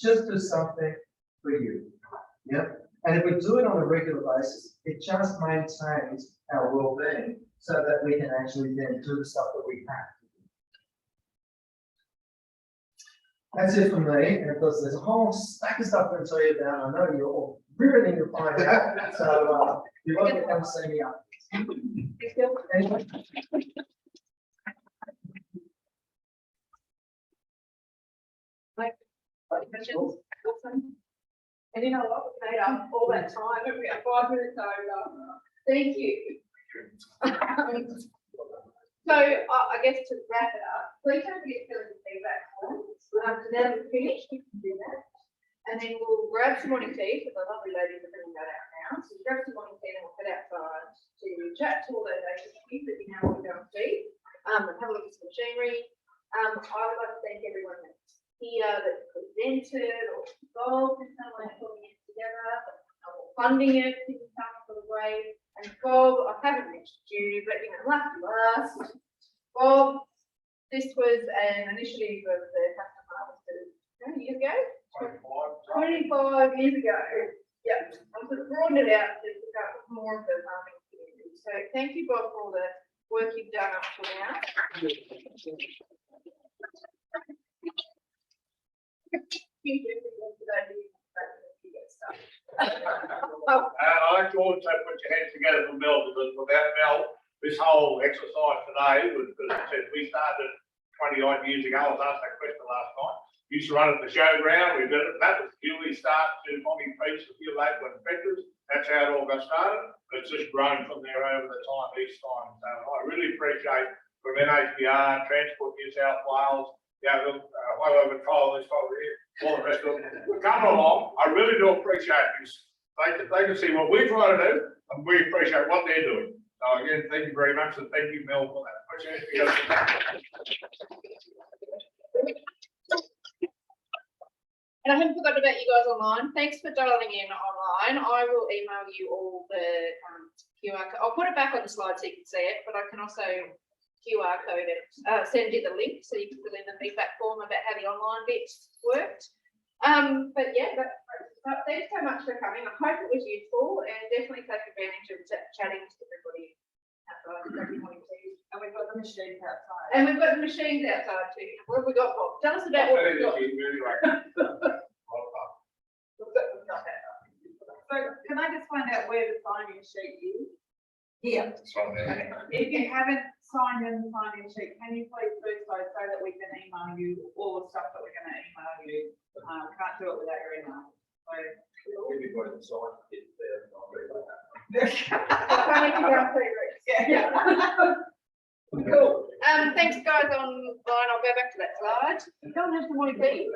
Just do something for you. Yeah. And if we do it on a regular basis, it just maintains our well-being so that we can actually then do the stuff that we have to do. That's it from me. And of course, there's a whole stack of stuff to tell you about. I know you're all riveting to find out. So you're welcome to come see me up. Anyway. Questions? And you know what, we made up all that time, and we got 5 minutes over. Thank you. So I guess to wrap it up, please don't forget to fill in the feedback forms. Now that we've finished, you can do that. And then we'll grab some morning tea, because the lovely ladies are bringing that out now. So grab some morning tea and we'll head outside to chat to all those agencies that you know want to go and see. And have a look at some machinery. I would like to thank everyone that's here that presented or involved in some way putting it together, or funding it, didn't come for the way. And Bob, I haven't mentioned you, but you know, lucky last. Bob, this was an initiative of the Custom Harvesters, how many years ago? 25 years ago. Yeah, I'm sort of broadened it out to pick up more of the farming community. So thank you, Bob, for all the work you've done up to now. I like to also put your hands together for Mel, because without Mel, this whole exercise today was, as I said, we started 20 odd years ago. I was asked that question last night. Used to run at the showground. We did it. That was purely start to Mommy Peace, a few later inspectors. That's how it all got started. It's just grown from there over the time each time. So I really appreciate from NHBR, Transport New South Wales, Highway Patrol, this over here, all the rest of them. Coming along, I really do appreciate this. They can see what we try to do, and we appreciate what they're doing. So again, thank you very much, and thank you, Mel, for that. And I haven't forgotten about you guys online. Thanks for dialing in online. I will email you all the QR code. I'll put it back on the slide so you can see it, but I can also QR code it, send you the link so you can fill in the feedback form about how the online bits worked. But yeah, thanks so much for coming. I hope it was useful, and definitely take advantage of chatting to everybody outside every morning too. And we've got the machines outside. And we've got the machines outside too. What have we got, Bob? Tell us about what we've got. So can I just find out where the sign-in sheet is? Here. If you haven't signed in the sign-in sheet, can you please do so that we can email you all the stuff that we're going to email you? Can't do it without your email. Cool. Thanks guys online. I'll go back to that slide. Don't have the morning tea.